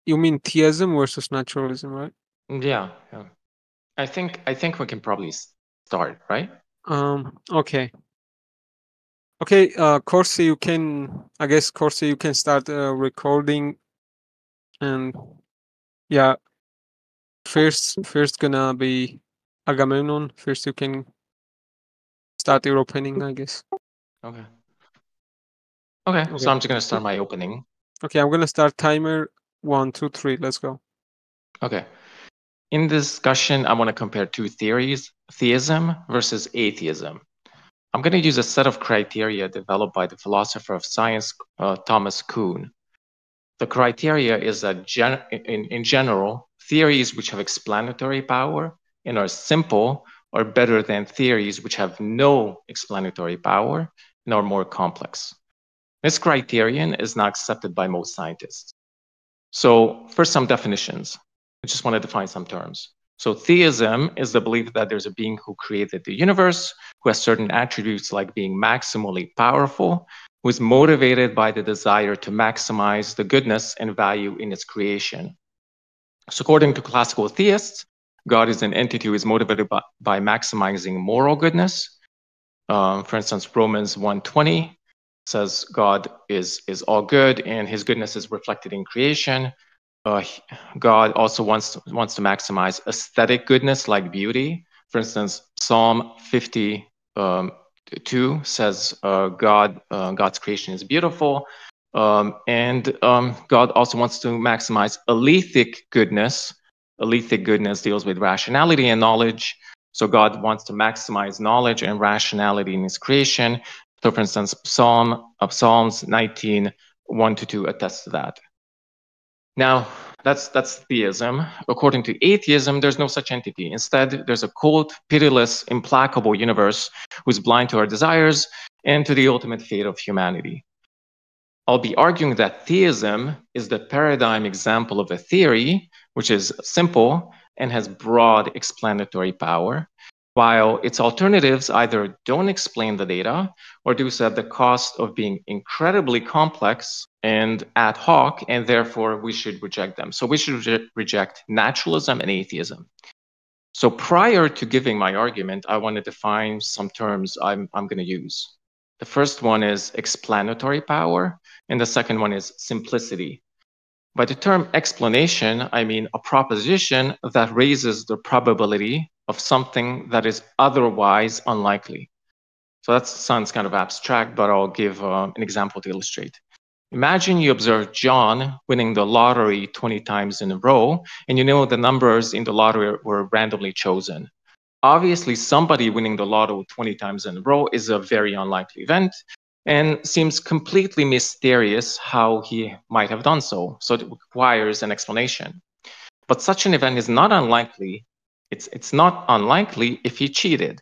you mean theism versus naturalism, right? Yeah, yeah. I think we can probably start, right? Okay. Okay, Corsi, you can, I guess, Corsi, you can start recording. And yeah, first gonna be Agamemnon. First you can start your opening, I guess. Okay. Okay, so Okay. I'm just gonna start my opening. Okay, I'm gonna start timer 1, 2, 3. Let's go. Okay. In this discussion, I want to compare two theories, theism versus atheism. I'm going to use a set of criteria developed by the philosopher of science, Thomas Kuhn. The criteria is that in general, theories which have explanatory power and are simple are better than theories which have no explanatory power and are more complex. This criterion is not accepted by most scientists. So first, some definitions. I just want to define some terms. So theism is the belief that there's a being who created the universe, who has certain attributes like being maximally powerful, who is motivated by the desire to maximize the goodness and value in its creation. So according to classical theists, God is an entity who is motivated by maximizing moral goodness. For instance, Romans 1:20 says God is all good and his goodness is reflected in creation. God also wants to maximize aesthetic goodness like beauty. For instance, Psalm 52 says God's creation is beautiful. And God also wants to maximize alethic goodness. Alethic goodness deals with rationality and knowledge. So God wants to maximize knowledge and rationality in his creation. So for instance, Psalms 19, 1-2 attests to that. Now, that's theism. According to atheism, there's no such entity. Instead, there's a cold, pitiless, implacable universe who's blind to our desires and to the ultimate fate of humanity. I'll be arguing that theism is the paradigm example of a theory which is simple and has broad explanatory power, while its alternatives either don't explain the data or do so at the cost of being incredibly complex and ad hoc, and therefore we should reject them. So we should reject naturalism and atheism. So prior to giving my argument, I want to define some terms I'm going to use. The first one is explanatory power, and the second one is simplicity. By the term explanation, I mean a proposition that raises the probability of something that is otherwise unlikely. So that sounds kind of abstract, but I'll give an example to illustrate. Imagine you observe John winning the lottery 20 times in a row, and you know the numbers in the lottery were randomly chosen. Obviously, somebody winning the lotto 20 times in a row is a very unlikely event and seems completely mysterious how he might have done so. So it requires an explanation. But such an event is not unlikely. It's not unlikely if he cheated.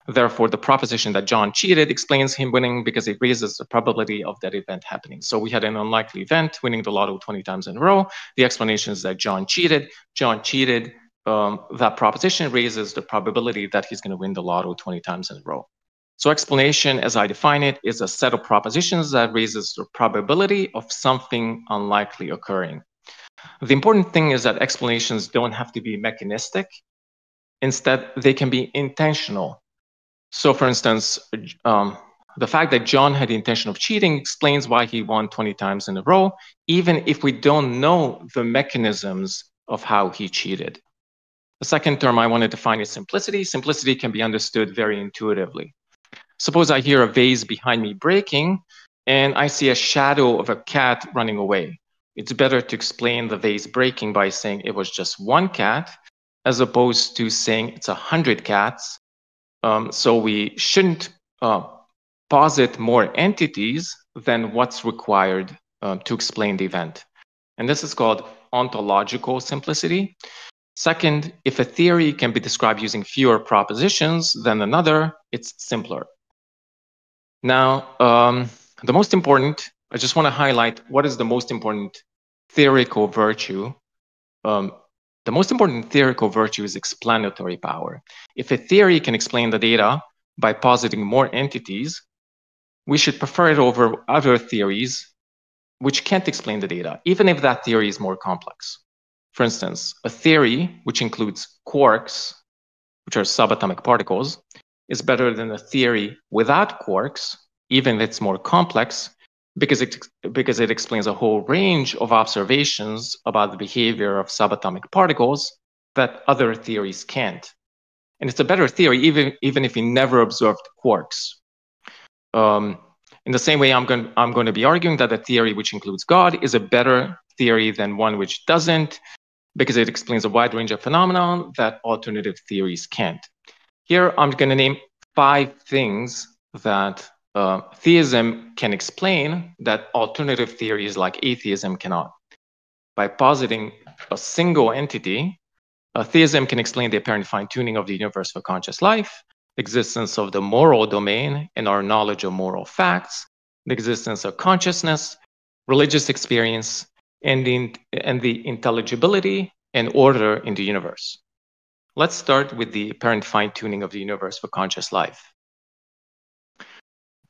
Therefore, the proposition that John cheated explains him winning because it raises the probability of that event happening. So we had an unlikely event, winning the lotto 20 times in a row. The explanation is that John cheated. John cheated. That proposition raises the probability that he's going to win the lotto 20 times in a row. So explanation, as I define it, is a set of propositions that raises the probability of something unlikely occurring. The important thing is that explanations don't have to be mechanistic. Instead, they can be intentional. So for instance, the fact that John had the intention of cheating explains why he won 20 times in a row, even if we don't know the mechanisms of how he cheated. The second term I want to define is simplicity. Simplicity can be understood very intuitively. Suppose I hear a vase behind me breaking, and I see a shadow of a cat running away. It's better to explain the vase breaking by saying it was just one cat, as opposed to saying it's 100 cats. So we shouldn't posit more entities than what's required to explain the event. And this is called ontological simplicity. Second, if a theory can be described using fewer propositions than another, it's simpler. Now, the most important, I just want to highlight what is the most important theoretical virtue. The most important theoretical virtue is explanatory power. If a theory can explain the data by positing more entities, we should prefer it over other theories which can't explain the data, even if that theory is more complex. For instance, a theory which includes quarks, which are subatomic particles, is better than a theory without quarks, even if it's more complex, because it explains a whole range of observations about the behavior of subatomic particles that other theories can't. And it's a better theory even if we never observed quarks. In the same way, I'm going to be arguing that a theory which includes God is a better theory than one which doesn't, because it explains a wide range of phenomena that alternative theories can't. Here, I'm going to name 5 things that theism can explain that alternative theories like atheism cannot. By positing a single entity, theism can explain the apparent fine-tuning of the universe for conscious life, the existence of the moral domain and our knowledge of moral facts, the existence of consciousness, religious experience, and the intelligibility and order in the universe. Let's start with the apparent fine-tuning of the universe for conscious life.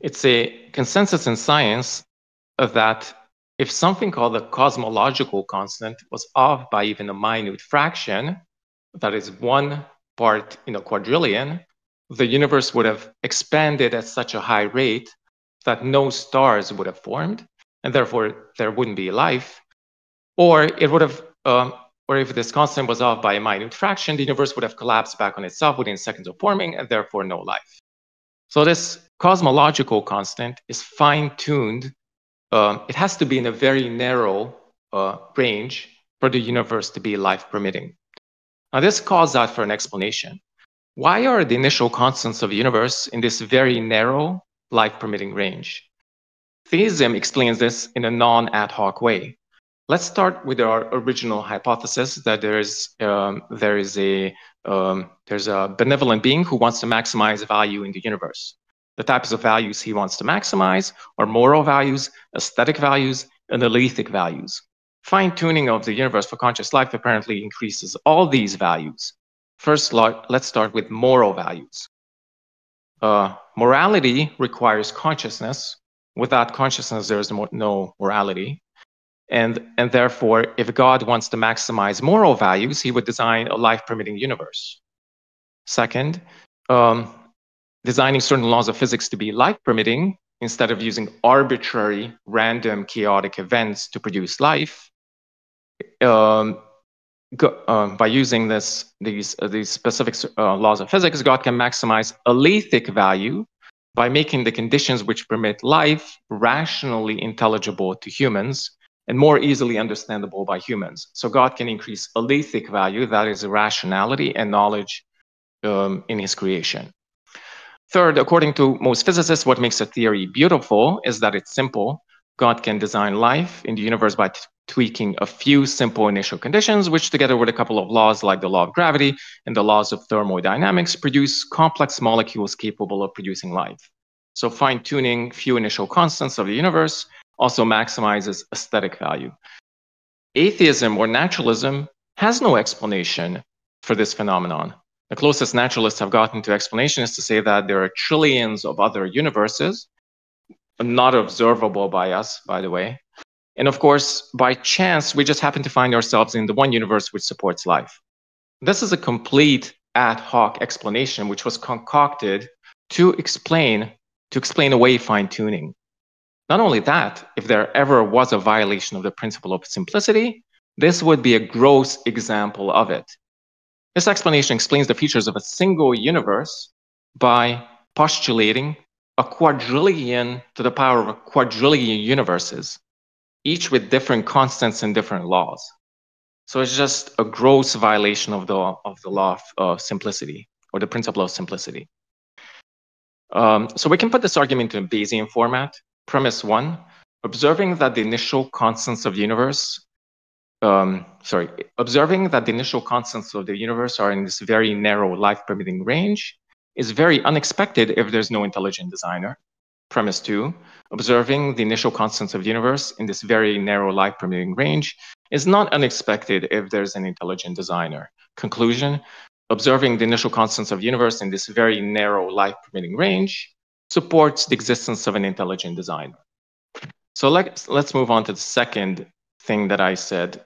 It's a consensus in science that if something called the cosmological constant was off by even a minute fraction, that is 1 part in a quadrillion, the universe would have expanded at such a high rate that no stars would have formed, and therefore there wouldn't be life. Or it would have, or if this constant was off by a minute fraction, the universe would have collapsed back on itself within seconds of forming, and therefore no life. So this cosmological constant is fine-tuned. It has to be in a very narrow range for the universe to be life-permitting. Now, this calls out for an explanation. Why are the initial constants of the universe in this very narrow life-permitting range? Theism explains this in a non-ad hoc way. Let's start with our original hypothesis that there's a benevolent being who wants to maximize value in the universe. The types of values he wants to maximize are moral values, aesthetic values, and alethic values. Fine-tuning of the universe for conscious life apparently increases all these values. First, let's start with moral values. Morality requires consciousness. Without consciousness, there is no morality. And therefore, if God wants to maximize moral values, he would design a life-permitting universe. Second, designing certain laws of physics to be life-permitting instead of using arbitrary, random, chaotic events to produce life. By using these specific laws of physics, God can maximize alethic value by making the conditions which permit life rationally intelligible to humans and more easily understandable by humans. So God can increase alethic value, that is rationality and knowledge in his creation. Third, according to most physicists, what makes a theory beautiful is that it's simple. God can design life in the universe by tweaking a few simple initial conditions, which together with a couple of laws like the law of gravity and the laws of thermodynamics produce complex molecules capable of producing life. So fine-tuning few initial constants of the universe also maximizes aesthetic value. Atheism or naturalism has no explanation for this phenomenon. The closest naturalists have gotten to explanation is to say that there are trillions of other universes, not observable by us, by the way. And of course, by chance, we just happen to find ourselves in the one universe which supports life. This is a complete ad hoc explanation which was concocted to explain away fine-tuning. Not only that, if there ever was a violation of the principle of simplicity, this would be a gross example of it. This explanation explains the features of a single universe by postulating a quadrillion to the power of a quadrillion universes, each with different constants and different laws. So it's just a gross violation of the law of simplicity, or the principle of simplicity. So we can put this argument into a Bayesian format. Premise 1, observing that the initial constants of the universe observing that the initial constants of the universe are in this very narrow life-permitting range is very unexpected if there's no intelligent designer. Premise 2, observing the initial constants of the universe in this very narrow life-permitting range is not unexpected if there's an intelligent designer. Conclusion, observing the initial constants of the universe in this very narrow life-permitting range supports the existence of an intelligent designer. So let's move on to the second thing that I said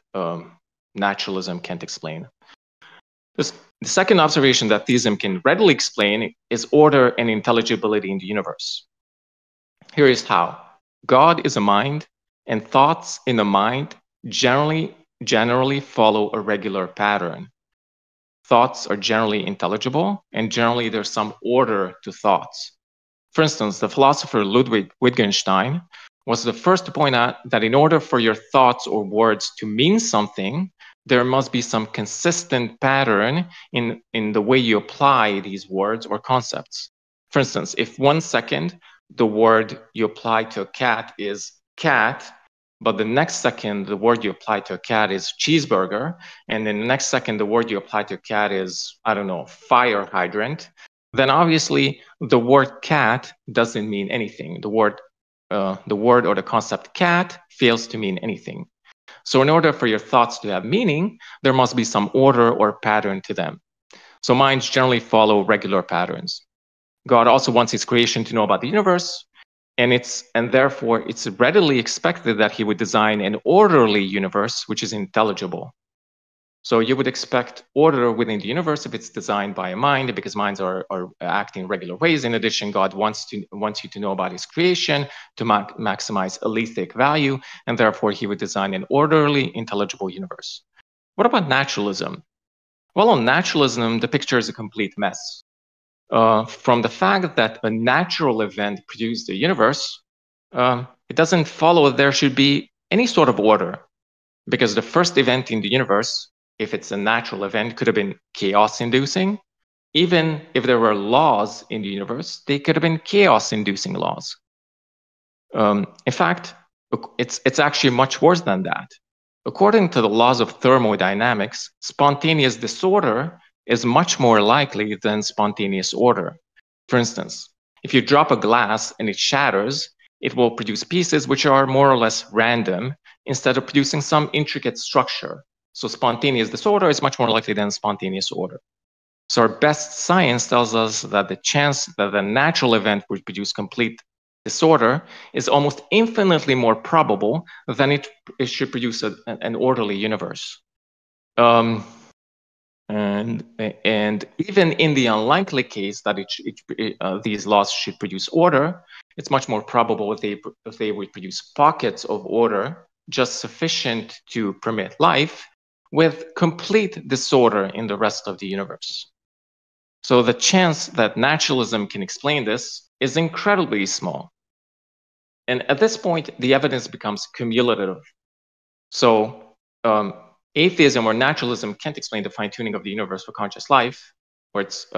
naturalism can't explain. The second observation that theism can readily explain is order and intelligibility in the universe. Here is how. God is a mind, and thoughts in the mind generally follow a regular pattern. Thoughts are generally intelligible, and generally there's some order to thoughts. For instance, the philosopher Ludwig Wittgenstein was the first to point out that in order for your thoughts or words to mean something, there must be some consistent pattern in the way you apply these words or concepts. For instance, if 1 second the word you apply to a cat is cat, but the next second the word you apply to a cat is cheeseburger, and then the next second the word you apply to a cat is, I don't know, fire hydrant, then obviously the word cat doesn't mean anything. The word or the concept cat fails to mean anything. So in order for your thoughts to have meaning, there must be some order or pattern to them. So minds generally follow regular patterns. God also wants his creation to know about the universe, and therefore it's readily expected that he would design an orderly universe which is intelligible. So you would expect order within the universe if it's designed by a mind, because minds are acting in regular ways. In addition, God wants you to know about his creation to maximize alethic value, and therefore he would design an orderly, intelligible universe. What about naturalism? Well, on naturalism, the picture is a complete mess. From the fact that a natural event produced the universe, it doesn't follow there should be any sort of order, because the first event in the universe, if it's a natural event, could have been chaos-inducing. Even if there were laws in the universe, they could have been chaos-inducing laws. In fact, it's actually much worse than that. According to the laws of thermodynamics, spontaneous disorder is much more likely than spontaneous order. For instance, if you drop a glass and it shatters, it will produce pieces which are more or less random instead of producing some intricate structure. So spontaneous disorder is much more likely than spontaneous order. So our best science tells us that the chance that a natural event would produce complete disorder is almost infinitely more probable than it should produce an orderly universe. And even in the unlikely case that these laws should produce order, it's much more probable if they would produce pockets of order just sufficient to permit life, with complete disorder in the rest of the universe. So the chance that naturalism can explain this is incredibly small. And at this point, the evidence becomes cumulative. So atheism or naturalism can't explain the fine-tuning of the universe for conscious life, where it's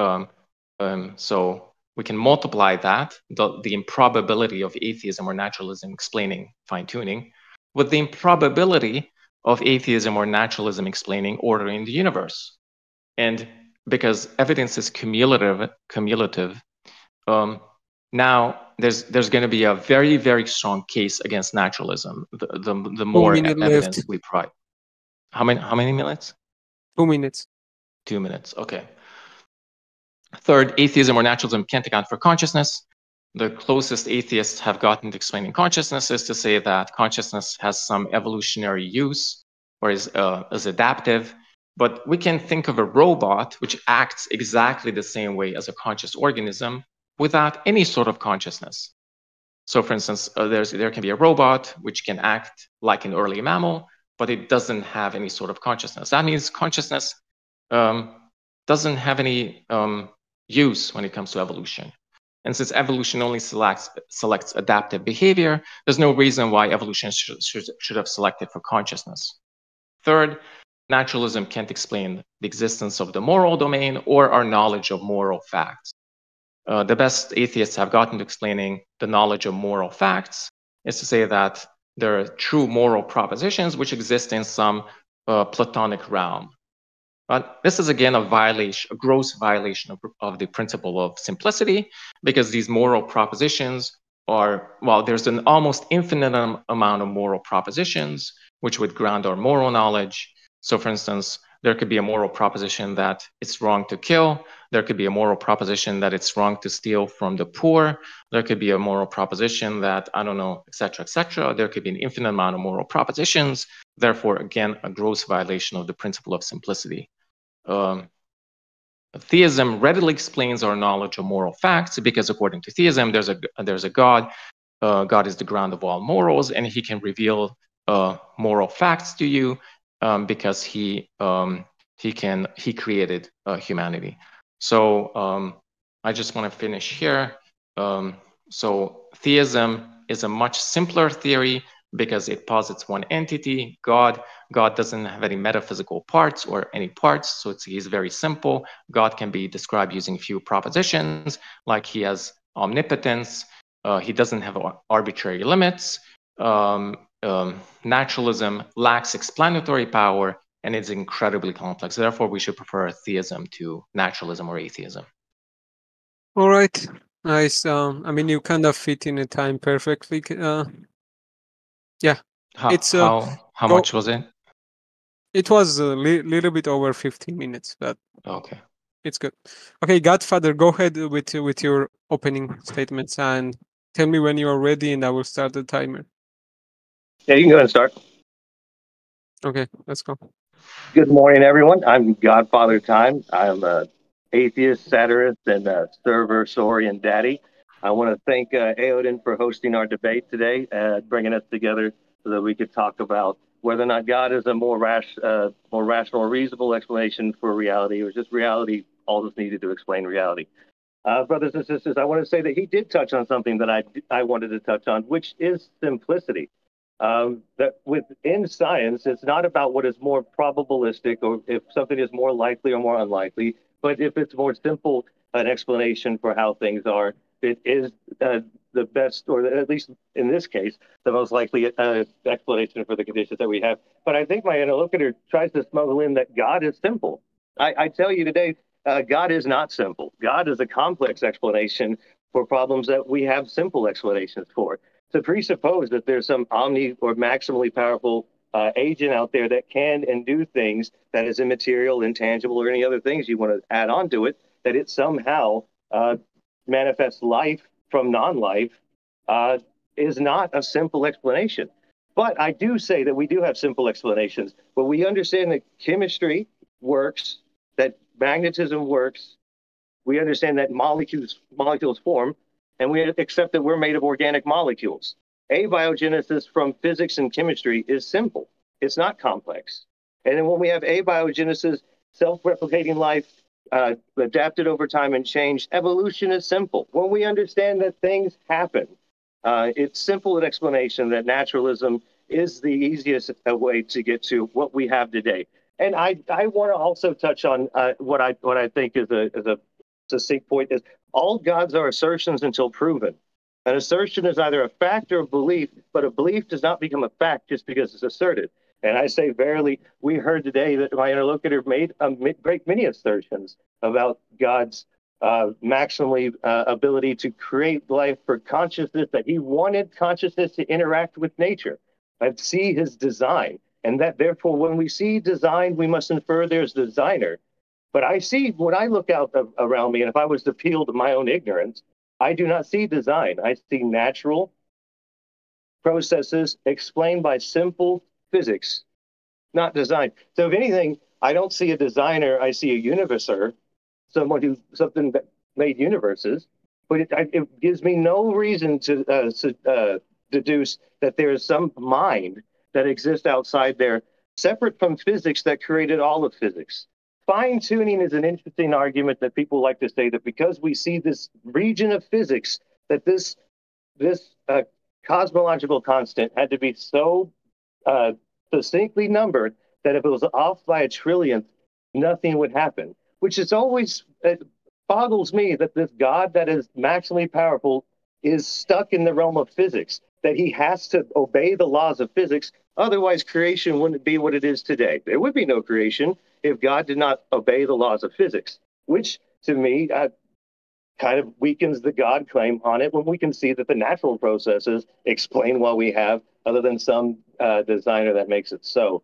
so we can multiply that, the improbability of atheism or naturalism explaining fine-tuning, with the improbability of atheism or naturalism explaining order in the universe. And because evidence is cumulative, now there's going to be a very, very strong case against naturalism. The more evidence we provide. How many minutes? 2 minutes. 2 minutes. Okay. Third, atheism or naturalism can't account for consciousness. The closest atheists have gotten to explaining consciousness is to say that consciousness has some evolutionary use or is adaptive. But we can think of a robot which acts exactly the same way as a conscious organism without any sort of consciousness. So for instance, there can be a robot which can act like an early mammal, but it doesn't have any sort of consciousness. That means consciousness doesn't have any use when it comes to evolution. And since evolution only selects adaptive behavior, there's no reason why evolution should have selected for consciousness. Third, naturalism can't explain the existence of the moral domain or our knowledge of moral facts. The best atheists have gotten to explaining the knowledge of moral facts is to say that there are true moral propositions which exist in some Platonic realm. But this is again a gross violation of the principle of simplicity, because these moral propositions are, well, there's an almost infinite amount of moral propositions which would ground our moral knowledge. So for instance, There could be a moral proposition that it's wrong to kill. There could be a moral proposition that it's wrong to steal from the poor. There could be a moral proposition that, I don't know, et cetera, et cetera. There could be an infinite amount of moral propositions. Therefore, again, a gross violation of the principle of simplicity. Theism readily explains our knowledge of moral facts because according to theism, there's a God. God is the ground of all morals, and he can reveal moral facts to you because he created humanity. So I just want to finish here. So theism is a much simpler theory because it posits one entity, God. God doesn't have any metaphysical parts or any parts, so he's very simple. God can be described using few propositions, like he has omnipotence, he doesn't have arbitrary limits, naturalism lacks explanatory power, and it's incredibly complex. Therefore, we should prefer theism to naturalism or atheism. All right, nice. I mean, you kind of fit in the time perfectly. Yeah, How much was it? It was a little bit over 15 minutes, but okay, it's good. Okay, Godfather, go ahead with your opening statements and tell me when you are ready, and I will start the timer. Yeah, you can go ahead and start. Okay, let's go. Good morning, everyone. I'm GodfatherTime. I'm an atheist, satirist, and a server, Saurian daddy. I want to thank Aodin for hosting our debate today, bringing us together so that we could talk about whether or not God is a more rational or reasonable explanation for reality, or just reality, all that's needed to explain reality. Brothers and sisters, I want to say that he did touch on something that I wanted to touch on, which is simplicity. That within science, it's not about what is more probabilistic or if something is more likely or more unlikely, but if it's more simple an explanation for how things are, it is the best, or at least in this case, the most likely explanation for the conditions that we have. But I think my interlocutor tries to smuggle in that God is simple. I tell you today, God is not simple. God is a complex explanation for problems that we have simple explanations for. To presuppose that there's some omni or maximally powerful agent out there that can and do things that is immaterial, intangible, or any other things you want to add on to it, that it somehow manifests life from non-life is not a simple explanation. But I do say that we do have simple explanations. But we understand that chemistry works, that magnetism works. We understand that molecules form, and we accept that we're made of organic molecules. Abiogenesis from physics and chemistry is simple. It's not complex. And then when we have abiogenesis, self-replicating life, adapted over time and changed, evolution is simple. When we understand that things happen, it's simple an explanation that naturalism is the easiest way to get to what we have today. And I want to also touch on what I think is a succinct point is all gods are assertions until proven. An assertion is either a fact or a belief, but a belief does not become a fact just because it's asserted. And I say, verily, we heard today that my interlocutor made a great many assertions about God's maximally ability to create life for consciousness, that he wanted consciousness to interact with nature and see his design. And that therefore, when we see design, we must infer there's a designer. But I see, when I look out around me, and if I was to appeal to my own ignorance, I do not see design. I see natural processes explained by simple physics, not design. So if anything, I don't see a designer, I see a universer, something that made universes, but it gives me no reason to deduce that there is some mind that exists outside there, separate from physics, that created all of physics. Fine-tuning is an interesting argument that people like to say that because we see this region of physics, that this cosmological constant had to be so succinctly numbered that if it was off by a trillionth, nothing would happen, which is always, it boggles me that this God that is maximally powerful is stuck in the realm of physics, that he has to obey the laws of physics. Otherwise, creation wouldn't be what it is today. There would be no creation if God did not obey the laws of physics, which to me kind of weakens the God claim on it when we can see that the natural processes explain what we have, other than some designer that makes it so.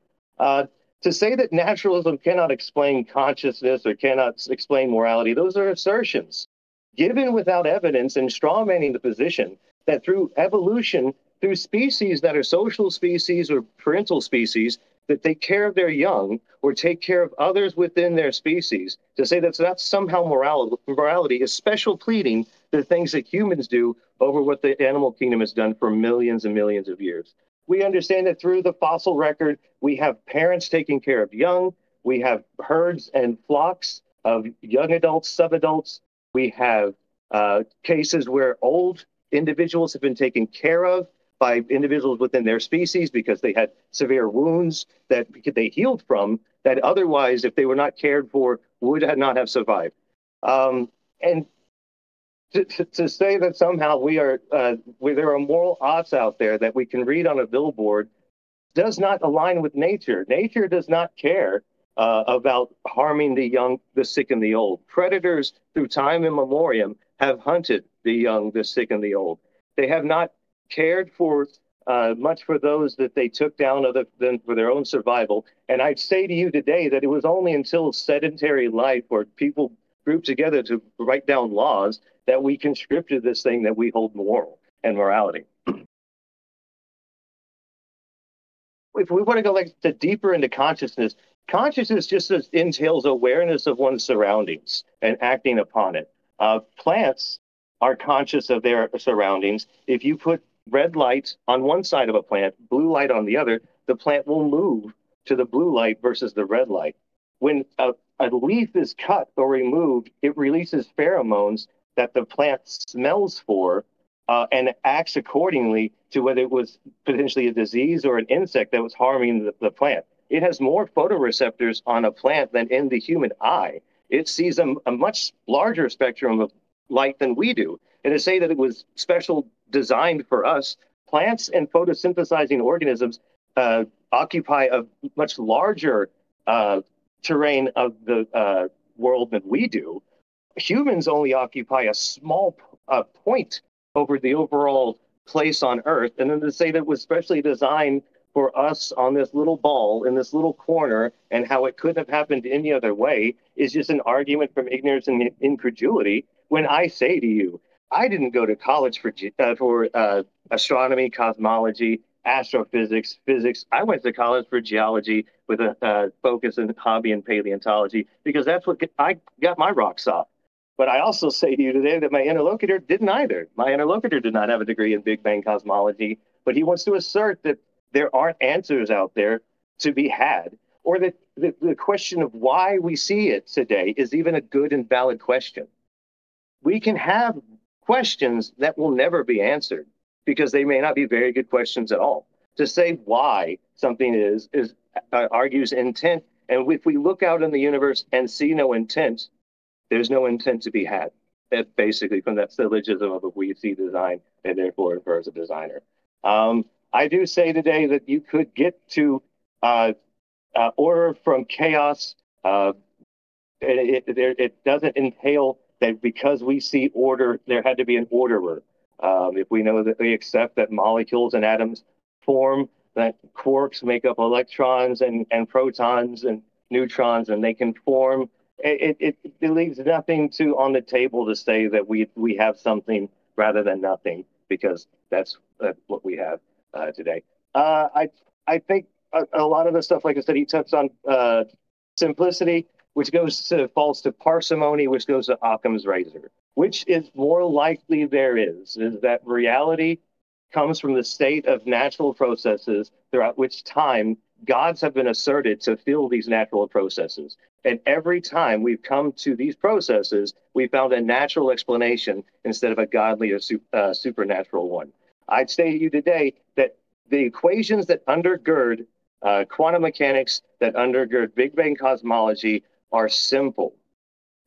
To say that naturalism cannot explain consciousness or cannot explain morality, those are assertions given without evidence and strawmanning the position that through evolution, through species that are social species or parental species that take care of their young or take care of others within their species, to say that's somehow morality is special pleading the things that humans do over what the animal kingdom has done for millions and millions of years. We understand that through the fossil record, we have parents taking care of young, we have herds and flocks of young adults, subadults, we have cases where old individuals have been taken care of by individuals within their species because they had severe wounds that they healed from that otherwise, if they were not cared for, would not have survived. And to say that somehow there are moral odds out there that we can read on a billboard does not align with nature. Nature does not care about harming the young, the sick, and the old. Predators, through time immemorial, have hunted the young, the sick, and the old. They have not cared for much for those that they took down other than for their own survival. And I'd say to you today that it was only until sedentary life where people grouped together to write down laws that we conscripted this thing that we hold moral and morality. If we want to go like deeper into consciousness, consciousness just entails awareness of one's surroundings and acting upon it. Plants are conscious of their surroundings. If you put red light on one side of a plant, blue light on the other, the plant will move to the blue light versus the red light. When a leaf is cut or removed, it releases pheromones that the plant smells for and acts accordingly to whether it was potentially a disease or an insect that was harming the plant. It has more photoreceptors on a plant than in the human eye. It sees a much larger spectrum of light than we do. And to say that it was special designed for us, plants and photosynthesizing organisms occupy a much larger terrain of the world than we do. Humans only occupy a small point over the overall place on Earth. And then to say that it was specially designed for us on this little ball in this little corner and how it couldn't have happened any other way is just an argument from ignorance and incredulity. When I say to you, I didn't go to college for astronomy, cosmology, astrophysics, physics. I went to college for geology with a focus and hobby in paleontology because that's what I got my rocks off. But I also say to you today that my interlocutor didn't either. My interlocutor did not have a degree in Big Bang cosmology, but he wants to assert that there aren't answers out there to be had, or that the question of why we see it today is even a good and valid question. We can have questions that will never be answered because they may not be very good questions at all. To say why something is argues intent, and if we look out in the universe and see no intent, there's no intent to be had. That's basically from that syllogism of we see design and therefore infers a designer. I do say today that you could get to order from chaos. It doesn't entail that because we see order, there had to be an orderer. If we know that we accept that molecules and atoms form, that quarks make up electrons and protons and neutrons, and they can form. It leaves nothing on the table to say that we have something rather than nothing, because that's what we have today. I think a lot of the stuff, like I said, he touched on simplicity, which falls to parsimony, which goes to Occam's razor. Which is more likely there is that reality comes from the state of natural processes throughout which time gods have been asserted to fill these natural processes. And every time we've come to these processes, we found a natural explanation instead of a godly or supernatural one. I'd say to you today that the equations that undergird quantum mechanics, that undergird Big Bang cosmology, are simple.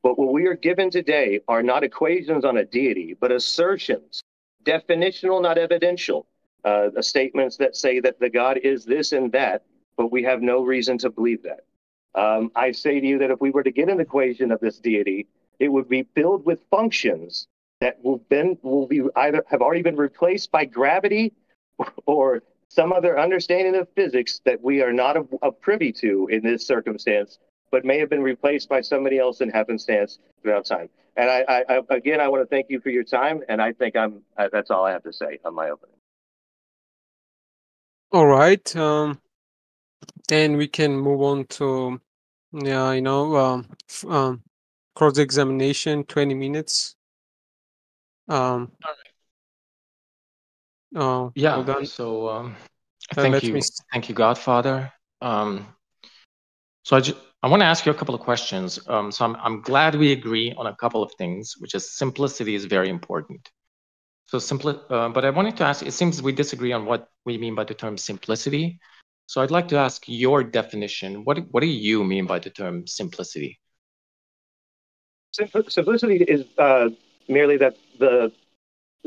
But what we are given today are not equations on a deity, but assertions, definitional, not evidential, statements that say that the God is this and that, but we have no reason to believe that. I say to you that if we were to get an equation of this deity, it would be filled with functions that will be either have already been replaced by gravity or some other understanding of physics that we are not privy to in this circumstance, but may have been replaced by somebody else in happenstance throughout time. And I again, I want to thank you for your time, and I think that's all I have to say on my opening. All right. Then we can move on to, cross-examination, 20 minutes. All right. Yeah. Hold on. So thank you, me Godfather. So I want to ask you a couple of questions. So I'm glad we agree on a couple of things, which is simplicity is very important. So but I wanted to ask, it seems we disagree on what we mean by the term simplicity. So I'd like to ask your definition. What do you mean by the term simplicity? Simplicity is merely that the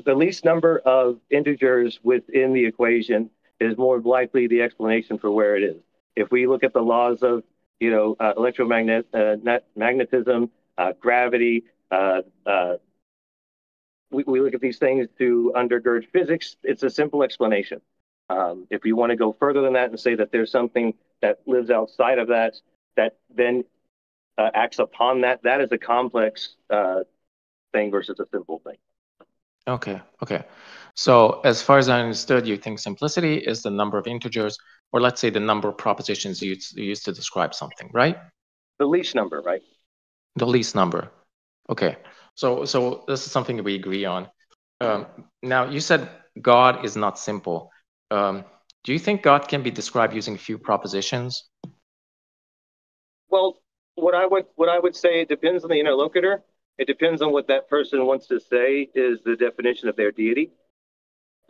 least number of integers within the equation is more likely the explanation for where it is. If we look at the laws of magnetism, gravity, we look at these things to undergird physics. It's a simple explanation. If you want to go further than that and say that there's something that lives outside of that then acts upon that is a complex thing versus a simple thing. Okay. So as far as I understood, you think simplicity is the number of integers, or let's say the number of propositions you use to describe something, right? The least number, right? The least number. Okay. So this is something that we agree on. Now, you said God is not simple. Do you think God can be described using few propositions? Well, what I would say, it depends on the interlocutor. It depends on what that person wants to say is the definition of their deity.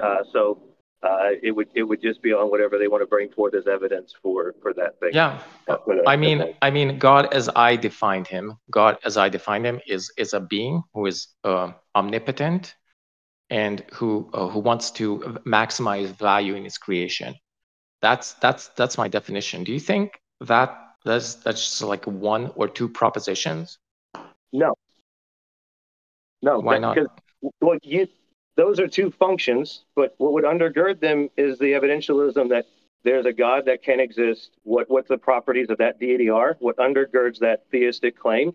It would just be on whatever they want to bring forth as evidence for that thing. Yeah, I mean, God as I defined him is a being who is omnipotent and who wants to maximize value in his creation. That's my definition. Do you think that's just like one or two propositions? No. Why not? Because those are two functions, but what would undergird them is the evidentialism that there's a God that can exist, what the properties of that deity are, what undergirds that theistic claim,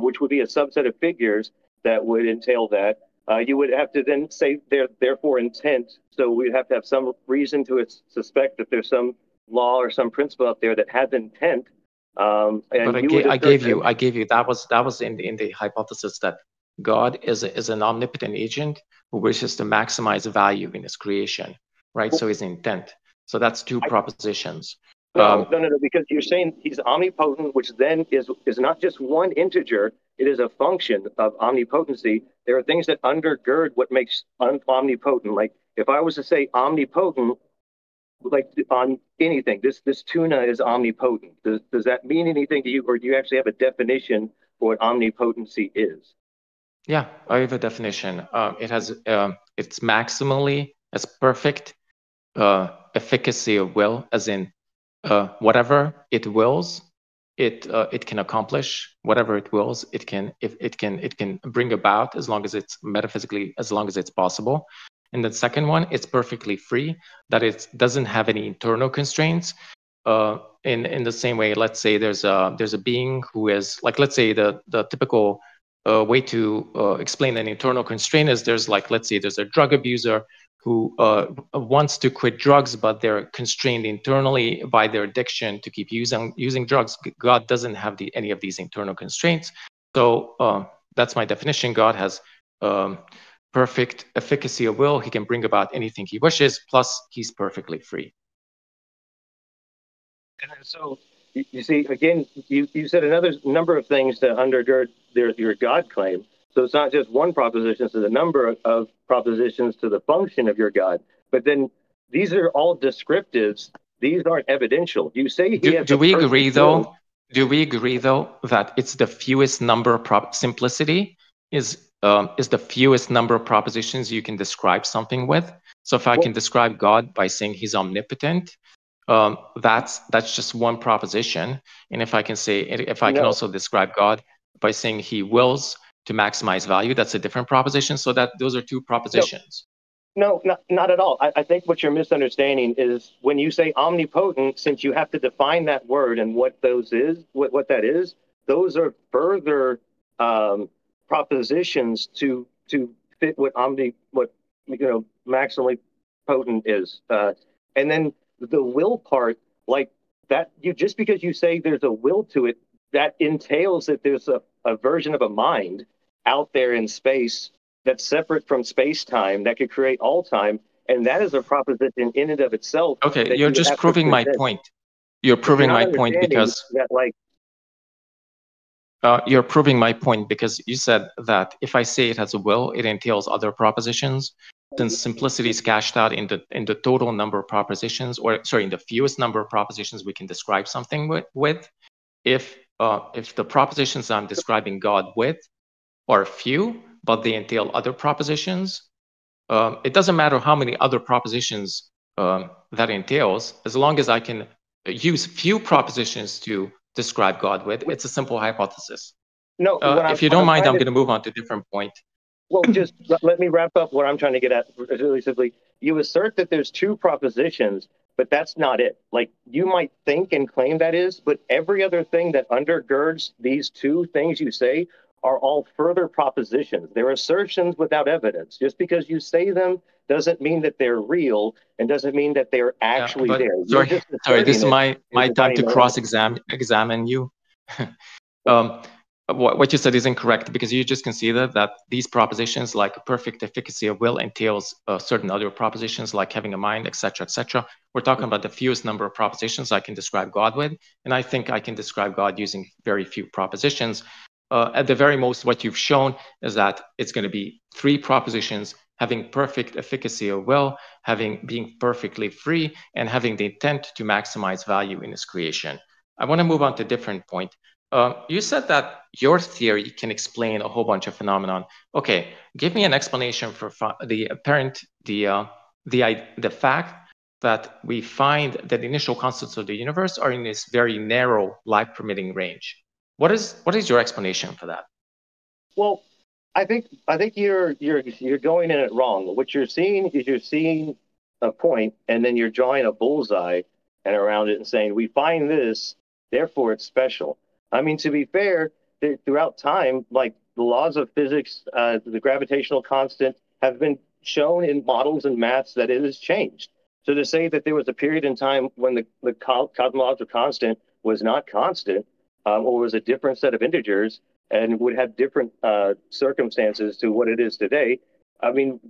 which would be a subset of figures that would entail that. You would have to then say therefore intent, so we'd have to have some reason to suspect that there's some law or some principle out there that has intent. But I gave you that was in the hypothesis that God is an omnipotent agent who wishes to maximize value in his creation, right? So his intent. So that's two propositions. No, because you're saying he's omnipotent, which then is not just one integer. It is a function of omnipotency. There are things that undergird what makes omnipotent. Like if I was to say omnipotent, like on anything, this tuna is omnipotent. Does that mean anything to you, or do you actually have a definition for what omnipotency is? Yeah, I have a definition. It has it's maximally as perfect efficacy of will, as in whatever it wills, it can accomplish. Whatever it wills, it can bring about, as long as it's metaphysically, as long as it's possible. And the second one, it's perfectly free, that it doesn't have any internal constraints. In the same way, let's say there's a being who is like, let's say the typical way to explain an internal constraint is let's say there's a drug abuser who wants to quit drugs, but they're constrained internally by their addiction to keep using drugs. God doesn't have any of these internal constraints. So that's my definition. God has perfect efficacy of will. He can bring about anything he wishes, plus he's perfectly free. And so you see, again, you said another number of things to undergird your God claim. So it's not just one proposition, it's a number of propositions to the function of your God. But then these are all descriptives. These aren't evidential. You say do we agree though? Do we agree though that it's the fewest number simplicity is the fewest number of propositions you can describe something with? So if I can describe God by saying he's omnipotent, that's just one proposition. And if I can also describe God by saying he wills to maximize value, that's a different proposition. So those are two propositions. No, not at all. I think what you're misunderstanding is when you say omnipotent, since you have to define that word and what what that is, those are further propositions to fit what maximally potent is. And then the will part, like that, you just because you say there's a will to it, that entails that there's a version of a mind out there in space that's separate from space time that could create all time, and that is a proposition in and of itself Okay, that you're you would just have to proving my present. point. You're But you're proving not my point understanding because that, like, you're proving my point because you said that if I say it has a will, it entails other propositions. Since simplicity is cashed out in the total number of propositions, or sorry, in the fewest number of propositions we can describe something with. If the propositions I'm describing God with are few, but they entail other propositions, it doesn't matter how many other propositions that entails, as long as I can use few propositions to describe God with. It's a simple hypothesis. no, If you what don't I'm mind, trying I'm to going to move on to a different point. well, just let me wrap up what I'm trying to get at really simply. You assert that there's two propositions, but that's not it. Like, you might think and claim that is, but every other thing that undergirds these two things you say are all further propositions. They're assertions without evidence. Just because you say them doesn't mean that they're real and doesn't mean that they're Yeah, actually but there. You're sorry, just sorry. This asserting is it and my time providing to no evidence. examine you. um, what you said is incorrect because you just conceded that these propositions, like perfect efficacy of will, entails certain other propositions like having a mind, etc., etc. We're talking about the fewest number of propositions I can describe God with, and I think I can describe God using very few propositions. At the very most, what you've shown is that it's going to be three propositions: having perfect efficacy of will, being perfectly free, and having the intent to maximize value in its creation. I want to move on to a different point. You said that your theory can explain a whole bunch of phenomenon. Okay, give me an explanation for the fact that we find that the initial constants of the universe are in this very narrow life-permitting range. What is your explanation for that? Well, I think you're going in it wrong. What you're seeing is you're seeing a point, and then you're drawing a bullseye and around it and saying, "We find this, therefore it's special." I mean, to be fair, throughout time, like the laws of physics, the gravitational constant have been shown in models and maths that it has changed. So to say that there was a period in time when the cosmological constant was not constant, or was a different set of integers, and would have different circumstances to what it is today. I mean,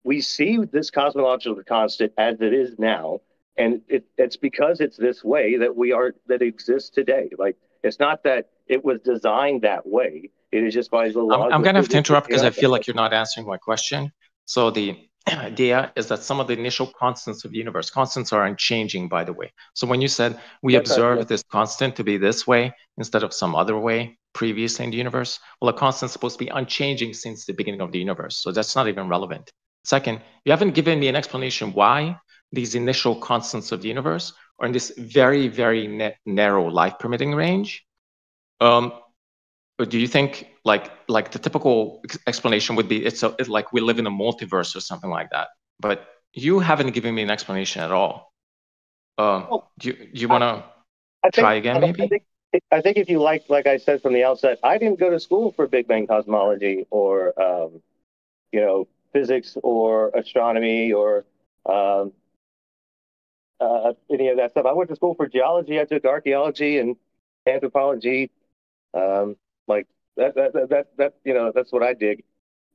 we see this cosmological constant as it is now, and it's because it's this way that exists today. Like, it's not that it was designed that way. It is just by the laws I'm of going to have to physics. interrupt because I feel like you're not answering my question. So the idea is that some of the initial constants of the universe, constants are unchanging, by the way. So when you said we observe this constant to be this way instead of some other way previously in the universe, well, a constant is supposed to be unchanging since the beginning of the universe. So that's not even relevant. Second, you haven't given me an explanation why these initial constants of the universe are in this very, very narrow life permitting range. But do you think like the typical explanation would be it's like we live in a multiverse or something like that? But you haven't given me an explanation at all. Do you want to try again, maybe? I think if you like I said from the outset, I didn't go to school for Big Bang cosmology or physics or astronomy or um, any of that stuff. I went to school for geology. I took archaeology and anthropology. Um, like that's what I dig.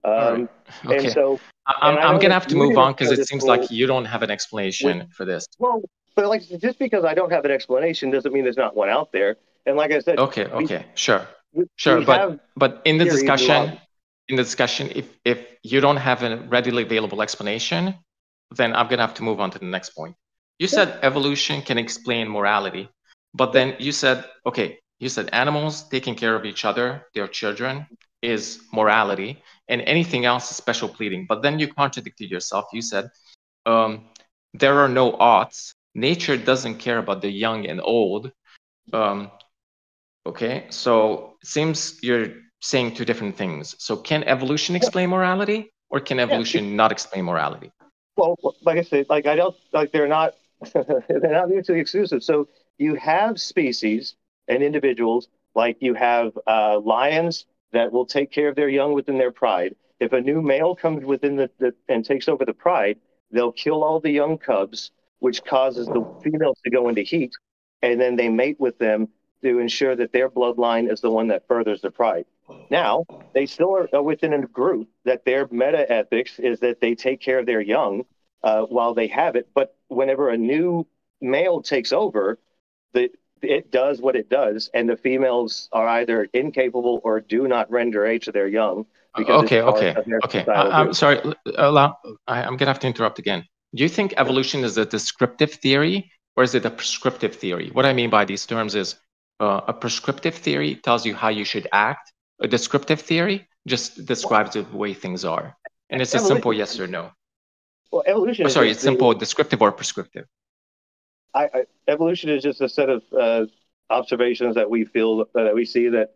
All right. And Okay. so, and I I'm know gonna that have to you move on didn't because go it to seems like school you don't have an with, explanation for this. well, but like just because I don't have an explanation doesn't mean there's not one out there. And like I said, Okay, sure. we have But in the theories and laws. discussion, if you don't have a readily available explanation, then I'm gonna have to move on to the next point. You said evolution can explain morality, but then you said, okay, you said animals taking care of each other, their children, is morality, and anything else is special pleading. But then you contradicted yourself. You said, there are no oughts. Nature doesn't care about the young and old. Okay, so it seems you're saying two different things. So can evolution explain morality, or can Yeah, evolution not explain morality? Well, like I said, like I don't like they're not they're not mutually exclusive. So you have species and individuals like you have lions that will take care of their young within their pride. If a new male comes within the and takes over the pride, they'll kill all the young cubs, which causes the females to go into heat, and then they mate with them to ensure that their bloodline is the one that furthers the pride. Now, they still are within a group that their meta ethics is that they take care of their young while they have it. But whenever a new male takes over, it does what it does, and the females are either incapable or do not render age to their young because it's Okay, part okay, of their okay. societal I'm group. sorry. I'm gonna have to interrupt again. Do you think evolution is a descriptive theory or is it a prescriptive theory? What I mean by these terms is a prescriptive theory tells you how you should act. A descriptive theory just describes the way things are, and it's a simple Evolution, yes or no. well, evolution Or is sorry, just it's simple descriptive or prescriptive. evolution is just a set of observations that we feel that we see that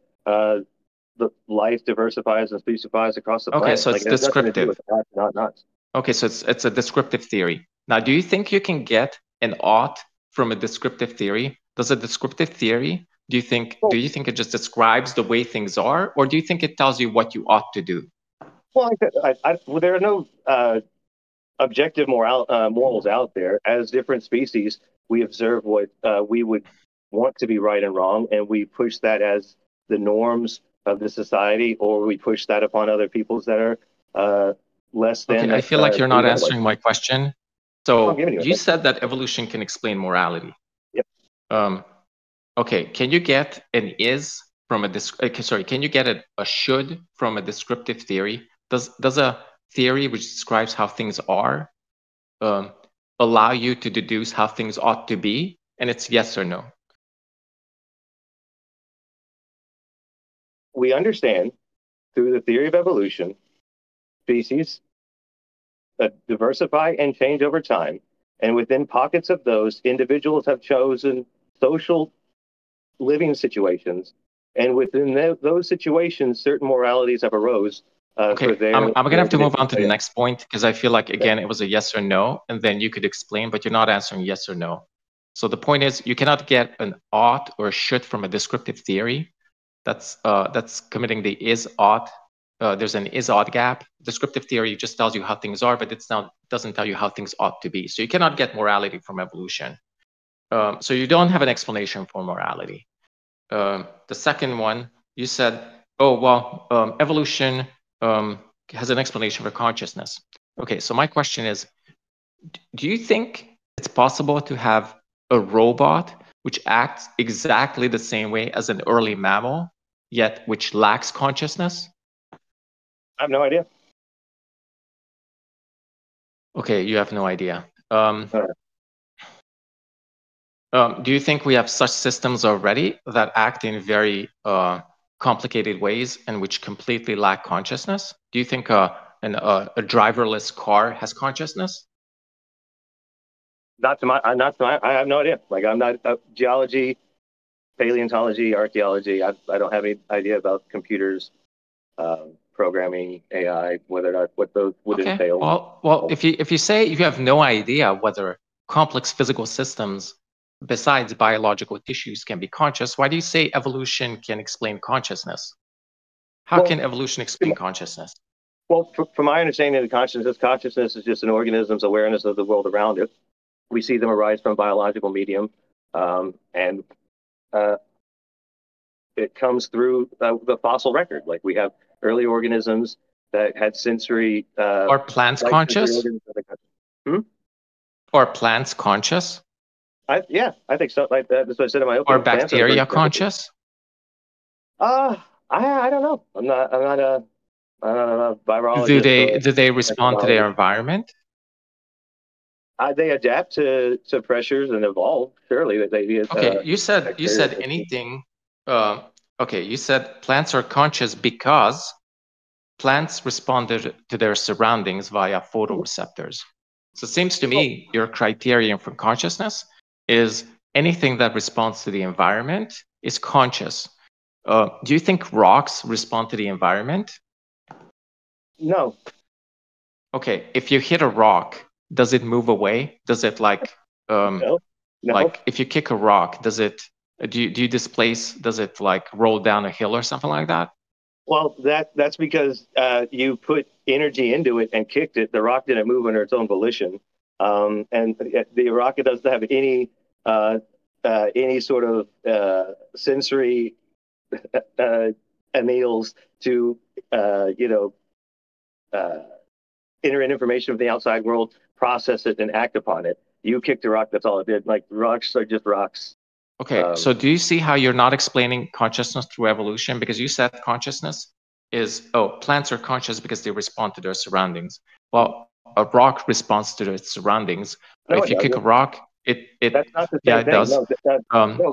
the life diversifies and specifies across the Okay, planet. so Like it's it has nothing to do descriptive. with not. Okay, so it's a descriptive theory. Now, do you think you can get an ought from a descriptive theory? Does a descriptive theory, do Well, you think it just describes the way things are, or do you think it tells you what you ought to do? well, well, there are no objective morals out there. As different species, we observe what we would want to be right and wrong, and we push that as the norms of the society, or we push that upon other peoples that are less Okay, than I that feel like you're we not don't like. answering my question. I'm So giving you you a said that evolution can explain morality. Yep. Um, okay, can you get an is from sorry, can you get a should from a descriptive theory? Does a theory which describes how things are um, allow you to deduce how things ought to be? And it's yes or no. We understand through the theory of evolution, species diversify and change over time. And within pockets of those, individuals have chosen social living situations. And within those situations, certain moralities have arose Okay, for I'm gonna their have to move conditions. on to the next point because I feel like again it was a yes or no, and then you could explain, but you're not answering yes or no. So the point is you cannot get an ought or a should from a descriptive theory. That's committing the is ought. There's an is ought gap. Descriptive theory just tells you how things are, but doesn't tell you how things ought to be. So you cannot get morality from evolution. So you don't have an explanation for morality. The second one, you said, oh, well, evolution has an explanation for consciousness. Okay, so my question is, do you think it's possible to have a robot which acts exactly the same way as an early mammal, yet which lacks consciousness? I have no idea. Okay, you have no idea. Uh, Do you think we have such systems already that act in very complicated ways and which completely lack consciousness? Do you think a driverless car has consciousness? not to my, I have no idea. Like I'm not geology, paleontology, archaeology. I don't have any idea about computers, programming, AI, whether or not what those would Okay. entail. Well, if you say you have no idea whether complex physical systems besides biological tissues can be conscious, why do you say evolution can explain consciousness? How Well, can evolution explain consciousness? Well, from my understanding of consciousness is just an organism's awareness of the world around it. We see them arise from biological medium, and uh, it comes through the fossil record. Like we have early organisms that had sensory, Are plants light sensory conscious? organs. Hmm? Are plants conscious? Yeah, I think so. Like that. That's what I said in my Are opening. Plants are very bacteria sensitive. conscious? I don't know. I'm not a Do virologist or they a respond to their microbiologist. environment? They adapt to pressures and evolve. Surely that they Okay, you bacteria. said anything. Uh, okay, you said plants are conscious because plants responded to their surroundings via photoreceptors. So it seems to Well, me your criterion for consciousness is anything that responds to the environment is conscious. Do you think rocks respond to the environment? no. Okay, if you hit a rock does it move away? Does it like No. like if you kick a rock, does it do you displace? Does it like roll down a hill or something like that? Well, that's because you put energy into it and kicked it. The rock didn't move under its own volition, and the rocket doesn't have any sort of sensory anneals to enter in information from the outside world, process it, and act upon it. You kicked the rock. That's all it did. Like rocks are just rocks. Okay, so do you see how you're not explaining consciousness through evolution? Because you said consciousness is, plants are conscious because they respond to their surroundings. Well, a rock responds to its surroundings. No, if you kick a rock, that's not the same yeah, it thing. does. No,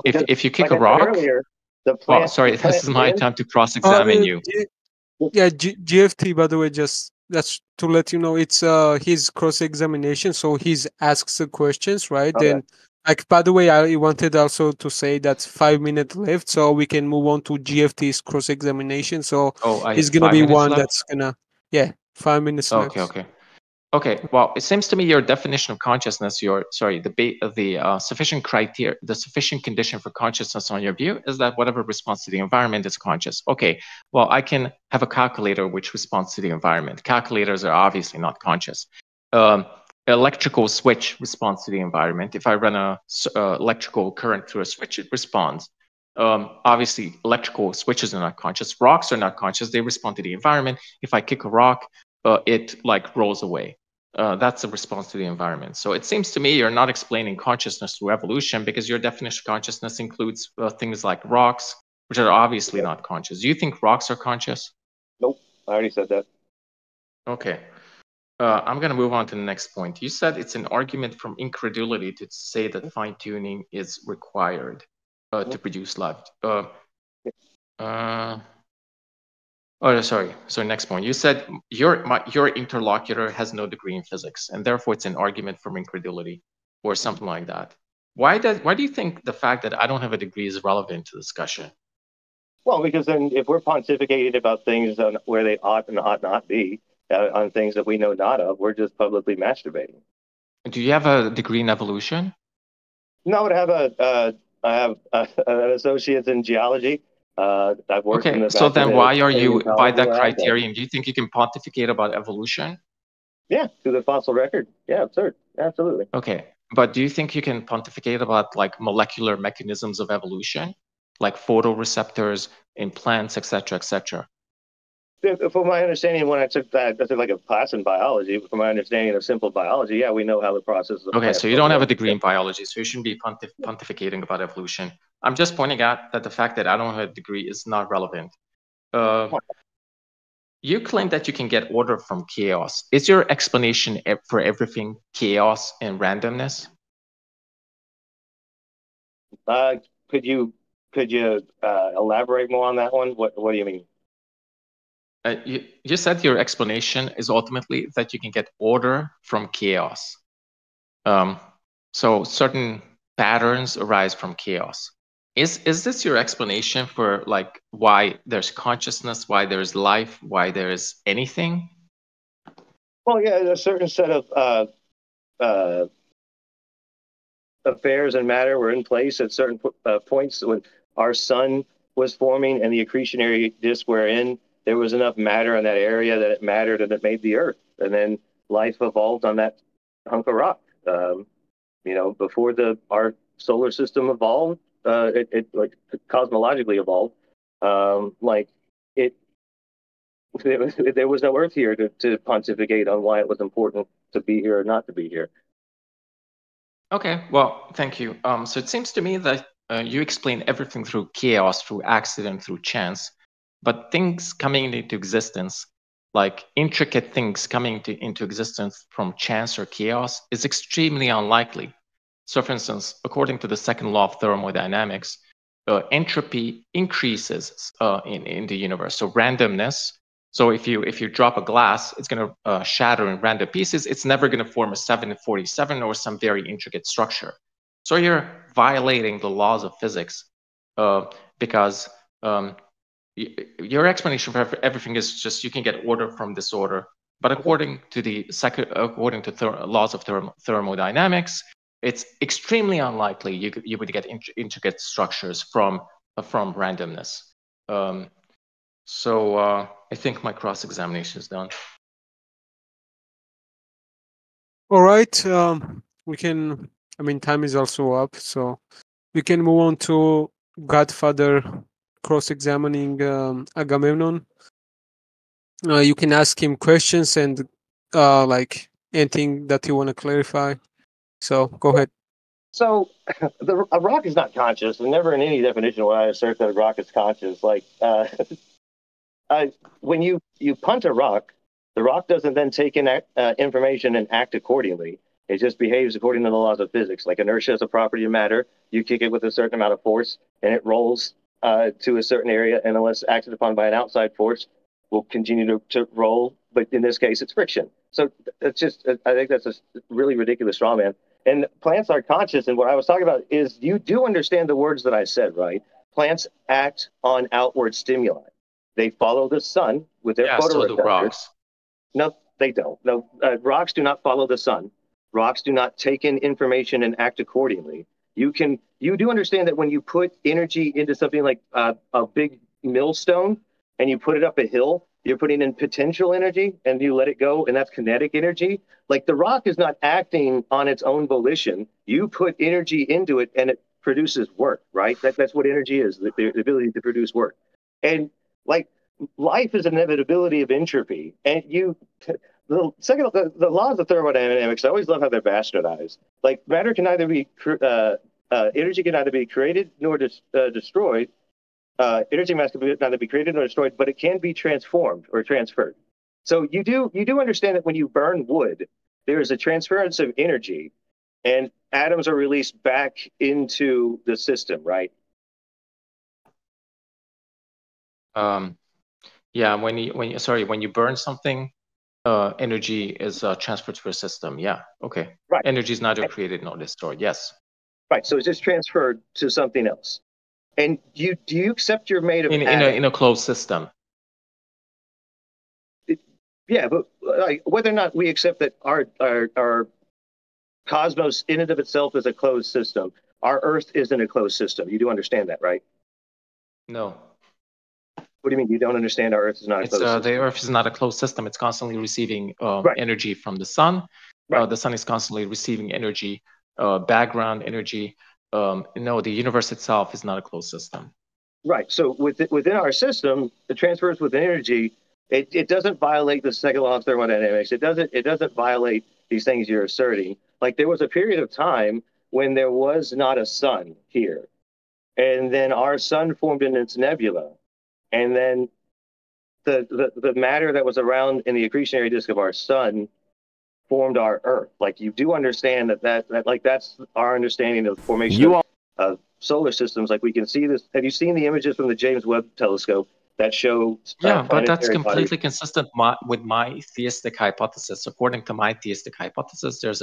if you kick like a rock, earlier, the plant. well, sorry, this is my time to cross-examine you. GFT, by the way, just that's to let you know, it's his cross-examination, so he's asks the questions, right? Okay. Then, like, by the way, I wanted also to say that's 5 minutes left, so we can move on to GFT's cross-examination. So he's gonna be one that's gonna, 5 minutes left. Okay. Well, it seems to me your definition of consciousness, the sufficient criteria, the sufficient condition for consciousness on your view is that whatever responds to the environment is conscious. Okay. Well, I can have a calculator which responds to the environment. Calculators are obviously not conscious. Electrical switch responds to the environment. If I run a electrical current through a switch, it responds. Obviously, electrical switches are not conscious. Rocks are not conscious. They respond to the environment. If I kick a rock, it like rolls away. That's a response to the environment. So it seems to me you're not explaining consciousness through evolution because your definition of consciousness includes things like rocks, which are obviously not conscious. Do you think rocks are conscious? Nope, I already said that. Okay. I'm going to move on to the next point. You said it's an argument from incredulity to say that fine-tuning is required to produce life. Sorry. So next point. You said your interlocutor has no degree in physics, and therefore it's an argument from incredulity, or something like that. Why do you think the fact that I don't have a degree is relevant to the discussion? Well, because then if we're pontificating about things where they ought and ought not be, on things that we know not of, we're just publicly masturbating. Do you have a degree in evolution? No, I have an associate's in geology. I've worked in the so then why are you, by that criterion, do you think you can pontificate about evolution? Yeah, through the fossil record. Yeah, absurd. Absolutely. Okay, but do you think you can pontificate about like molecular mechanisms of evolution, like photoreceptors in plants, etc., etc.? From my understanding, when I took like a class in biology, from my understanding of simple biology, yeah, we know how the process of okay, so you don't have a degree in biology, so you shouldn't be pontificating about evolution. I'm just pointing out that the fact that I don't have a degree is not relevant. You claim that you can get order from chaos. Is your explanation for everything chaos and randomness? Could you elaborate more on that one? What do you mean? You said your explanation is ultimately that you can get order from chaos. So certain patterns arise from chaos. Is this your explanation for like why there's consciousness, why there's life, why there's anything? Well, yeah, a certain set of affairs and matter were in place at certain points when our sun was forming and the accretionary disk we're in. There was enough matter in that area that it mattered and it made the Earth. And then life evolved on that hunk of rock. Before our solar system evolved, it like cosmologically evolved. There was no Earth here to pontificate on why it was important to be here or not to be here. Okay, well, thank you. So it seems to me that you explain everything through chaos, through accident, through chance. But things coming into existence, like intricate things coming into existence from chance or chaos, is extremely unlikely. So for instance, according to the second law of thermodynamics, entropy increases in the universe. So randomness, so if you drop a glass, it's going to shatter in random pieces. It's never going to form a 747 or some very intricate structure. So you're violating the laws of physics because your explanation for everything is just you can get order from disorder, But according to the laws of thermodynamics, it's extremely unlikely you would get intricate structures from randomness. So I think my cross-examination is done. All right. We can. I mean, time is also up, so we can move on to Godfather cross-examining Agamemnon. You can ask him questions and like anything that you want to clarify. So go ahead. So a rock is not conscious, and never in any definition will I assert that a rock is conscious. Like when you punt a rock, the rock doesn't then take in information and act accordingly. It just behaves according to the laws of physics. Like inertia is a property of matter. You kick it with a certain amount of force, and it rolls to a certain area, and unless acted upon by an outside force, will continue to roll. But in this case, it's friction. So it's just, I think that's a really ridiculous straw man. And plants are conscious, and what I was talking about is you do understand the words that I said, right? Plants act on outward stimuli. They follow the sun with their photoreceptors. So do rocks. No, they don't. No, rocks do not follow the sun. Rocks do not take in information and act accordingly. You do understand that when you put energy into something like a big millstone and you put it up a hill, you're putting in potential energy and you let it go, and that's kinetic energy. Like the rock is not acting on its own volition. You put energy into it and it produces work, right? That's what energy is, the ability to produce work. And like life is an inevitability of entropy. And the laws of thermodynamics, I always love how they're bastardized. Like matter can neither be energy can neither be created nor destroyed. Energy mass can neither be created nor destroyed, but it can be transformed or transferred. So you do understand that when you burn wood, there is a transference of energy, and atoms are released back into the system, right? Yeah. When you burn something, energy is transferred to a system. Yeah. Okay. Right. Energy is neither created nor destroyed. Yes. Right. So it's just transferred to something else. And do you accept you're made of in a closed system? Yeah, but like, whether or not we accept that our cosmos in and of itself is a closed system, our Earth isn't a closed system. You do understand that, right? No. What do you mean you don't understand our Earth is not a closed system? The Earth is not a closed system. It's constantly receiving energy from the sun. Right. The sun is constantly receiving energy, background energy. No, the universe itself is not a closed system. Right. So within our system, the transfers with energy, it doesn't violate the second law of thermodynamics. It doesn't violate these things you're asserting. Like there was a period of time when there was not a sun here, and then our sun formed in its nebula, and then the matter that was around in the accretionary disk of our sun formed our Earth. Like you do understand that like that's our understanding of the formation of solar systems. Like we can see this. Have you seen the images from the James Webb Telescope that show? Yeah, but that's completely consistent with my theistic hypothesis. According to my theistic hypothesis, there's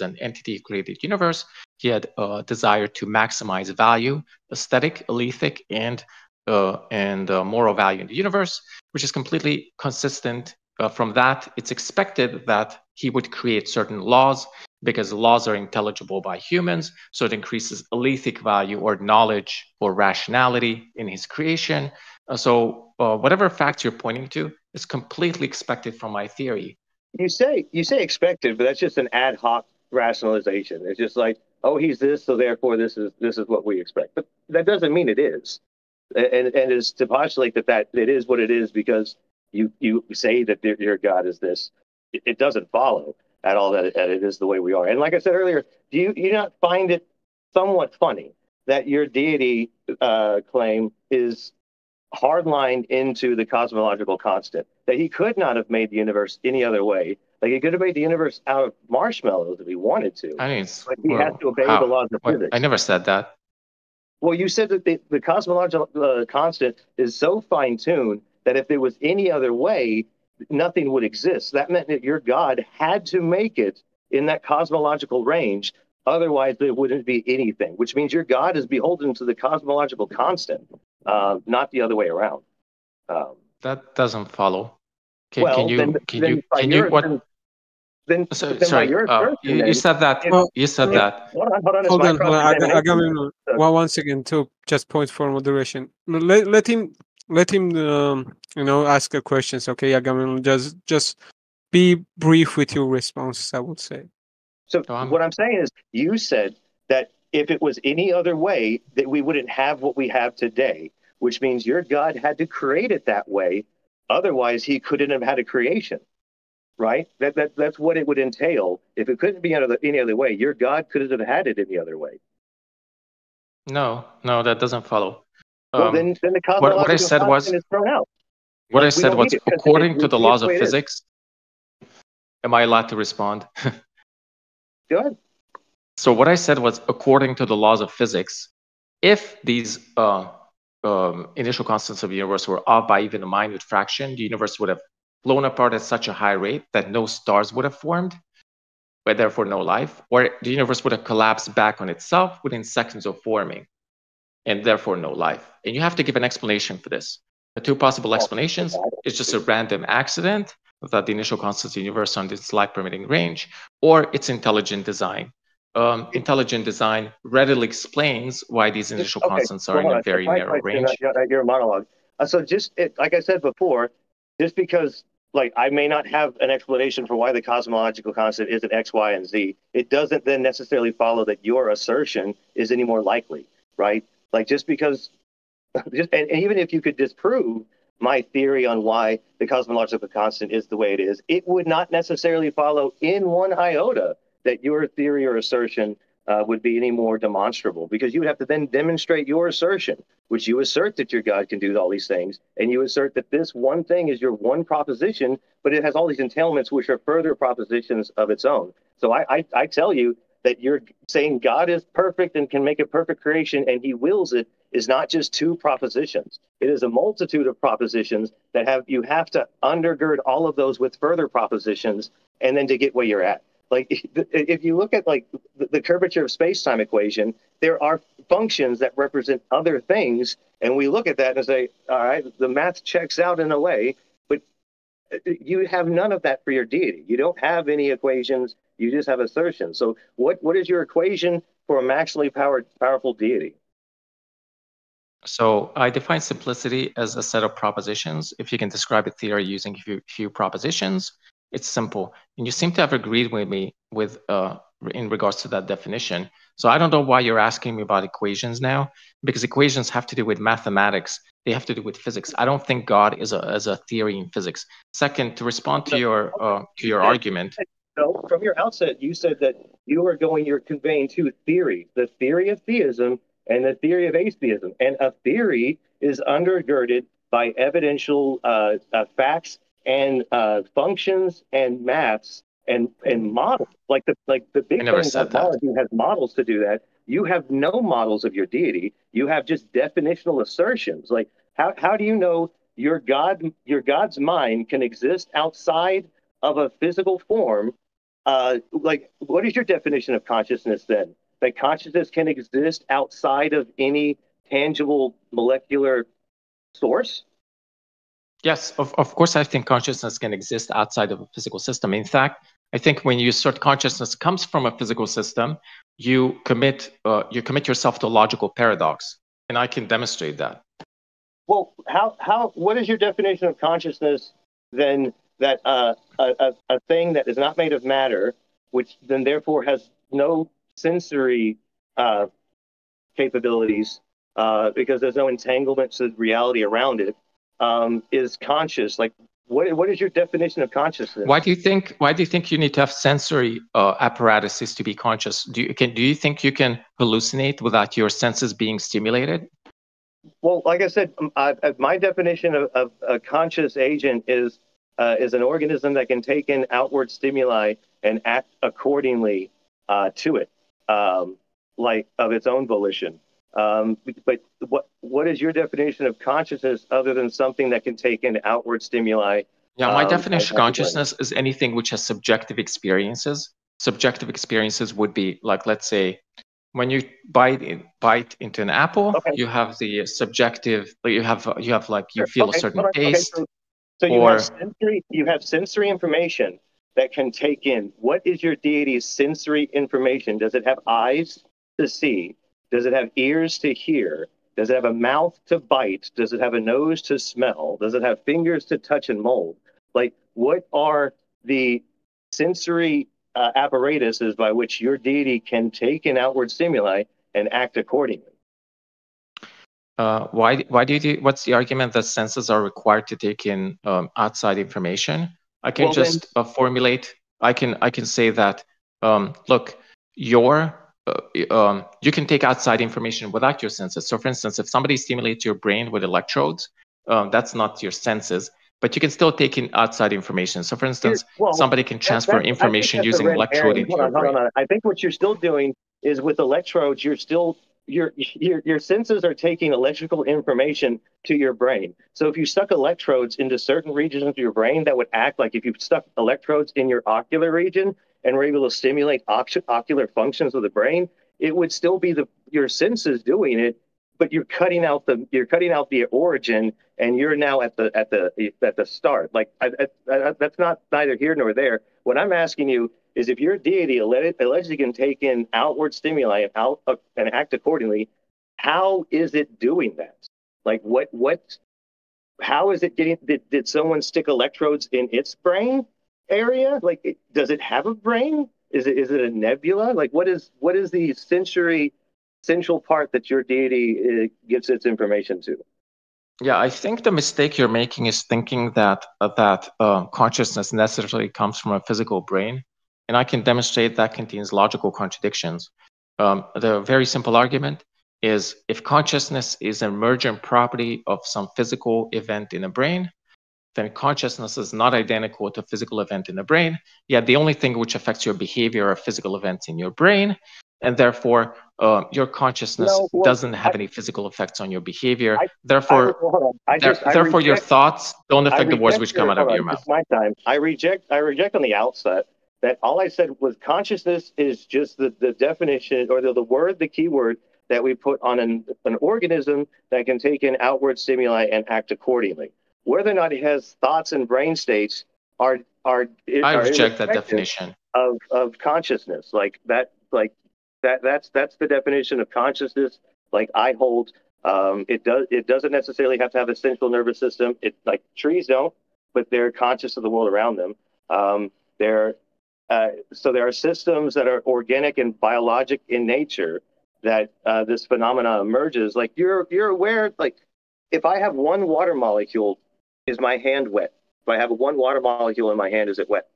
an entity-created universe. He had a desire to maximize value, aesthetic, alethic, and moral value in the universe, which is completely consistent. From that, it's expected that he would create certain laws because laws are intelligible by humans, so it increases alethic value or knowledge or rationality in his creation. So whatever facts you're pointing to is completely expected from my theory. You say expected, but that's just an ad hoc rationalization. It's just like, oh, he's this, so therefore this is what we expect. But that doesn't mean it is. And is to postulate that it is what it is because you say that your God is this. It doesn't follow at all that it is the way we are. And like I said earlier, do you not find it somewhat funny that your deity claim is hardlined into the cosmological constant, that he could not have made the universe any other way? Like he could have made the universe out of marshmallows if he wanted to. I mean, but he has to obey the laws of physics. I never said that. Well, you said that the cosmological constant is so fine-tuned that if there was any other way, nothing would exist. That meant that your God had to make it in that cosmological range. Otherwise, there wouldn't be anything, which means your God is beholden to the cosmological constant, not the other way around. That doesn't follow. Can you what? Then by your assertion, you said that. You said that. Hold on. Hold on. Agamemnon. One second. To just point for moderation. Let him ask the questions. Okay, Agamemnon. Just be brief with your responses, I would say. So what I'm saying is, you said that if it was any other way, that we wouldn't have what we have today, which means your God had to create it that way. Otherwise, he couldn't have had a creation, right? That's what it would entail. If it couldn't be any other way, your God couldn't have had it any other way. No, that doesn't follow. Well, then the cosmological what I said constant is thrown out. What I said was, according to the laws of physics. Am I allowed to respond? Go ahead. So what I said was, according to the laws of physics, if these initial constants of the universe were off by even a minute fraction, the universe would have blown apart at such a high rate that no stars would have formed, but therefore no life, or the universe would have collapsed back on itself within seconds of forming, and therefore no life. And you have to give an explanation for this. The two possible explanations is just a random accident that the initial constants of the universe on this life-permitting range, or it's intelligent design. Intelligent design readily explains why these initial constants are in a very narrow range. Your monologue. So like I said before, just because I may not have an explanation for why the cosmological constant isn't X, Y, and Z, it doesn't then necessarily follow that your assertion is any more likely, right? Just because, and even if you could disprove my theory on why the cosmological constant is the way it is, it would not necessarily follow in one iota that your theory or assertion would be any more demonstrable, because you would have to then demonstrate your assertion, which you assert that your God can do all these things, and you assert that this one thing is your one proposition, but it has all these entailments which are further propositions of its own. So I tell you that you're saying God is perfect and can make a perfect creation and he wills it is not just two propositions. It is a multitude of propositions that you have to undergird all of those with further propositions, and then to get where you're at. If you look at the curvature of space-time equation, there are functions that represent other things, and we look at that and say, all right, the math checks out in a way, but you have none of that for your deity. You don't have any equations, you just have assertions. So what is your equation for a maximally powerful deity? So I define simplicity as a set of propositions. If you can describe a theory using a few propositions, it's simple. And you seem to have agreed with me in regards to that definition. So I don't know why you're asking me about equations now, because equations have to do with mathematics. They have to do with physics. I don't think God is a theory in physics. Second, to respond to your argument. So from your outset, you said that you're conveying two theories: the theory of theism and the theory of atheism. And a theory is undergirded by evidential facts and functions and maths and models. Like the big bang cosmology has models to do that. You have no models of your deity. You have just definitional assertions. Like how do you know your God's mind can exist outside of a physical form? What is your definition of consciousness then? That consciousness can exist outside of any tangible molecular source? Yes, of course, I think consciousness can exist outside of a physical system. In fact, I think when you assert consciousness comes from a physical system, you commit yourself to a logical paradox, and I can demonstrate that. Well, what is your definition of consciousness then? That a thing that is not made of matter, which then therefore has no sensory capabilities because there's no entanglement to reality around it, is conscious. What is your definition of consciousness? Why do you think you need to have sensory apparatuses to be conscious? Do you think you can hallucinate without your senses being stimulated? Well, like I said, my definition of a conscious agent is an organism that can take in outward stimuli and act accordingly to it, of its own volition. But what is your definition of consciousness other than something that can take in outward stimuli? Yeah, my definition of consciousness is anything which has subjective experiences. Subjective experiences would be let's say, when you bite into an apple, you have the subjective. You feel a certain taste. So or you have sensory information that can take in. What is your deity's sensory information? Does it have eyes to see? Does it have ears to hear? Does it have a mouth to bite? Does it have a nose to smell? Does it have fingers to touch and mold? Like, what are the sensory apparatuses by which your deity can take in outward stimuli and act accordingly? why do you what's the argument that senses are required to take in outside information? I can formulate. I can say that look, you can take outside information without your senses. So, for instance, if somebody stimulates your brain with electrodes, that's not your senses, but you can still take in outside information. So, for instance, somebody can transfer information using an electrode into your brain. Hold on. I think what you're still doing is with electrodes, you're still your senses are taking electrical information to your brain. So if you stuck electrodes into certain regions of your brain, that would act like if you stuck electrodes in your ocular region and were able to stimulate ocular functions of the brain, it would still be your senses doing it, but you're cutting out the origin, and you're now at the start. Like that's not neither here nor there. What I'm asking you is, if your deity allegedly can take in outward stimuli and act accordingly, how is it doing that? Like how is it getting? Did someone stick electrodes in its brain area? Like, does it have a brain? Is it a nebula? Like, what is the central part that your deity gives its information to? Yeah, I think the mistake you're making is thinking that consciousness necessarily comes from a physical brain, and I can demonstrate that contains logical contradictions. The very simple argument is, if consciousness is an emergent property of some physical event in the brain, then consciousness is not identical to a physical event in the brain. Yet the only thing which affects your behavior are physical events in your brain, and therefore your consciousness doesn't have any physical effects on your behavior. Therefore, your thoughts don't affect the words which come out of your mouth. It's my time. I reject on the outset that all I said was consciousness is just the definition, or the key word that we put on an organism that can take in outward stimuli and act accordingly. Whether or not it has thoughts and brain states I reject that definition of consciousness. That's the definition of consciousness. Like, I hold, it doesn't necessarily have to have a central nervous system. Like trees don't, but they're conscious of the world around them. So there are systems that are organic and biologic in nature that this phenomena emerges. Like, you're aware, like, if I have one water molecule, is my hand wet? If I have one water molecule in my hand, is it wet?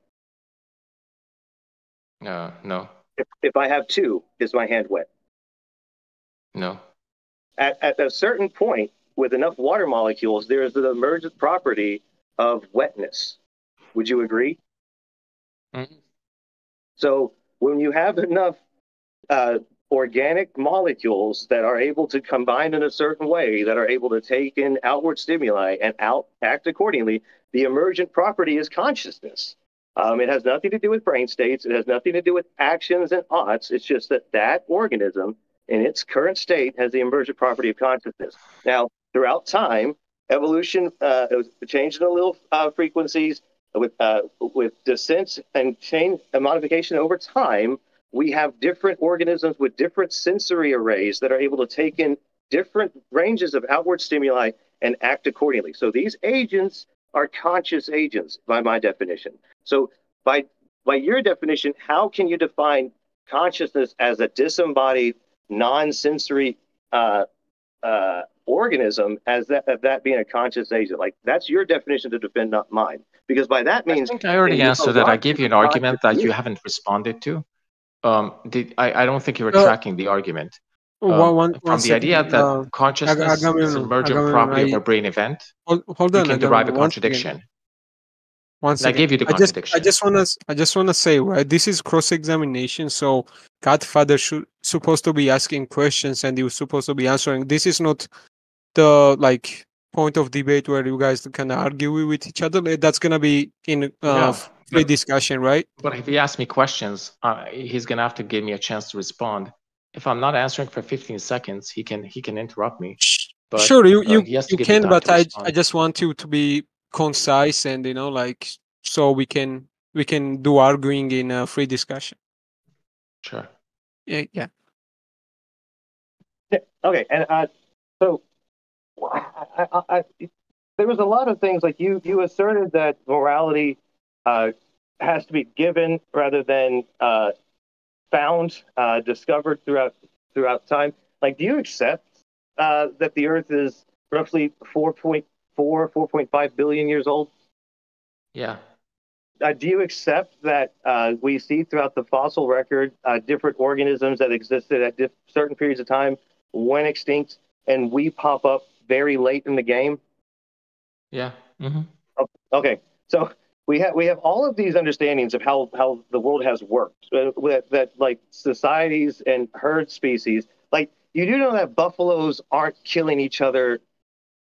No. If I have two, is my hand wet? No. At a certain point, with enough water molecules, there is an emergent property of wetness. Would you agree? Mm-hmm. So when you have enough organic molecules that are able to combine in a certain way, that are able to take in outward stimuli and act accordingly, the emergent property is consciousness. It has nothing to do with brain states. It has nothing to do with actions and oughts. It's just that organism in its current state has the emergent property of consciousness. Now, throughout time, evolution changed in allele frequencies with descent and change and modification over time. We have different organisms with different sensory arrays that are able to take in different ranges of outward stimuli and act accordingly. So these agents are conscious agents by my definition. So by your definition, how can you define consciousness as a disembodied, non-sensory organism as that being a conscious agent? Like, that's your definition to defend, not mine. Because by that means, I think I already answered that. I gave you an argument that you haven't responded to. I don't think you were tracking the argument. From the idea that consciousness is an emergent property of a brain event, hold on, you can derive a contradiction. One second. I gave you the contradiction. I just wanna say, right, this is cross-examination, so Godfather supposed to be asking questions and he was supposed to be answering. This is not the point of debate where you guys can argue with each other. That's gonna be in free discussion, right? But if he asks me questions, he's gonna have to give me a chance to respond. If I'm not answering for 15 seconds, he can interrupt me. But, sure, you can, but I just want you to be concise and like so we can do arguing in a free discussion. Sure. Yeah. Okay, and so there was a lot of things like you asserted that morality has to be given rather than found, discovered throughout time. Like, do you accept that the Earth is roughly 4.5 billion years old? Yeah. Do you accept that we see throughout the fossil record different organisms that existed at certain periods of time went extinct, and we pop up very late in the game? Yeah. Mm-hmm. Okay, so we have all of these understandings of how the world has worked. That like societies and herd species, like you do know that buffaloes aren't killing each other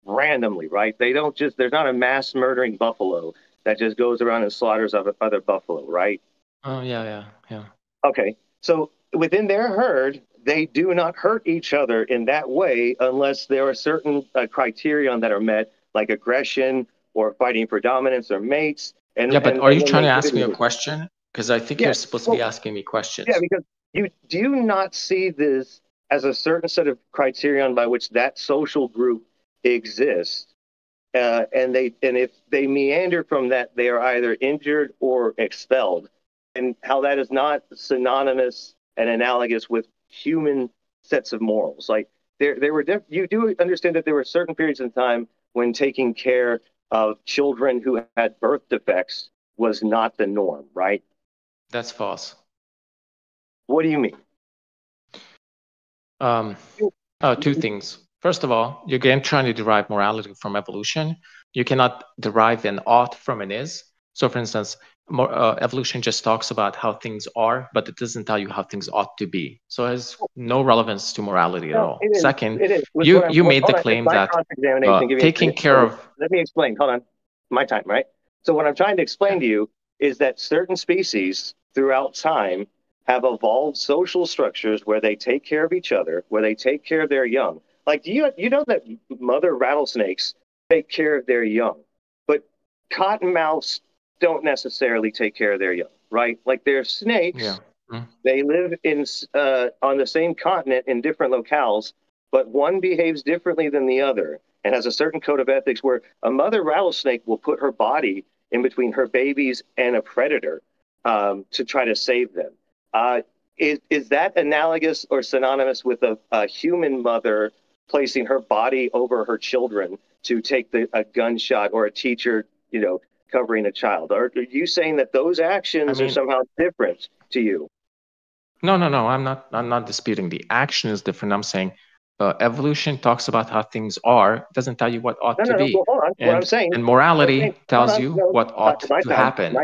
randomly, right? They don't just, there's not a mass murdering buffalo that just goes around and slaughters other buffalo, right? Oh, yeah. Okay, so within their herd, they do not hurt each other in that way unless there are certain criteria that are met, like aggression or fighting for dominance or mates. Yeah, but are you when trying they to get ask me a into question? Because I think yeah, you're supposed to be well, asking me questions. yeah, because you do not see this as a certain set of criterion by which that social group exists. And if they meander from that, they are either injured or expelled, and how that is not synonymous and analogous with human sets of morals. Like there were you do understand that there were certain periods in time when taking care of children who had birth defects was not the norm, right? That's false. What do you mean? Two things. First of all, you're again trying to derive morality from evolution. You cannot derive an ought from an is. So, for instance, evolution just talks about how things are, but it doesn't tell you how things ought to be. So it has no relevance to morality at all. Second, you made the claim that taking care of... Let me explain. Hold on. My time, right? So what I'm trying to explain to you is that certain species throughout time have evolved social structures where they take care of each other, where they take care of their young. Like, do you know that mother rattlesnakes take care of their young, but cottonmouths don't necessarily take care of their young, right? Like, they're snakes. Yeah. Mm-hmm. They live in on the same continent in different locales, but one behaves differently than the other and has a certain code of ethics where a mother rattlesnake will put her body in between her babies and a predator to try to save them. Is that analogous or synonymous with a human mother placing her body over her children to take a gunshot, or a teacher, covering a child? Are you saying that those actions are somehow different to you? No. I'm not disputing the action is different. I'm saying evolution talks about how things are. It doesn't tell you what ought to be. Well, hold on. What I'm saying, and morality tells you what ought to happen.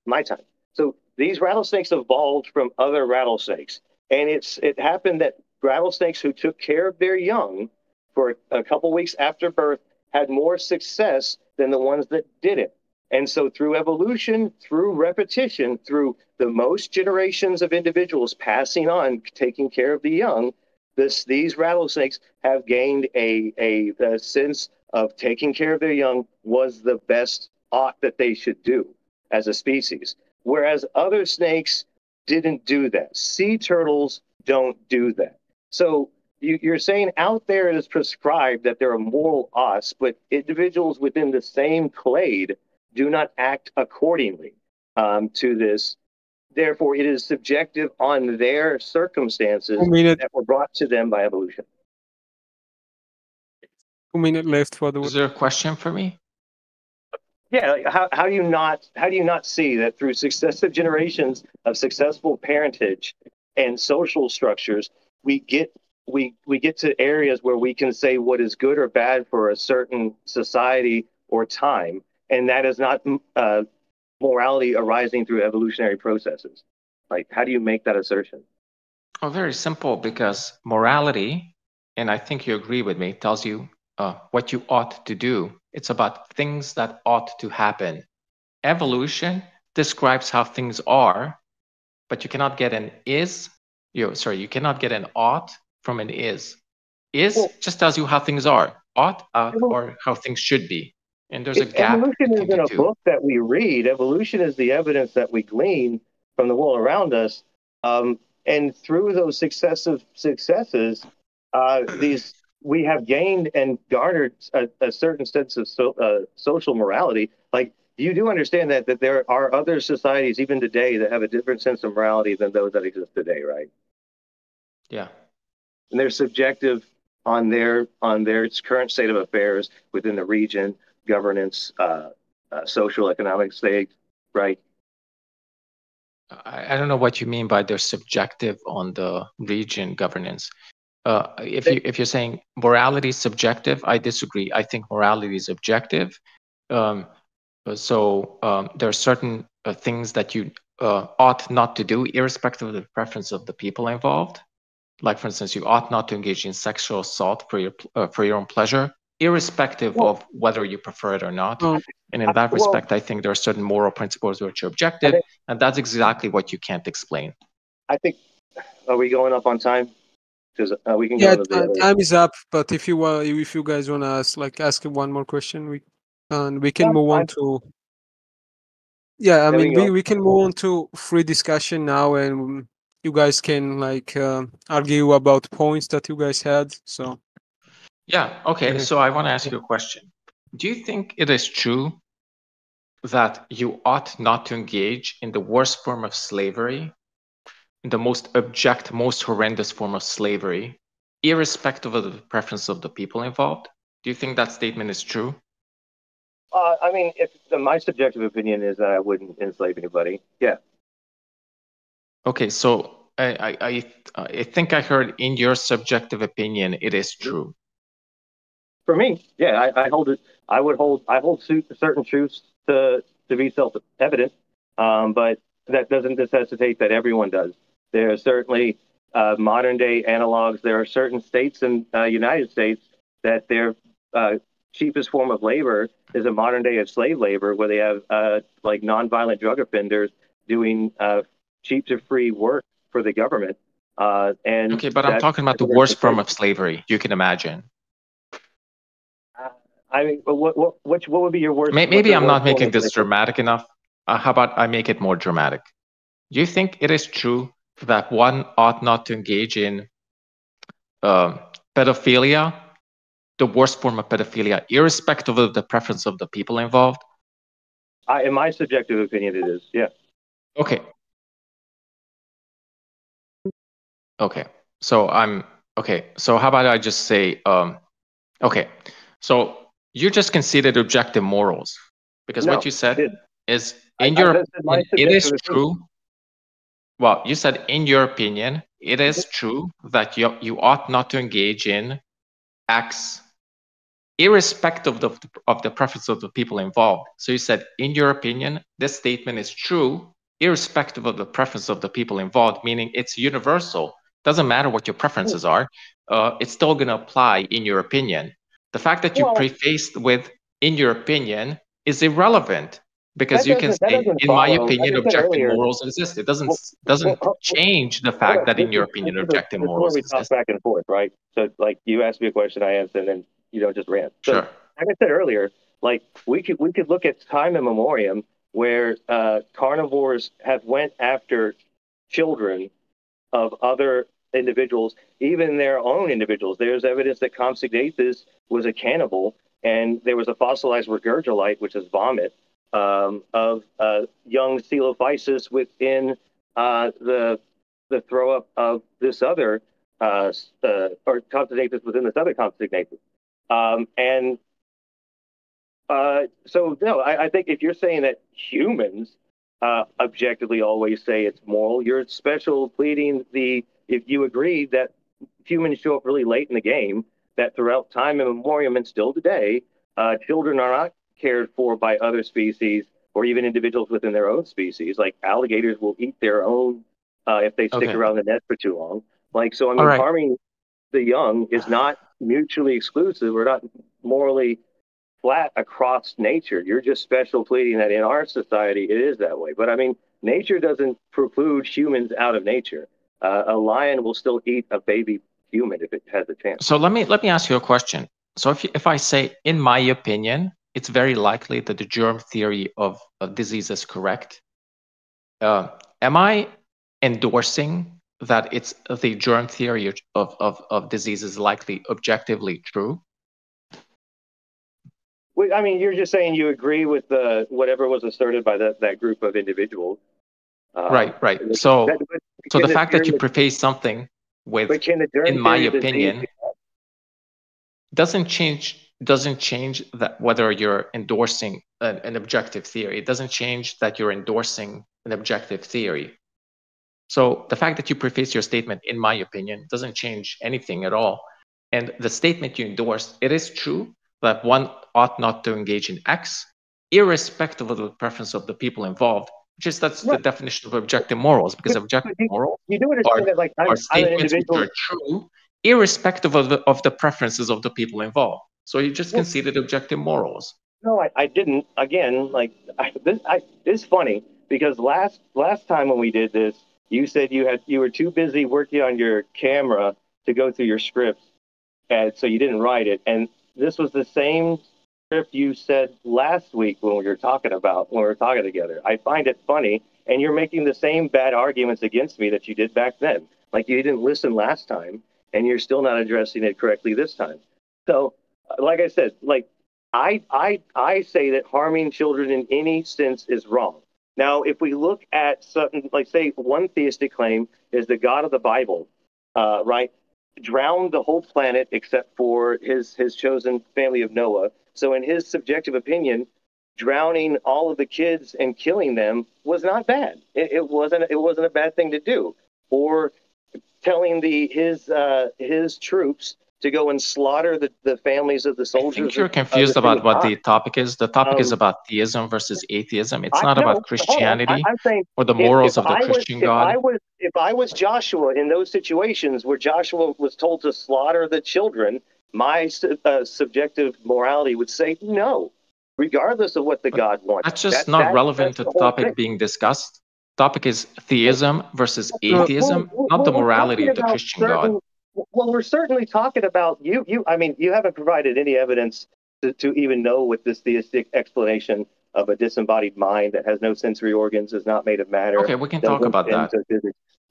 My time. So these rattlesnakes evolved from other rattlesnakes, and it happened that rattlesnakes who took care of their young for a couple weeks after birth had more success than the ones that didn't. And so through evolution, through repetition, through the most generations of individuals passing on, taking care of the young, these rattlesnakes have gained a sense of taking care of their young was the best ought that they should do as a species. Whereas other snakes didn't do that. Sea turtles don't do that. So you're saying out there it is prescribed that there are moral oughts, but individuals within the same clade do not act accordingly to this. Therefore, it is subjective on their circumstances that were brought to them by evolution. 2 minutes left for the... Is there a question for me? Yeah, how do you not see that through successive generations of successful parentage and social structures, we get to areas where we can say what is good or bad for a certain society or time, and that is not morality arising through evolutionary processes. Like, how do you make that assertion? Oh, very simple, because morality, and I think you agree with me, tells you what you ought to do. It's about things that ought to happen. Evolution describes how things are, but you cannot get an you cannot get an ought from an is. Just tells you how things are. Ought or how things should be. And there's a gap Evolution between isn't the a two. book that we read. Evolution is the evidence that we glean from the world around us. And through those successes, we have gained and garnered a certain sense of social morality. Like, you do understand that there are other societies even today that have a different sense of morality than those that exist today, right? Yeah. And they're subjective on their current state of affairs within the region, governance, social, economic state, right? I don't know what you mean by they're subjective on the region governance. If you're saying morality is subjective, I disagree. I think morality is objective. There are certain things that you ought not to do, irrespective of the preference of the people involved. Like, for instance, you ought not to engage in sexual assault for your own pleasure, irrespective of whether you prefer it or not. And in that respect, I think there are certain moral principles which are objective, and that's exactly what you can't explain. I think, are we going up on time? Because we can go Yeah, into the other. time is up. But if you guys want to ask one more question, we can move on to. Yeah, I mean, we can move on to free discussion now, and you guys can argue about points that you guys had. So. Yeah. Okay. So I want to ask you a question. Do you think it is true that you ought not to engage in the worst form of slavery, in the most abject, most horrendous form of slavery, irrespective of the preference of the people involved? Do you think that statement is true? I mean, my subjective opinion is that I wouldn't enslave anybody. Yeah. Okay, so I think I heard in your subjective opinion it is true. For me, yeah, I hold it. I hold certain truths to be self-evident, but that doesn't necessitate that everyone does. There are certainly modern day analogs. There are certain states in United States that their cheapest form of labor is a modern day of slave labor, where they have like nonviolent drug offenders doing cheap to free work for the government. And okay, but I'm talking about the worst form of slavery you can imagine. I mean, what would be your worst? Maybe I'm not making this dramatic enough. How about I make it more dramatic? Do you think it is true that one ought not to engage in pedophilia, the worst form of pedophilia, irrespective of the preference of the people involved? In my subjective opinion, it is. Yeah. Okay. Okay. So how about I just say, okay. So you just conceded objective morals, because what you said is, it is true. Well, you said in your opinion, it is true that you ought not to engage in acts irrespective of the preference of the people involved. So you said, in your opinion, this statement is true irrespective of the preference of the people involved, meaning it's universal. Doesn't matter what your preferences are. It's still going to apply in your opinion. The fact that you prefaced with "in your opinion" is irrelevant, because you can say, in my opinion, objective morals exist. It doesn't change the fact that, in your opinion, objective morals exist. We talk back and forth, right? So, like, you asked me a question, I answered, and then you don't just rant. So, sure. Like I said earlier, like, we could look at time immemorial where carnivores have went after children of other individuals, even their own individuals. There's evidence that Compsognathus was a cannibal, and there was a fossilized regurgilite, which is vomit, of young Coelophysis within the throw up of this other or Compsognathus within this other Compsognathus. So no, I think if you're saying that humans objectively always say it's moral, you're special pleading if you agree that humans show up really late in the game, that throughout time immemorial and still today, children are not cared for by other species or even individuals within their own species. Like, alligators will eat their own if they stick around the nest for too long. Like, so I mean, harming the young is not mutually exclusive. We're not morally flat across nature. You're just special pleading that in our society it is that way. But I mean, nature doesn't preclude humans out of nature. A lion will still eat a baby human if it has a chance. So let me ask you a question. So if I say, in my opinion, it's very likely that the germ theory of disease is correct. Am I endorsing that it's the germ theory of disease is likely objectively true? Well, I mean, you're just saying you agree with whatever was asserted by that group of individuals. Right. So the fact that you preface something with, in my opinion, doesn't change that whether you're endorsing an objective theory. It doesn't change that you're endorsing an objective theory. So the fact that you preface your statement, in my opinion, doesn't change anything at all. And the statement you endorsed, it is true that one ought not to engage in X, irrespective of the preference of the people involved. That's the definition of objective morals, because objective morals are statements which are true, irrespective of the preferences of the people involved. So you just conceded objective morals. No, I didn't. Again, it's funny because last time when we did this, you said you were too busy working on your camera to go through your script, and so you didn't write it. And this was the same script you said last week when we were talking together. I find it funny, and you're making the same bad arguments against me that you did back then. Like you didn't listen last time, and you're still not addressing it correctly this time. So, like I said, I say that harming children in any sense is wrong. Now, if we look at something like, say, one theistic claim is the God of the Bible, right, drowned the whole planet except for his chosen family of Noah. So in his subjective opinion, drowning all of the kids and killing them was not bad. It wasn't a bad thing to do. Or telling his troops to go and slaughter the families of the soldiers. I think you're confused about what the topic is. The topic is about theism versus atheism. It's not about Christianity or the morals of the Christian God. If I was Joshua in those situations where Joshua was told to slaughter the children, my subjective morality would say no, regardless of what the God wants. That's just not relevant to the topic being discussed. The topic is theism versus atheism, not the morality of the Christian God. Well, we're certainly talking about you. I mean, you haven't provided any evidence to even know what this theistic explanation of a disembodied mind that has no sensory organs, is not made of matter. Okay, we can talk about that.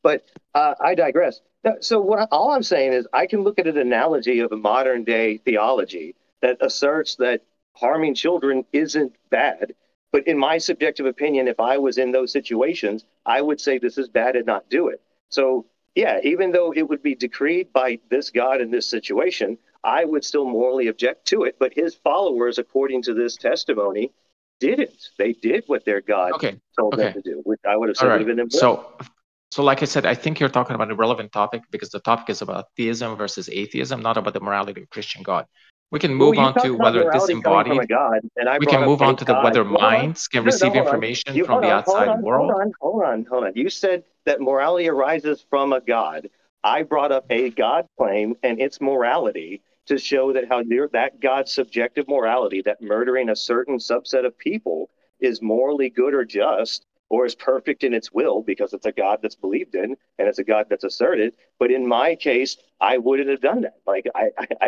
But I digress. So all I'm saying is I can look at an analogy of a modern day theology that asserts that harming children isn't bad. But in my subjective opinion, if I was in those situations, I would say this is bad and not do it. So yeah, even though it would be decreed by this God in this situation, I would still morally object to it. But his followers, according to this testimony, didn't. They did what their God told them to do, which I would have said would have been important. So like I said, I think you're talking about a relevant topic because the topic is about theism versus atheism, not about the morality of Christian God. We can move on to whether disembodied. We can move on to whether minds can receive information from the outside world. Hold on. You said that morality arises from a God. I brought up a God claim and its morality to show that that God's subjective morality, that murdering a certain subset of people is morally good or just, or is perfect in its will because it's a God that's believed in and it's a God that's asserted. But in my case, I wouldn't have done that. Like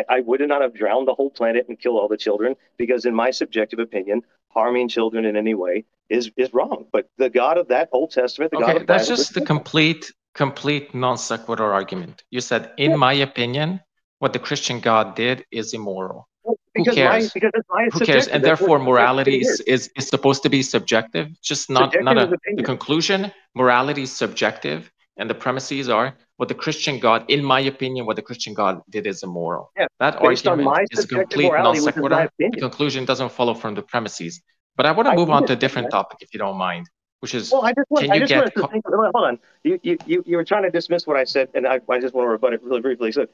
I would not have drowned the whole planet and killed all the children because in my subjective opinion, harming children in any way is wrong. But the God of that Old Testament, God of the that's Bible, just the complete non sequitur argument. You said, in my opinion, what the Christian God did is immoral. Who cares? Who cares? And therefore, morality is supposed to be subjective, just not the conclusion. Morality is subjective, and the premises are what the Christian God, in my opinion, what the Christian God did is immoral. Yeah, that argument is a complete non sequitur. The conclusion doesn't follow from the premises. But I want to move on to a different topic, if you don't mind, which is, hold on. You were trying to dismiss what I said, and I just want to rebut it really briefly. So,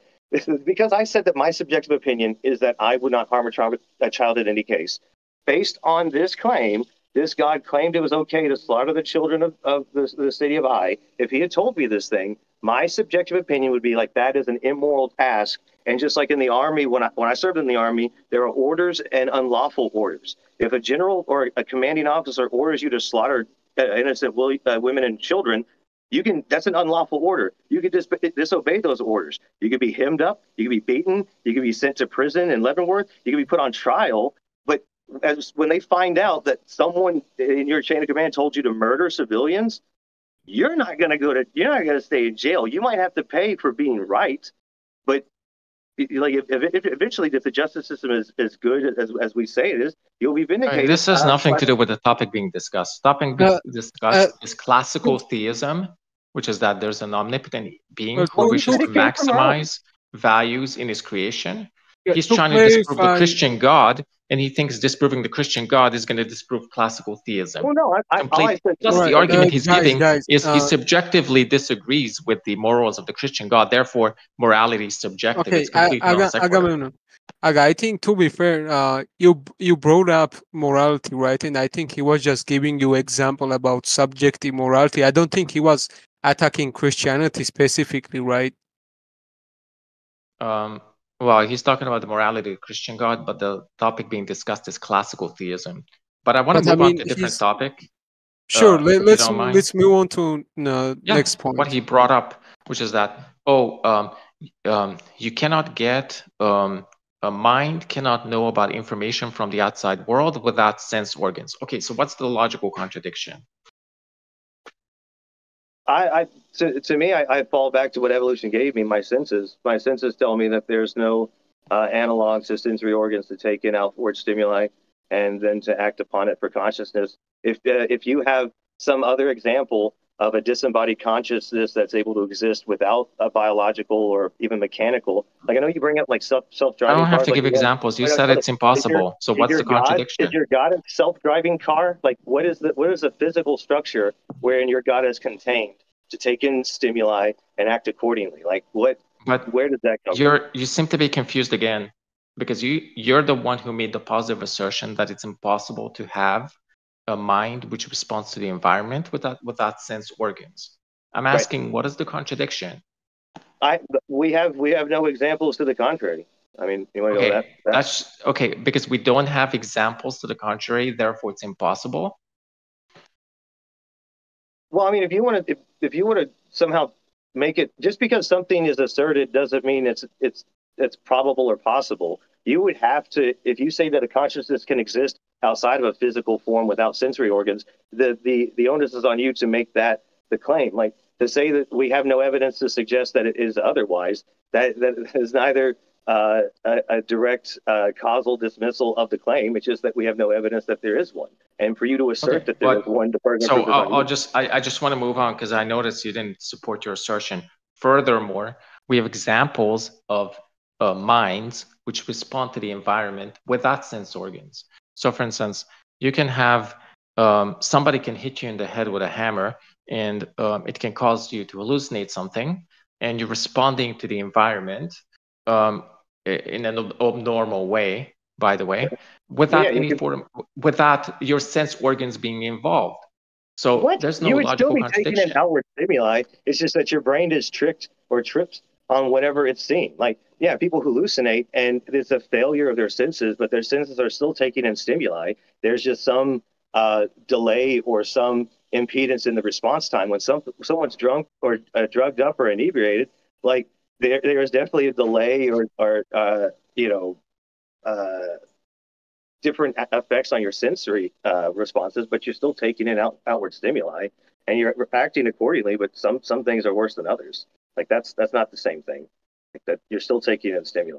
because I said that my subjective opinion is that I would not harm a child in any case. Based on this claim, this God claimed it was okay to slaughter the children of the city of Ai. If he had told me this thing, my subjective opinion would be like that is an immoral task. And just like in the army, when I served in the army, there are orders and unlawful orders. If a general or a commanding officer orders you to slaughter innocent women and children, that's an unlawful order. You could just disobey those orders. You could be hemmed up, you could be beaten, you could be sent to prison in Leavenworth, you could be put on trial. But when they find out that someone in your chain of command told you to murder civilians, you're not going to stay in jail. You might have to pay for being right, but like if eventually, if the justice system is as good as we say it is, you'll be vindicated. This has nothing to do with the topic being discussed. Topic being discussed is classical theism, which is that there's an omnipotent being who wishes to maximize values in his creation. He's trying to disprove the Christian God, and he thinks disproving the Christian God is going to disprove classical theism. Well, no, Plus, the argument he's giving is he subjectively disagrees with the morals of the Christian God. Therefore, morality is subjective. Okay, it's completely non sequitur. I think, to be fair, you brought up morality, right? And I think he was just giving you example about subjective morality. I don't think he was attacking Christianity specifically, right? Well, he's talking about the morality of Christian God, but the topic being discussed is classical theism. But I want to move on to a different topic. Sure, let's move on to next point. What he brought up, which is that you cannot get a mind cannot know about information from the outside world without sense organs. Okay, so what's the logical contradiction? To me, I fall back to what evolution gave me, my senses. My senses tell me that there's no analogs to sensory organs to take in outward stimuli and then to act upon it for consciousness. If you have some other example of a disembodied consciousness that's able to exist without a biological or even mechanical, like I know you bring up like self-driving. I don't have to give examples. You said it's impossible. So what's the contradiction? Is your God a self-driving car? Like what is the physical structure wherein your God is contained to take in stimuli and act accordingly? Like what? But where does that come from? You seem to be confused again, because you're the one who made the positive assertion that it's impossible to have a mind which responds to the environment without sense organs. I'm asking, what is the contradiction? We have no examples to the contrary. I mean, you want to go that's okay, because we don't have examples to the contrary, therefore it's impossible. Well, I mean, if you want to somehow make it, just because something is asserted doesn't mean it's probable or possible. You would have to, if you say that a consciousness can exist outside of a physical form without sensory organs, the onus is on you to make that the claim. Like to say that we have no evidence to suggest that it is otherwise, that is neither a direct causal dismissal of the claim. It's just that we have no evidence that there is one. And for you to assert that there is one, I just want to move on because I noticed you didn't support your assertion. Furthermore, we have examples of minds which respond to the environment without sense organs. So, for instance, you can have somebody can hit you in the head with a hammer, and it can cause you to hallucinate something, and you're responding to the environment in an abnormal way, by the way, without without your sense organs being involved. So there's no logical contradiction. You would still be taking in outward stimuli. It's just that your brain is tricked or tripped on whatever it's seeing. Like, yeah, people hallucinate and it's a failure of their senses, but their senses are still taking in stimuli. There's just some delay or some impedance in the response time. When someone's drunk or drugged up or inebriated, like there is definitely a delay or different effects on your sensory responses, but you're still taking in outward stimuli and you're acting accordingly. But some things are worse than others. Like that's not the same thing. Like that you're still taking in stimuli.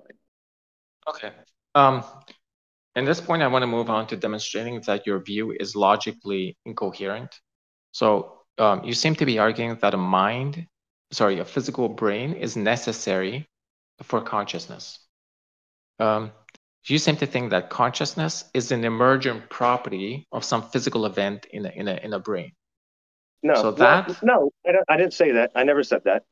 Okay. At this point, I want to move on to demonstrating that your view is logically incoherent. So you seem to be arguing that a physical brain is necessary for consciousness. You seem to think that consciousness is an emergent property of some physical event in a brain. No, so no, I didn't say that. I never said that.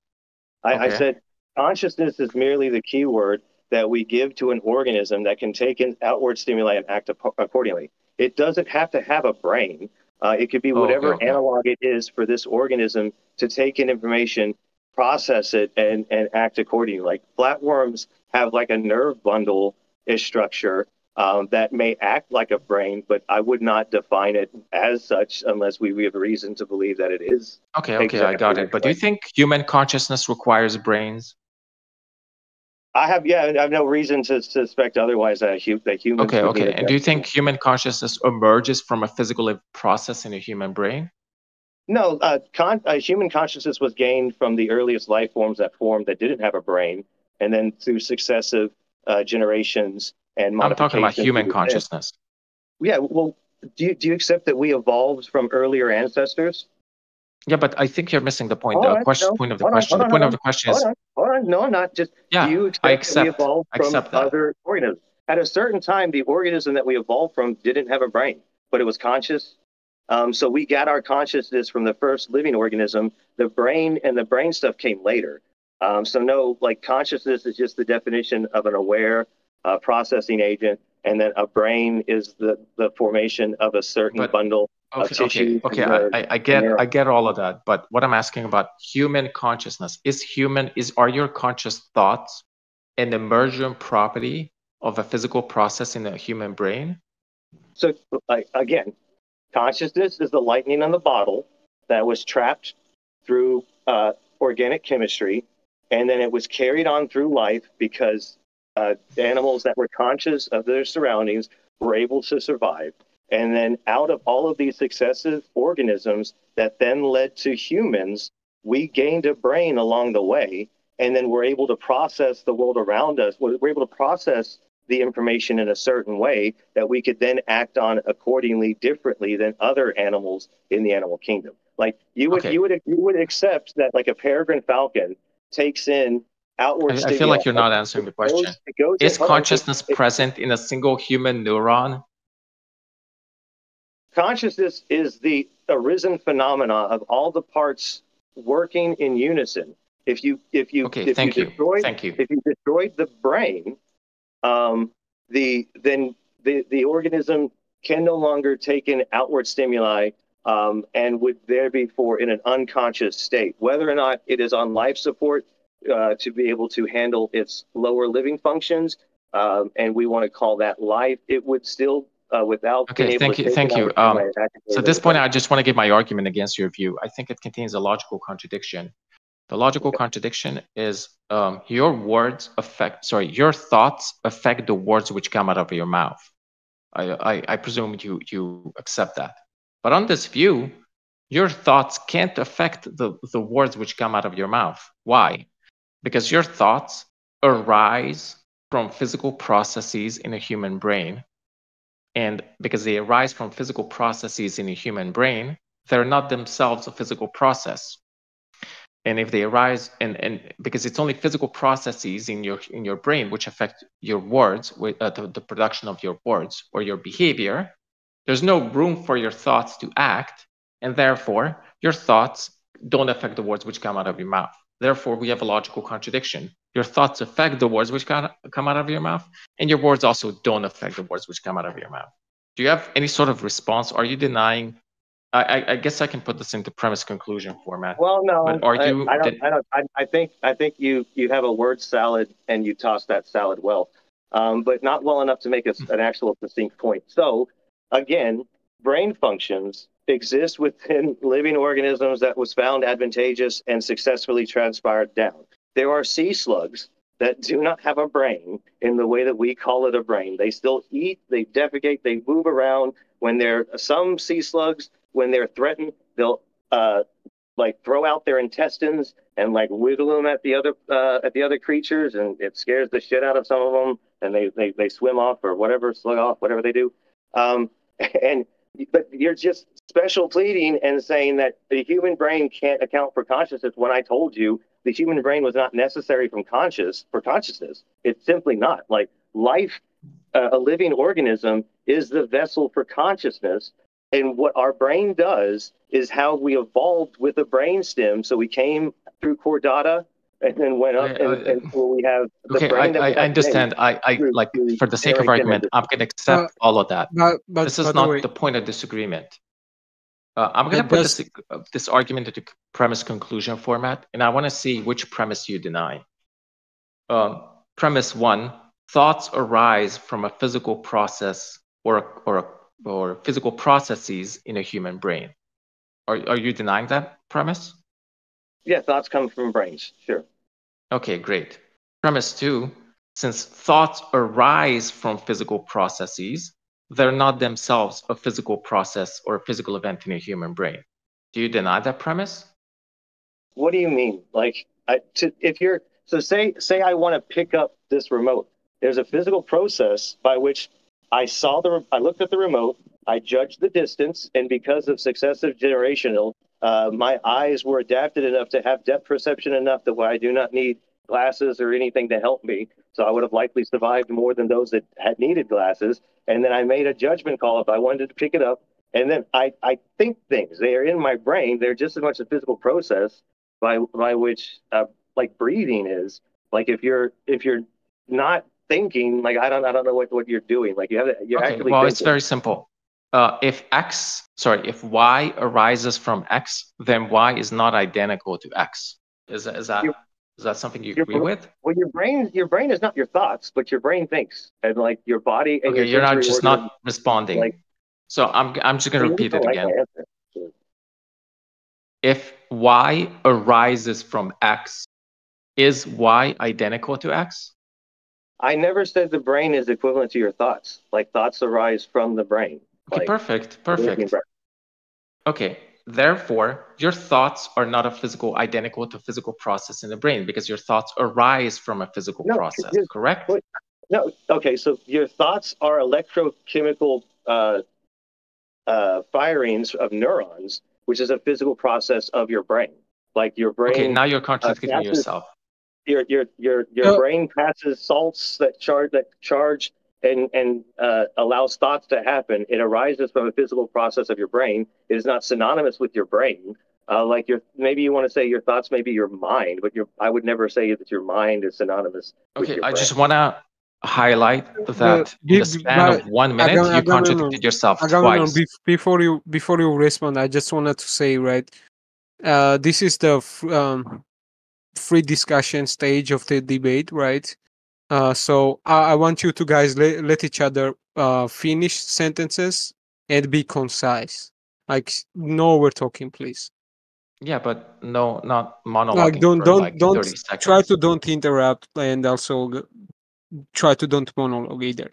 I said consciousness is merely the key word that we give to an organism that can take in outward stimuli and act accordingly. It doesn't have to have a brain. It could be whatever analog it is for this organism to take in information, process it, and act accordingly. Like flatworms have like a nerve bundle-ish structure that may act like a brain, but I would not define it as such unless we have reason to believe that it is. Okay, I got it. But do you think human consciousness requires brains? I have no reason to suspect otherwise that humans Okay, would need okay. a And do you think human consciousness emerges from a physical process in a human brain? No, human consciousness was gained from the earliest life forms that formed that didn't have a brain, and then through successive generations and I'm talking about modifications. human consciousness. Yeah, well, do you accept that we evolved from earlier ancestors? Yeah, but I think you're missing the point. All The right, no, point of the hold on, question. hold The on, point hold of on, the question hold is, on, hold on. No, I'm not. Just do you yeah, I accept that we evolved from accept that. other organisms? At a certain time, the organism that we evolved from didn't have a brain, but it was conscious. So we got our consciousness from the first living organism. The brain and the brain stuff came later. So no, like consciousness is just the definition of an aware processing agent, and then a brain is the formation of a certain bundle of tissue. I get all of that, but what I'm asking about human consciousness are your conscious thoughts an emergent property of a physical process in the human brain? So again, consciousness is the lightning in the bottle that was trapped through organic chemistry, and then it was carried on through life because animals that were conscious of their surroundings were able to survive. And then out of all of these successive organisms that then led to humans, we gained a brain along the way, and then we're able to process the world around us. We're able to process the information in a certain way that we could then act on accordingly differently than other animals in the animal kingdom. Like you would accept that like a peregrine falcon takes in outward stimuli. I feel like you're not answering the question. Is consciousness present in a single human neuron? Consciousness is the arisen phenomena of all the parts working in unison. If you destroyed the brain, the organism can no longer take in outward stimuli and would therefore in an unconscious state. Whether or not it is on life support to be able to handle its lower living functions, and we want to call that life, it would still without being able to take thank you. So at this point, I just want to give my argument against your view. I think it contains a logical contradiction. The logical contradiction is your thoughts affect the words which come out of your mouth. I presume you accept that. But on this view, your thoughts can't affect the words which come out of your mouth. Why? Because your thoughts arise from physical processes in a human brain. And because they arise from physical processes in a human brain, they're not themselves a physical process. And if they arise, and because it's only physical processes in your brain which affect your words, the production of your words or your behavior, there's no room for your thoughts to act, and therefore your thoughts don't affect the words which come out of your mouth. Therefore, we have a logical contradiction. Your thoughts affect the words which come out of your mouth, and your words also don't affect the words which come out of your mouth. Do you have any sort of response? Are you denying? I guess I can put this into premise conclusion format. Well, no, but are you? I think you have a word salad and you toss that salad well, but not well enough to make an actual distinct point. So again, brain functions exist within living organisms that was found advantageous and successfully transpired down. There are sea slugs that do not have a brain in the way that we call it a brain. They still eat, they defecate, they move around. When some sea slugs, when they're threatened, they'll like throw out their intestines and like wiggle them at the other creatures, and it scares the shit out of some of them, and they swim off or whatever, slug off, whatever they do. But you're just special pleading and saying that the human brain can't account for consciousness when I told you the human brain was not necessary for consciousness. It's simply not. Like life, a living organism is the vessel for consciousness. And what our brain does is how we evolved with a brain stem. So we came through chordata and then went up and we have the brain. I understand. For the sake of argument, I'm going to accept all of that. But this is not the point of disagreement. I'm going to put this argument into premise conclusion format, and I want to see which premise you deny. Premise one: thoughts arise from a physical process or physical processes in a human brain. Are you denying that premise? Yeah, thoughts come from brains. Sure. Okay, great. Premise two: since thoughts arise from physical processes, they're not themselves a physical process or a physical event in a human brain. Do you deny that premise? What do you mean? Like, say I want to pick up this remote. There's a physical process by which I looked at the remote, I judged the distance, and because of successive generational, my eyes were adapted enough to have depth perception enough that I do not need glasses or anything to help me. So I would have likely survived more than those that had needed glasses. And then I made a judgment call if I wanted to pick it up. And then I think things. They are in my brain. They're just as much a physical process by which like breathing is. Like if you're not thinking, like I don't know what you're doing. Like you're Okay, actually well, thinking. it's very simple. If y arises from x, then y is not identical to x. Is that something you agree with? Well, your brain is not your thoughts, but your brain thinks, and like your body and Okay, your you're sensory just organs, not responding. like, So I'm just gonna repeat it like again. my answer. If y arises from x, is y identical to x? I never said the brain is equivalent to your thoughts. Like thoughts arise from the brain. Okay, Like, perfect. brain. Okay, therefore, your thoughts are not a physical identical to physical process in the brain because your thoughts arise from a physical process, correct? No, okay, so your thoughts are electrochemical firings of neurons, which is a physical process of your brain. Like your brain. Okay, now you're contradicting yourself. Your brain passes salts that charge and allows thoughts to happen. It arises from a physical process of your brain. It is not synonymous with your brain. Like maybe you want to say your thoughts may be your mind, but I would never say that your mind is synonymous with your brain. I just want to highlight that in the span of 1 minute, you contradicted yourself twice. Before you respond, I just wanted to say, right, this is the free discussion stage of the debate, right? So I want you to guys let each other finish sentences and be concise. Like, no, we're talking, please. Yeah, but no, not monologuing Like, don't 30 seconds. try to don't interrupt, and also try to don't monologue either.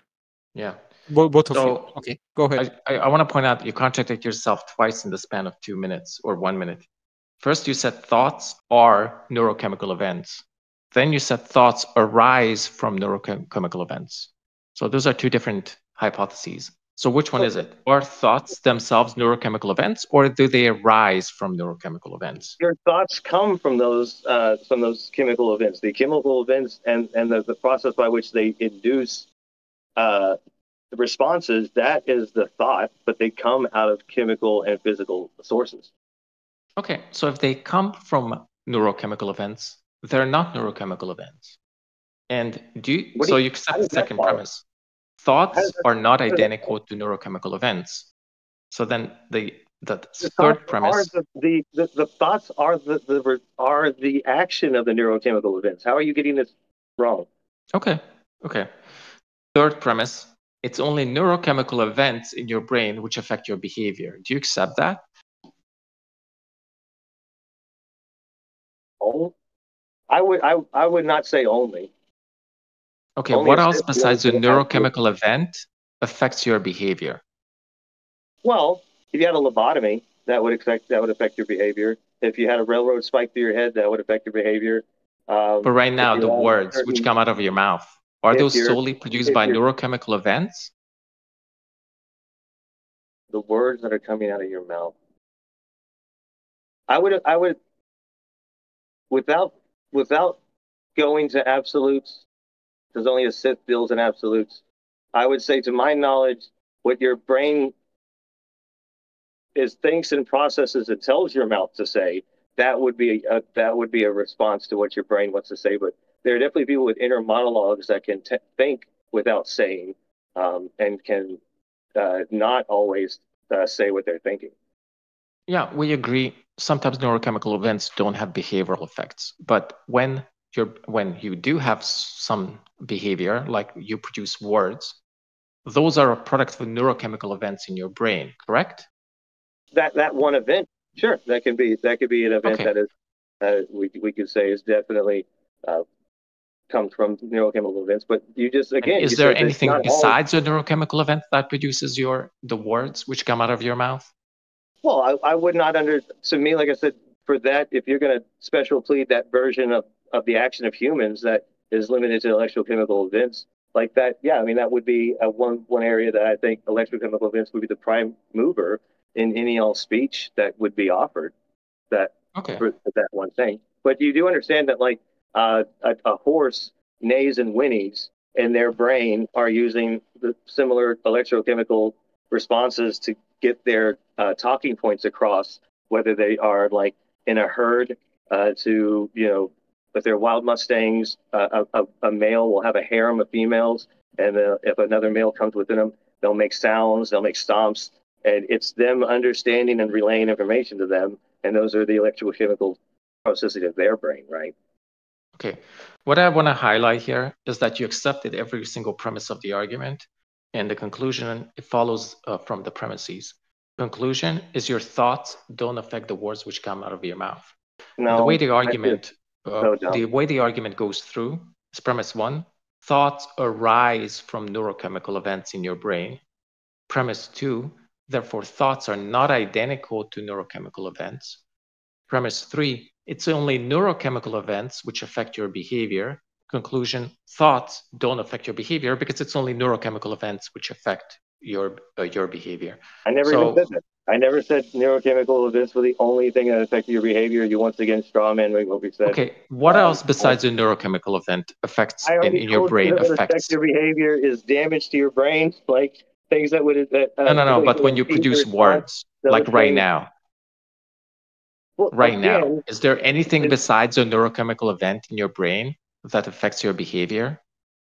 Yeah. Both of you. Okay, go ahead. I want to point out you contradict yourself twice in the span of 2 minutes or 1 minute. First, you said thoughts are neurochemical events. Then you said thoughts arise from neurochemical events. So those are two different hypotheses. So which one is it? Are thoughts themselves neurochemical events, or do they arise from neurochemical events? Your thoughts come from those chemical events. The chemical events and the process by which they induce the responses, that is the thought, but they come out of chemical and physical sources. Okay, so if they come from neurochemical events, they're not neurochemical events. And you accept the second premise. Thoughts are not identical to neurochemical events. So then the third premise. The thoughts are the action of the neurochemical events. How are you getting this wrong? Okay. Third premise, it's only neurochemical events in your brain which affect your behavior. Do you accept that? Oh, I would not say only. Okay, what else besides the neurochemical event affects your behavior? Well, if you had a lobotomy, that would affect your behavior. If you had a railroad spike through your head, that would affect your behavior. But right now, the words which come out of your mouth, are those solely produced by neurochemical events? The words that are coming out of your mouth. I would, without going to absolutes, because only a Sith deals in absolutes, I would say, to my knowledge, what your brain thinks and processes and tells your mouth to say, that would be a response to what your brain wants to say. But there are definitely people with inner monologues that can think without saying, and can not always say what they're thinking. Yeah, we agree. Sometimes neurochemical events don't have behavioral effects, but when you do have some behavior, like you produce words, those are a product of neurochemical events in your brain, correct? That one event, sure, that could be an event that is we could say is definitely comes from neurochemical events. But you just, And again, is you there said that anything not all. besides a neurochemical event that produces the words which come out of your mouth? Well, I would not to me, like I said, for that, if you're going to special plead that version of the action of humans that is limited to electrochemical events like that, yeah, I mean, that would be one area that I think electrochemical events would be the prime mover in any all speech that would be offered that Okay. for that one thing. But you do understand that, like, a horse neighs and whinnies, and their brain are using the similar electrochemical responses to get their talking points across, whether they are like in a herd to, if they're wild Mustangs, a male will have a harem of females, and if another male comes within them, they'll make sounds, they'll make stomps, and it's them understanding and relaying information to them, and those are the electrochemical processing of their brain, right? Okay. What I want to highlight here is that you accepted every single premise of the argument, and the conclusion, it follows from the premises. Conclusion is your thoughts don't affect the words which come out of your mouth. No, the way the argument goes through is premise 1, thoughts arise from neurochemical events in your brain. Premise 2, therefore thoughts are not identical to neurochemical events. Premise 3, it's only neurochemical events which affect your behavior. Conclusion, thoughts don't affect your behavior because it's only neurochemical events which affect your behavior. I never even said that. I never said neurochemical events were the only thing that affected your behavior. You once again strawman what we said. Okay, what else besides a neurochemical event affects in your brain affects your behavior is damage to your brain, like things that would no, but when you produce words, like right now. Well, right now, is there anything besides a neurochemical event in your brain that affects your behavior?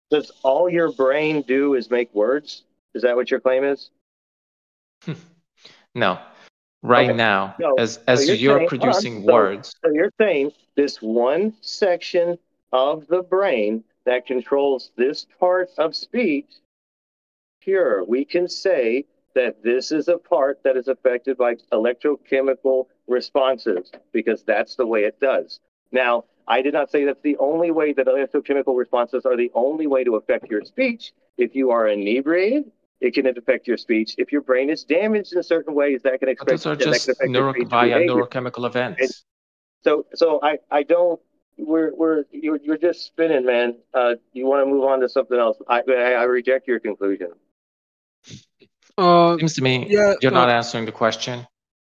Does all your brain do is make words? Is that what your claim is? No. Right now, as you're producing words. So you're saying this one section of the brain that controls this part of speech, sure, we can say that this is a part that is affected by electrochemical responses because that's the way it does. Now, I did not say that's the only way that electrochemical responses are the only way to affect your speech. If you are inebriated, it can affect your speech. If your brain is damaged in certain ways, that can affect those are just neurochemical events. And so I don't. You're just spinning, man. You want to move on to something else? I reject your conclusion. Seems to me you're not answering the question.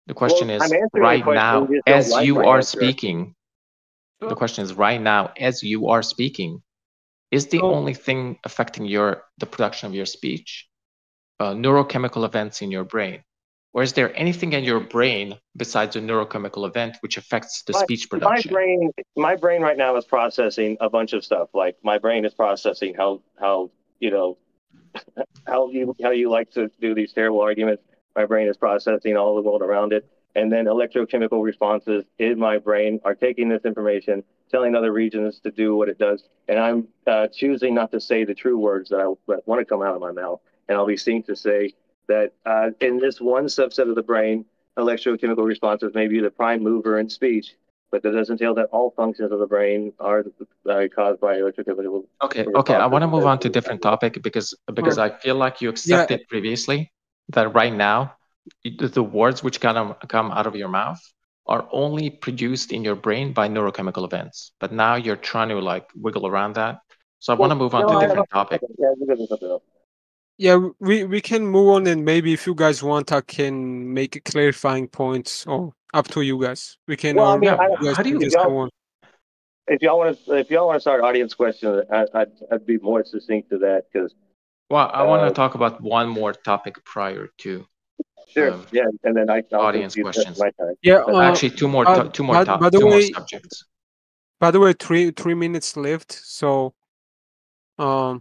The question is right now, as you are speaking. The question is right now, as you are speaking, is the only thing affecting the production of your speech neurochemical events in your brain? Or is there anything in your brain besides a neurochemical event which affects the speech production? My brain right now is processing a bunch of stuff. Like my brain is processing how you like to do these terrible arguments. My brain is processing all the world around it. And then electrochemical responses in my brain are taking this information, telling other regions to do what it does. And I'm choosing not to say the true words that want to come out of my mouth. And I'll be seen to say that in this one subset of the brain, electrochemical responses may be the prime mover in speech, but that doesn't entail that all functions of the brain are caused by electrochemical. Okay. I want to move on to a different topic because I feel like you accepted previously that right now the words which come out of your mouth are only produced in your brain by neurochemical events. But now you're trying to like wiggle around that. So I want to move on to a different topic. Yeah, we can move on, and maybe if you guys want, I can make a clarifying points. Or up to you guys. We can. Well, I mean, how do you just go on? If y'all want to start audience question, I'd be more succinct to that because. Well, I want to talk about one more topic prior to. Sure. Yeah, and then I'll audience questions. My time. Yeah. Actually, two more subjects. By the way, three minutes left. So, 3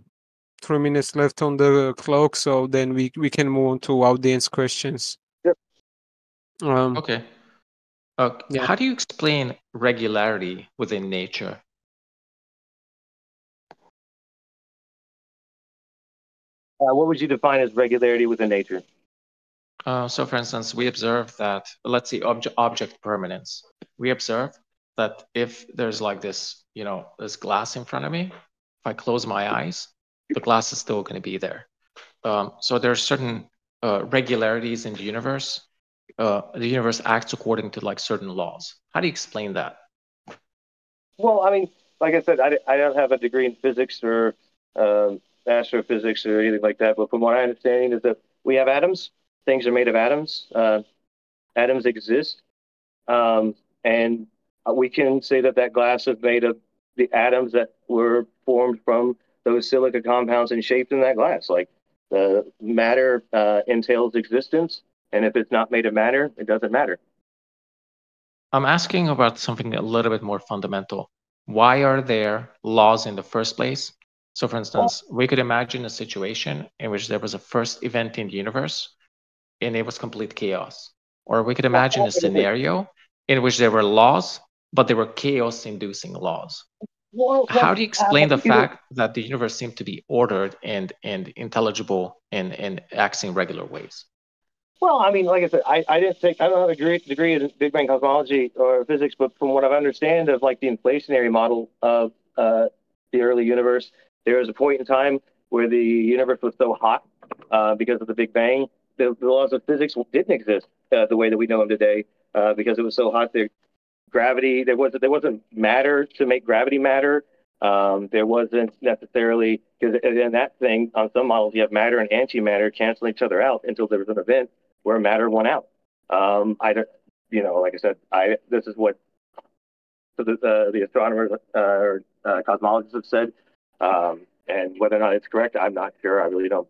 minutes left on the clock. So then we can move on to audience questions. Sure. Okay. How do you explain regularity within nature? What would you define as regularity within nature? So, for instance, we observe that, let's see, object permanence. We observe that if there's like this, this glass in front of me, if I close my eyes, the glass is still going to be there. So there are certain regularities in the universe. The universe acts according to like certain laws. How do you explain that? Well, I mean, like I said, I don't have a degree in physics or astrophysics or anything like that. But from what I understand is that we have atoms. Things are made of atoms. Atoms exist, and we can say that that glass is made of the atoms that were formed from those silica compounds and shaped in that glass. Like the matter entails existence, and if it's not made of matter, it doesn't matter. I'm asking about something a little bit more fundamental. Why are there laws in the first place? So, for instance, we could imagine a situation in which there was a first event in the universe and it was complete chaos. Or we could imagine a scenario in which there were laws, but there were chaos-inducing laws. How do you explain the fact that the universe seemed to be ordered and intelligible and acts in regular ways? Well, I mean, like I said, I don't have a degree in Big Bang cosmology or physics, but from what I understand of like the inflationary model of the early universe, there was a point in time where the universe was so hot because of the Big Bang, the laws of physics didn't exist the way that we know them today because it was so hot. Gravity, there wasn't matter to make gravity matter. There wasn't necessarily, because in that thing, on some models, you have matter and antimatter cancel each other out until there was an event where matter won out. I don't, like I said, this is what the astronomers or cosmologists have said, and whether or not it's correct, I'm not sure. I really don't.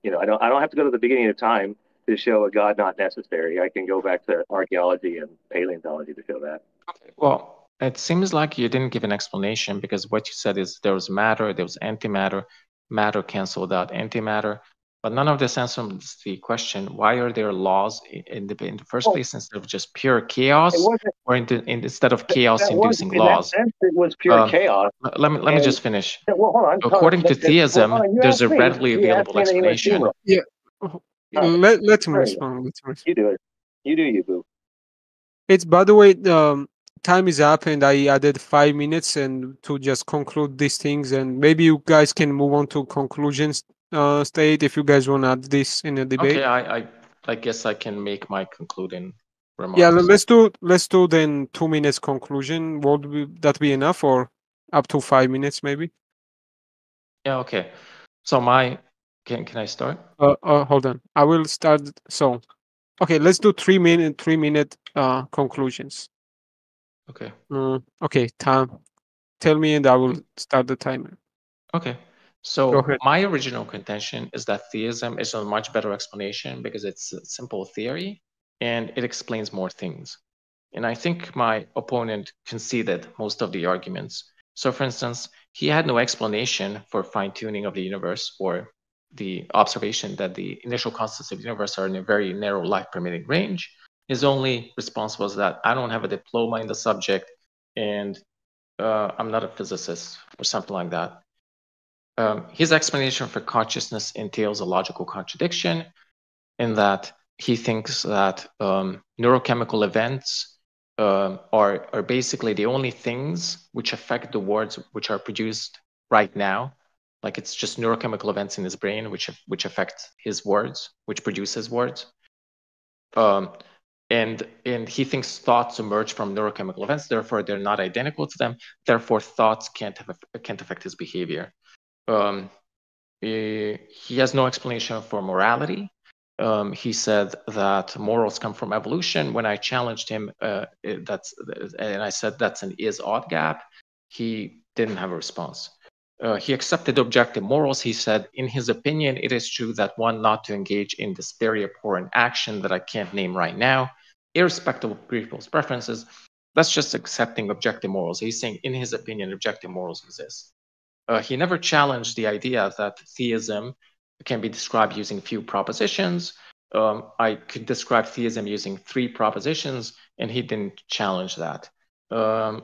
I don't have to go to the beginning of time to show a God not necessary. I can go back to archaeology and paleontology to show that. Okay. Well, it seems like you didn't give an explanation because what you said is there was matter, there was antimatter, matter canceled out antimatter, but none of this answers the question: why are there laws in the first place instead of just pure chaos, or instead of chaos-inducing laws? In that sense, it was pure chaos. Let me just finish. Well, hold on. According to theism, there's a readily available explanation. Yeah. Let him respond. You do it. You do you, boo. It's, by the way, time is up, and I added 5 minutes and to just conclude these things, and maybe you guys can move on to conclusions state if you guys want to add this in a debate. Okay, I guess I can make my concluding remarks. Yeah, let's do then 2 minutes conclusion. Would that be enough, or up to 5 minutes maybe? Yeah, okay. So can I start? Hold on. I will start. So, okay, let's do 3 minute conclusions. Okay. Okay, Tom, tell me and I will start the timer. Okay. So my original contention is that theism is a much better explanation because it's a simple theory and it explains more things. And I think my opponent conceded most of the arguments. So for instance, he had no explanation for fine-tuning of the universe or the observation that the initial constants of the universe are in a very narrow light-permitting range. His only response was that I don't have a diploma in the subject and I'm not a physicist or something like that. His explanation for consciousness entails a logical contradiction in that he thinks that neurochemical events are basically the only things which affect the words which are produced right now. Like it's just neurochemical events in his brain which affect his words, which produce his words. And he thinks thoughts emerge from neurochemical events, therefore they're not identical to them. Therefore, thoughts can't affect his behavior. He has no explanation for morality. He said that morals come from evolution. When I challenged him, and I said that's an is-ought gap, he didn't have a response. He accepted objective morals. He said, in his opinion, it is true that one not to engage in this very abhorrent action that I can't name right now, irrespective of people's preferences. That's just accepting objective morals. He's saying, in his opinion, objective morals exist. He never challenged the idea that theism can be described using few propositions. I could describe theism using 3 propositions, and he didn't challenge that.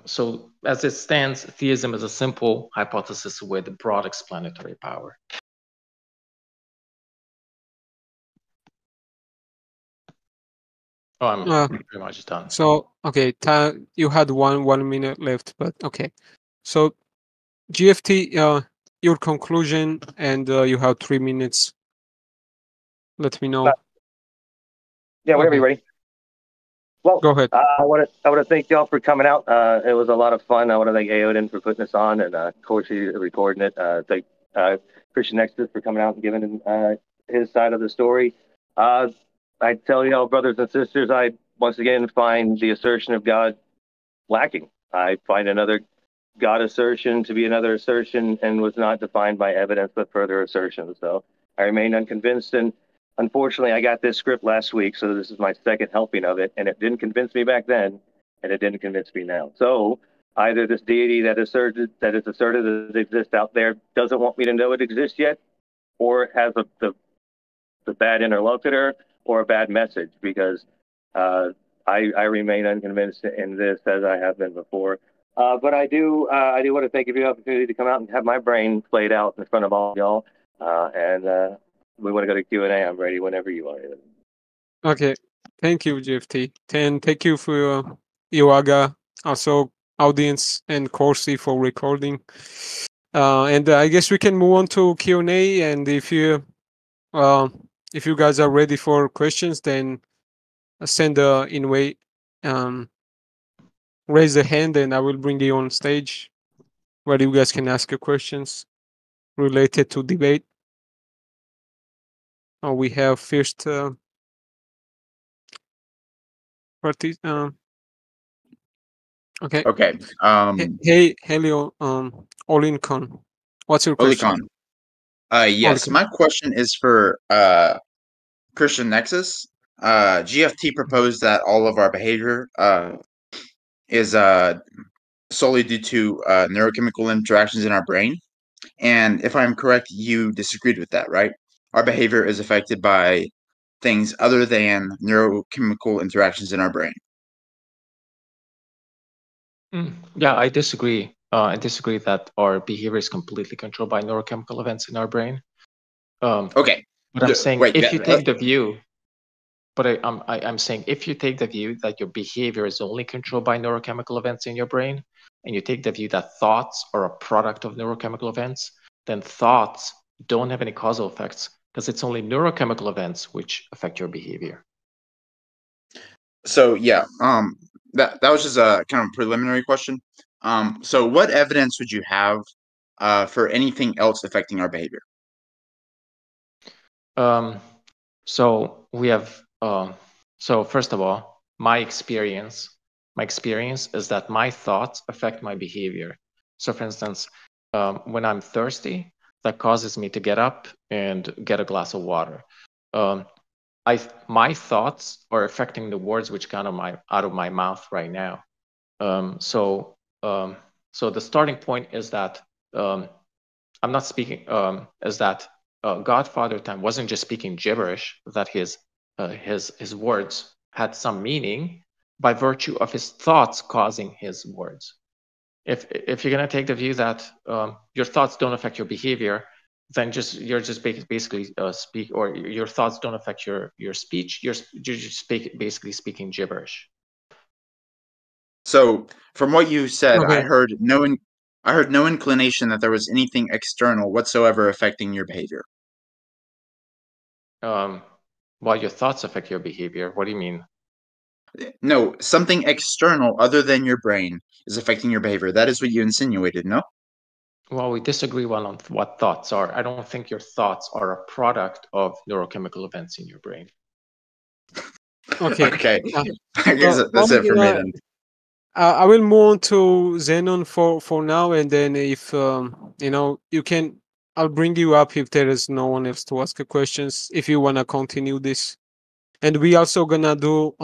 So as it stands, theism is a simple hypothesis with broad explanatory power. Oh, I'm pretty much done. So, okay, you had one minute left, but okay. So, GFT, your conclusion, and you have 3 minutes. Let me know. Yeah, whenever Okay. you're ready. Well, Go ahead. I want to thank y'all for coming out. It was a lot of fun. I want to thank Aodin for putting this on, and of course, he's recording it. Thank ChristianNexus for coming out and giving his side of the story. I tell y'all, brothers and sisters, I once again find the assertion of God lacking. I find another God assertion to be another assertion and was not defined by evidence but further assertions. So I remain unconvinced. And unfortunately, I got this script last week, so this is my second helping of it. And it didn't convince me back then, and it didn't convince me now. So either this deity that is asserted that it exists out there doesn't want me to know it exists yet, or it has the bad interlocutor or a bad message, because I remain unconvinced in this as I have been before. But I do want to thank you for the opportunity to come out and have my brain played out in front of all y'all. And we want to go to Q&A. I'm ready whenever you are. Okay. Thank you, GFT. And thank you for Iwaga, also audience, and Corsi for recording. And I guess we can move on to Q&A. And if you guys are ready for questions, then send a invite. Raise a hand, and I will bring you on stage where you guys can ask your questions related to debate. We have first party. Okay. Okay. Hey, Helio, Olincon. What's your question? Olicon. Yes, Olicon. my question is for ChristianNexus. GFT proposed that all of our behavior is solely due to neurochemical interactions in our brain. And if I'm correct, you disagreed with that, right? Our behavior is affected by things other than neurochemical interactions in our brain. Yeah, I disagree. I disagree that our behavior is completely controlled by neurochemical events in our brain. Okay. But I'm saying Wait, if you take the view, but I'm saying if you take the view that your behavior is only controlled by neurochemical events in your brain, and you take the view that thoughts are a product of neurochemical events, then thoughts don't have any causal effects because it's only neurochemical events which affect your behavior. So yeah, that was just a kind of preliminary question. So what evidence would you have for anything else affecting our behavior? So we have. So first of all, my experience is that my thoughts affect my behavior. So for instance, when I'm thirsty, that causes me to get up and get a glass of water. My thoughts are affecting the words which come out of my mouth right now. So the starting point is that I'm not speaking. Is that GodfatherTime wasn't just speaking gibberish? That his words had some meaning by virtue of his thoughts causing his words. If you're gonna take the view that your thoughts don't affect your behavior, then you're just basically speak, or your thoughts don't affect your speech. You're just basically speaking gibberish. So from what you said, Okay. I heard no inclination that there was anything external whatsoever affecting your behavior. While your thoughts affect your behavior, what do you mean? No, something external other than your brain is affecting your behavior. That is what you insinuated, no? Well, we disagree on what thoughts are. I don't think your thoughts are a product of neurochemical events in your brain. Okay. Okay. I guess that's it for me then. I will move on to Xenon for now, and then if you can, I'll bring you up if there is no one else to ask questions. If you wanna continue this, and we also gonna do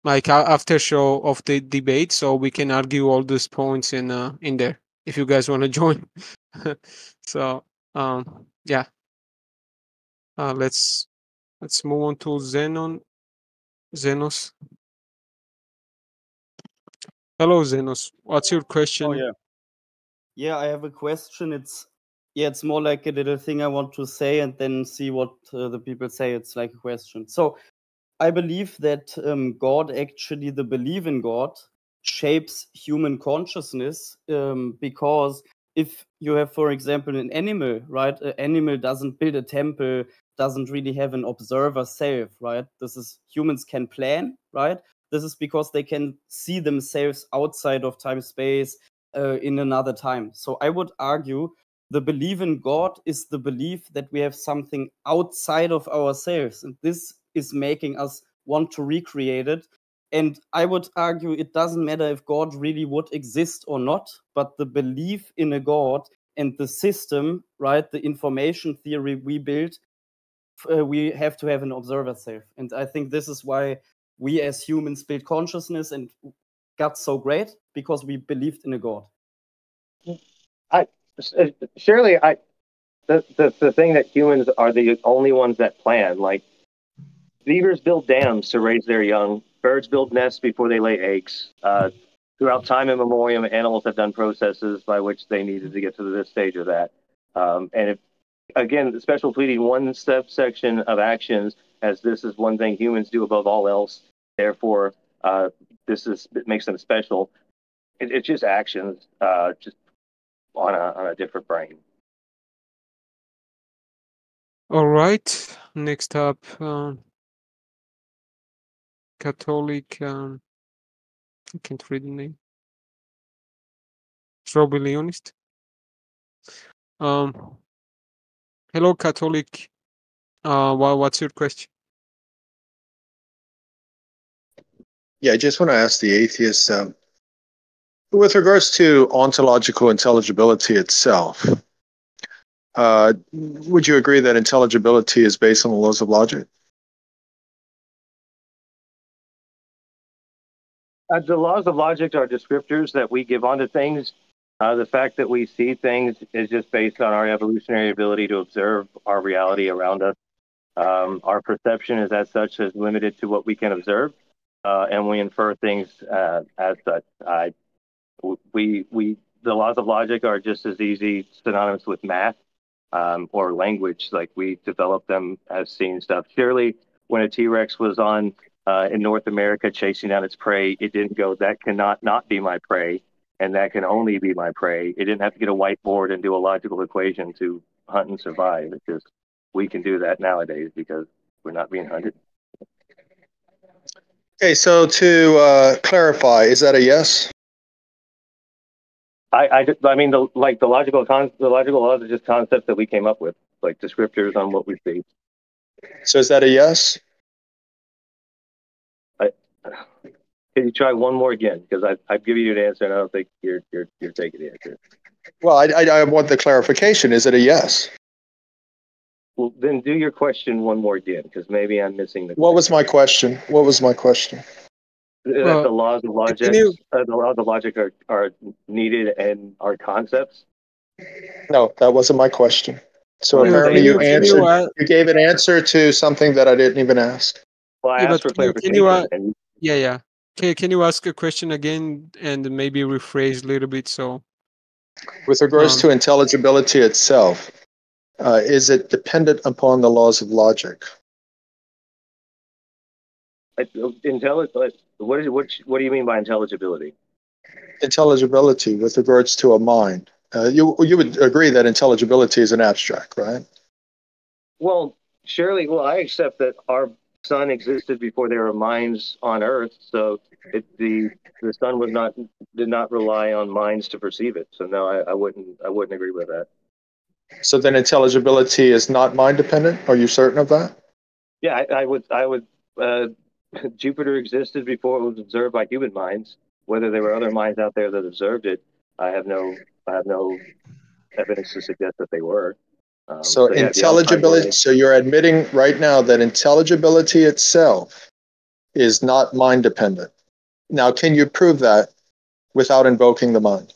like after show of the debate, so we can argue all these points in there if you guys wanna join. So yeah, let's move on to Zenos. Hello, Zenos. What's your question? Oh, yeah. Yeah, I have a question. It's more like a little thing I want to say and then see what the people say. It's like a question. So I believe that God, actually, the belief in God, shapes human consciousness because if you have, for example, an animal, right? An animal doesn't build a temple, doesn't really have an observer self, right? This is humans can plan, right? This is because they can see themselves outside of time space in another time. So I would argue the belief in God is the belief that we have something outside of ourselves, and this is making us want to recreate it. And I would argue it doesn't matter if God really would exist or not, but the belief in a God and the system, right, the information theory we build, we have to have an observer self. And I think this is why we as humans build consciousness and got so great, because we believed in a God. Surely, the thing that humans are the only ones that plan. Like, beavers build dams to raise their young. Birds build nests before they lay eggs. Throughout time immemorial, animals have done processes by which they needed to get to this stage of that. And if, again, the special pleading one subsection of actions, as this is one thing humans do above all else. Therefore, it makes them special. It's just actions, just on a different brain. All right. Next up, Catholic. I can't read the name. Robbie Leonist. Hello, Catholic. What's your question? Yeah, I just want to ask the atheist, with regards to ontological intelligibility itself, would you agree that intelligibility is based on the laws of logic? The laws of logic are descriptors that we give onto things. The fact that we see things is just based on our evolutionary ability to observe our reality around us. Our perception is as such is limited to what we can observe, and we infer things as such. The laws of logic are just as easy synonymous with math or language. Like, we develop them as seeing stuff. Surely, when a T-Rex was on in North America chasing down its prey, it didn't go, that cannot not be my prey, and that can only be my prey. It didn't have to get a whiteboard and do a logical equation to hunt and survive. It's just, we can do that nowadays because we're not being hunted. Okay, so to clarify, is that a yes? I mean, the logical laws are just concepts that we came up with, like descriptors on what we see. So is that a yes? Can you try one more again? Because I've given you an answer, and I don't think you're taking the answer. Well, I want the clarification. Is it a yes? Well, then do your question one more again, because maybe I'm missing the. What was my question? What was my question? That the laws of logic, are needed and are concepts. No, that wasn't my question. So Well, apparently you you gave an answer to something that I didn't even ask. Well, I Yeah, asked for but can clarification. yeah. Can you ask a question again and maybe rephrase a little bit? So, With regards to intelligibility itself, is it dependent upon the laws of logic? What do you mean by intelligibility? Intelligibility with regards to a mind. You would agree that intelligibility is an abstract, right? Well, surely. Well, I accept that our sun existed before there were minds on Earth, so the sun did not rely on minds to perceive it. So no, I wouldn't agree with that. So then intelligibility is not mind dependent. Are you certain of that? Yeah, I would. Jupiter existed before it was observed by human minds. Whether there were other minds out there that observed it, I have no evidence to suggest that they were. So intelligibility. So you're admitting right now that intelligibility itself is not mind dependent. Now, can you prove that without invoking the mind?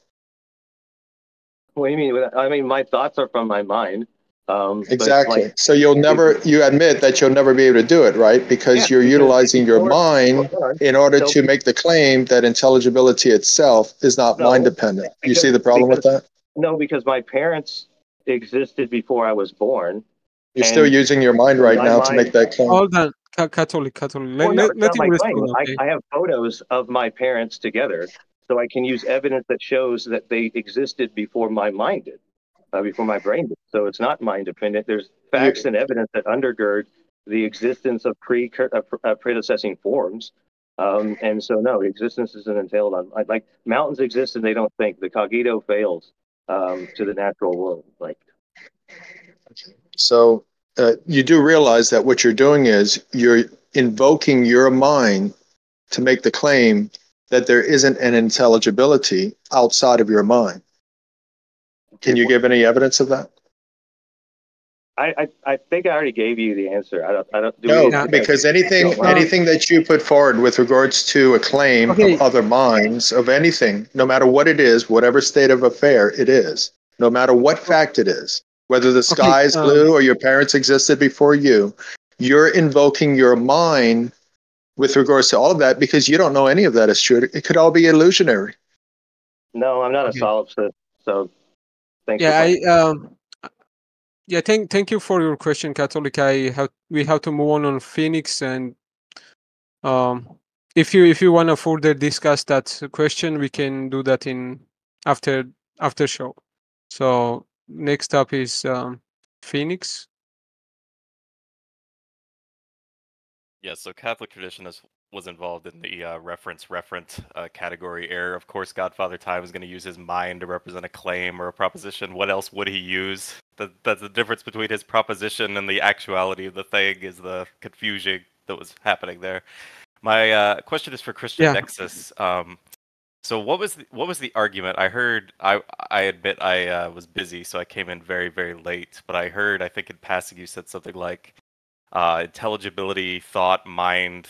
What do you mean? I mean, my thoughts are from my mind. Exactly. So you admit that you'll never be able to do it, right? Because you're utilizing your mind in order to make the claim that intelligibility itself is not mind dependent. You see the problem with that? No, because my parents existed before I was born. You're still using your mind right now to make that claim. Hold on, Catholic. Well, no, it's not my claim. I have photos of my parents together. So I can use evidence that shows that they existed before my mind did, before my brain did. So it's not mind dependent. There's facts and evidence that undergird the existence of predecessing forms. And so, no, existence isn't entailed on, like, mountains exist and they don't think. The cogito fails to the natural world. Like, So you do realize that what you're doing is you're invoking your mind to make the claim that there isn't an intelligibility outside of your mind. Can you give any evidence of that? I think I already gave you the answer. I don't. No, because anything that you put forward with regards to a claim of other minds, of anything, no matter what it is, whatever state of affair it is, no matter what fact it is, whether the sky is blue or your parents existed before you, you're invoking your mind with regards to all of that because you don't know any of that is true. It could all be illusionary. No, I'm not a solipsist, so thanks. Yeah, thank you for your question, Catholic. We have to move on Phoenix, and if you want to further discuss that question, we can do that in after show. So next up is Phoenix. Yeah, so Catholic tradition was involved in the referent category error. Of course, Godfather Time is going to use his mind to represent a claim or a proposition. What else would he use? That's the difference between his proposition and the actuality of the thing, is the confusion that was happening there. My question is for ChristianNexus. So what was the argument? I heard, I admit I was busy, so I came in very, very late, but I heard, I think in passing, you said something like intelligibility, thought, mind,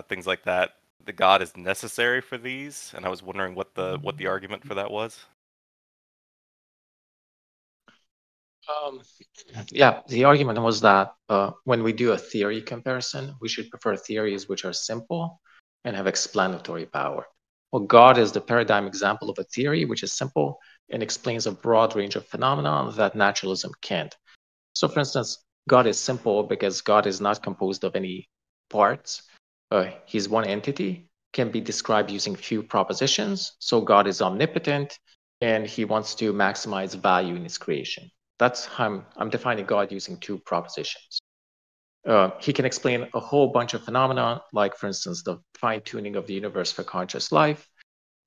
things like that. The God is necessary for these, and I was wondering what the argument for that was. Yeah, the argument was that when we do a theory comparison, we should prefer theories which are simple and have explanatory power. Well, God is the paradigm example of a theory which is simple and explains a broad range of phenomena that naturalism can't. So, for instance, God is simple because God is not composed of any parts. He's one entity, can be described using few propositions. So God is omnipotent, and he wants to maximize value in his creation. That's how I'm defining God using two propositions. He can explain a whole bunch of phenomena, like, for instance, the fine-tuning of the universe for conscious life,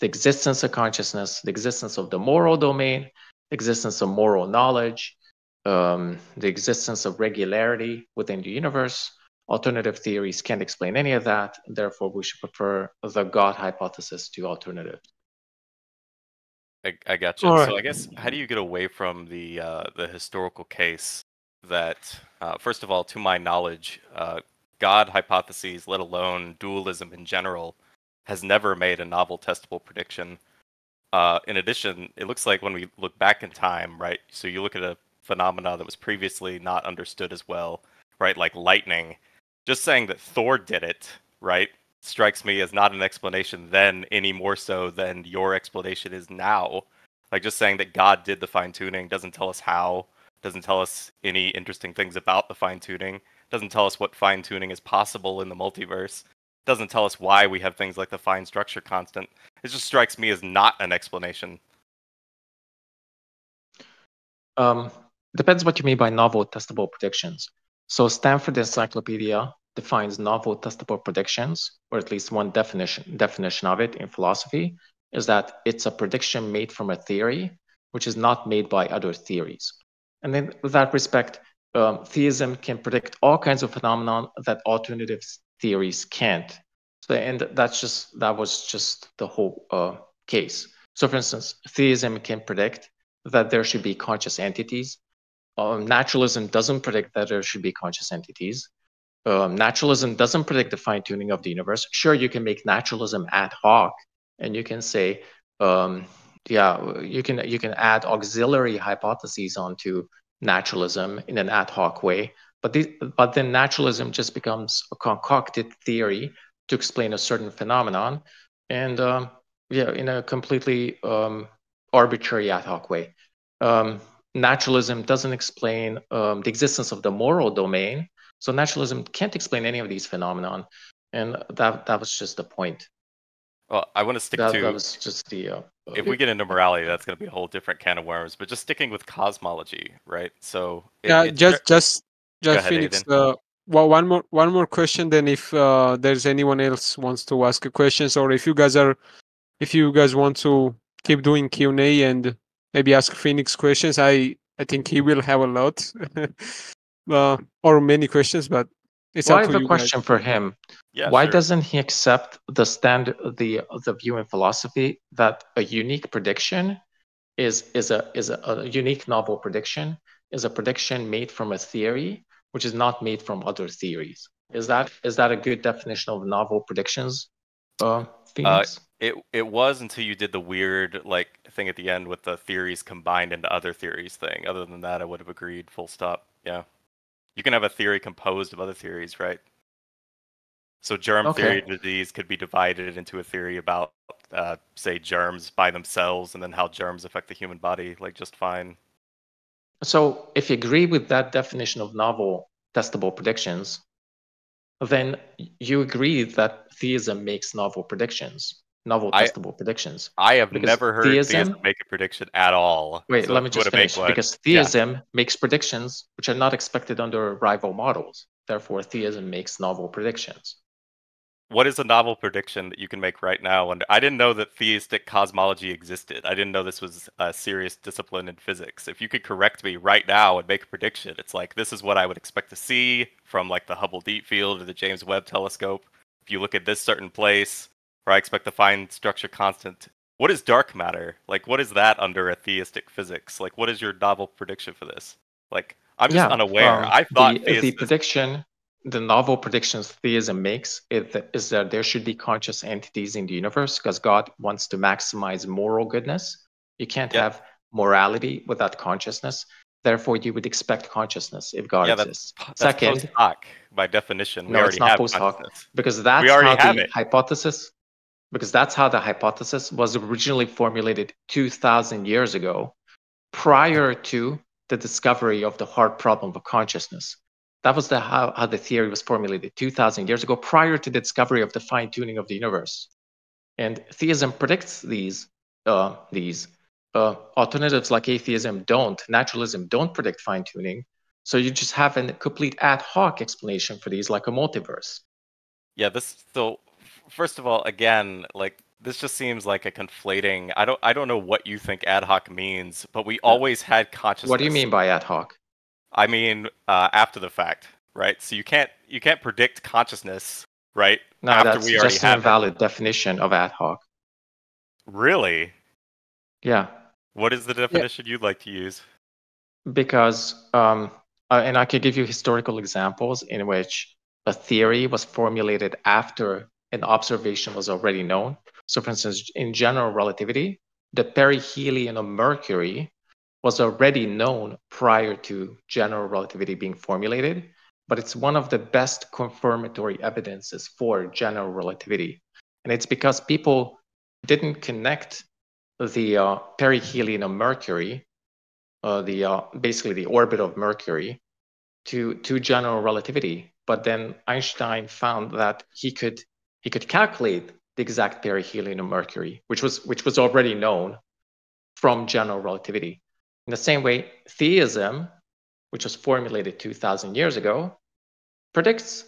the existence of consciousness, the existence of the moral domain, the existence of moral knowledge, the existence of regularity within the universe. Alternative theories can't explain any of that. Therefore, we should prefer the God hypothesis to alternatives. I gotcha. All right. So I guess, how do you get away from the historical case that, first of all, to my knowledge, God hypotheses, let alone dualism in general, has never made a novel testable prediction. In addition, it looks like when we look back in time, right? So you look at a phenomena that was previously not understood as well, right? Like lightning. Just saying that Thor did it, right, strikes me as not an explanation then any more so than your explanation is now. Like, just saying that God did the fine-tuning doesn't tell us how, doesn't tell us any interesting things about the fine-tuning, doesn't tell us what fine-tuning is possible in the multiverse, doesn't tell us why we have things like the fine structure constant. It just strikes me as not an explanation. Depends what you mean by novel testable predictions. So Stanford Encyclopedia defines novel testable predictions, or at least one definition of it in philosophy, is that it's a prediction made from a theory, which is not made by other theories. And in that respect, theism can predict all kinds of phenomena that alternative theories can't. So, and that was just the whole case. So, for instance, theism can predict that there should be conscious entities. Naturalism doesn't predict that there should be conscious entities. Naturalism doesn't predict the fine-tuning of the universe. Sure, you can make naturalism ad hoc, and you can say, you can add auxiliary hypotheses onto naturalism in an ad hoc way. But then naturalism just becomes a concocted theory to explain a certain phenomenon, and in a completely arbitrary ad hoc way. Naturalism doesn't explain the existence of the moral domain, so naturalism can't explain any of these phenomenon, and that was just the point. Well, I want to stick That to. was just the. If we get into morality, that's going to be a whole different can of worms. But just sticking with cosmology, right? So Yeah, it's just go ahead, Phoenix. Aiden. Well, one more question. Then, if there's anyone else wants to ask a questions, or if you guys want to keep doing Q&A and maybe ask Phoenix questions, I think he will have a lot, or many questions. But it's Well, I up have to a you guys. question for him. Yeah, Why sure. doesn't he accept the view in philosophy that a unique prediction is a unique novel prediction is a prediction made from a theory which is not made from other theories? Is that a good definition of novel predictions, Phoenix? It was until you did the weird thing at the end with the theories combined into other theories thing. Other than that, I would have agreed. Full stop. Yeah, you can have a theory composed of other theories, right? So germ theory of disease could be divided into a theory about, say, germs by themselves, and then how germs affect the human body, just fine. So if you agree with that definition of novel testable predictions, then you agree that theism makes novel predictions, novel testable predictions. I have Because never heard theism make a prediction at all. Wait, So let me if you just wanna make finish. one, Because yeah. theism makes predictions which are not expected under rival models. Therefore, theism makes novel predictions. What is a novel prediction that you can make right now? And I didn't know that theistic cosmology existed. I didn't know this was a serious discipline in physics. If you could correct me right now and make a prediction, it's like, this is what I would expect to see from the Hubble Deep Field or the James Webb Telescope. If you look at this certain place, where I expect to find structure constant. What is dark matter? What is that under a theistic physics? What is your novel prediction for this? I'm just unaware. I thought the novel predictions theism makes is that there should be conscious entities in the universe because God wants to maximize moral goodness. You can't have morality without consciousness. Therefore, you would expect consciousness if God exists. That's post hoc by definition. We already it's not have post hoc consciousness. because that's we already how have the it. hypothesis. Because that's how the hypothesis was originally formulated 2,000 years ago, prior to the discovery of the hard problem of consciousness. That was how the theory was formulated 2,000 years ago, prior to the discovery of the fine-tuning of the universe. And theism predicts these alternatives like atheism don't, naturalism don't predict fine-tuning. So you just have a complete ad hoc explanation for these, like a multiverse. Yeah, so first of all, again, this just seems like a conflating. I don't know what you think ad hoc means, but we always had consciousness. What do you mean by ad hoc? I mean after the fact, right? So you can't predict consciousness, right? No, after that's we already just an have invalid definition of ad hoc. Really? Yeah. What is the definition you'd like to use? Because, and I could give you historical examples in which a theory was formulated after an observation was already known. So, for instance, in general relativity, the perihelion of Mercury was already known prior to general relativity being formulated, but it's one of the best confirmatory evidences for general relativity. And it's because people didn't connect the perihelion of Mercury, basically the orbit of Mercury, to general relativity. But then Einstein found that he could calculate the exact perihelion of Mercury, which was already known from general relativity. In the same way, theism, which was formulated 2,000 years ago, predicts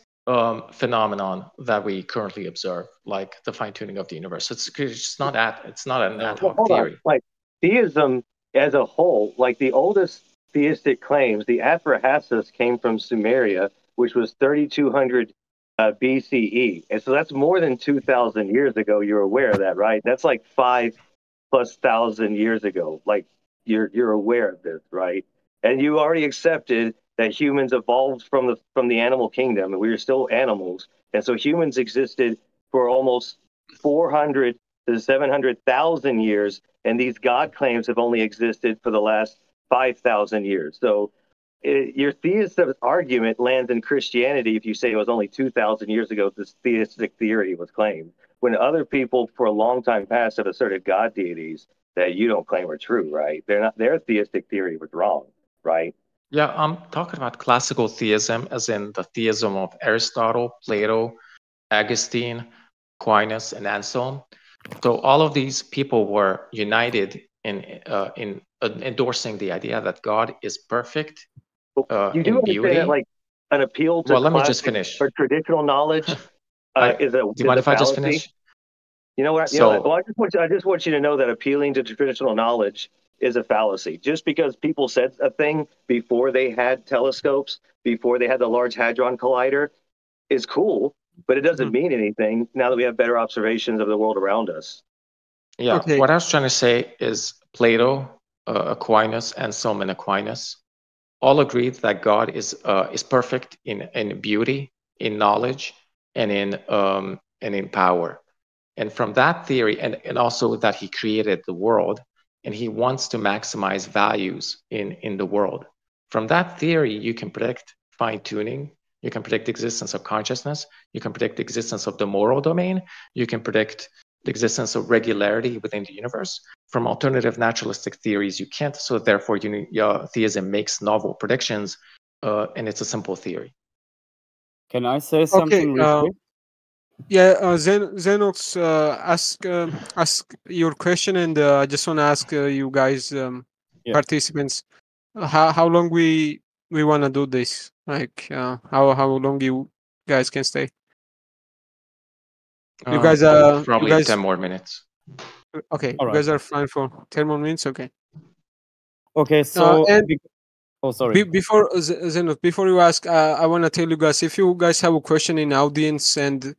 phenomenon that we currently observe, like the fine-tuning of the universe. It's not an ad hoc theory. Like theism as a whole, like the oldest theistic claims, the Atrahasis came from Sumeria, which was 3,200 BCE, and so that's more than 2,000 years ago. You're aware of that, right? That's like 5,000+ years ago. Like you're aware of this, right? And you already accepted that humans evolved from the animal kingdom, and we are still animals, and so humans existed for almost 400 to 700,000 years, and these God claims have only existed for the last 5,000 years. So your theist argument lands in Christianity if you say it was only 2,000 years ago this theistic theory was claimed, when other people for a long time past have asserted God deities that you don't claim are true, right? Their theistic theory was wrong, right? Yeah, I'm talking about classical theism, as in the theism of Aristotle, Plato, Augustine, Aquinas, and Anselm. So all of these people were united in endorsing the idea that God is perfect You do in understand that, beauty. like, an appeal to Well, let me just classic finish. or traditional knowledge Do you mind if I just fallacy. finish? You know what? So, Well, I just want you to know that appealing to traditional knowledge is a fallacy. Just because people said a thing before they had telescopes, before they had the Large Hadron Collider, is cool, but it doesn't mean anything now that we have better observations of the world around us. yeah, Okay. what I was trying to say is Plato, Aquinas, and Solomon Aquinas all agreed that God is perfect in beauty, in knowledge, and in power. And from that theory, and also that he created the world, and he wants to maximize values in the world. From that theory, you can predict fine-tuning, you can predict the existence of consciousness, you can predict the existence of the moral domain, you can predict the existence of regularity within the universe. From alternative naturalistic theories, you can't. So therefore, theism makes novel predictions, and it's a simple theory. Can I say something real quick? Yeah, Xenox, ask your question, and I just want to ask you guys, participants, how long we want to do this? Like, how long you guys can stay? You guys Probably 10 more minutes. Okay, All you right. guys are fine for 10 more minutes. Okay. Okay, so and sorry. Before Xenox, before you ask, I want to tell you guys, if you guys have a question in audience and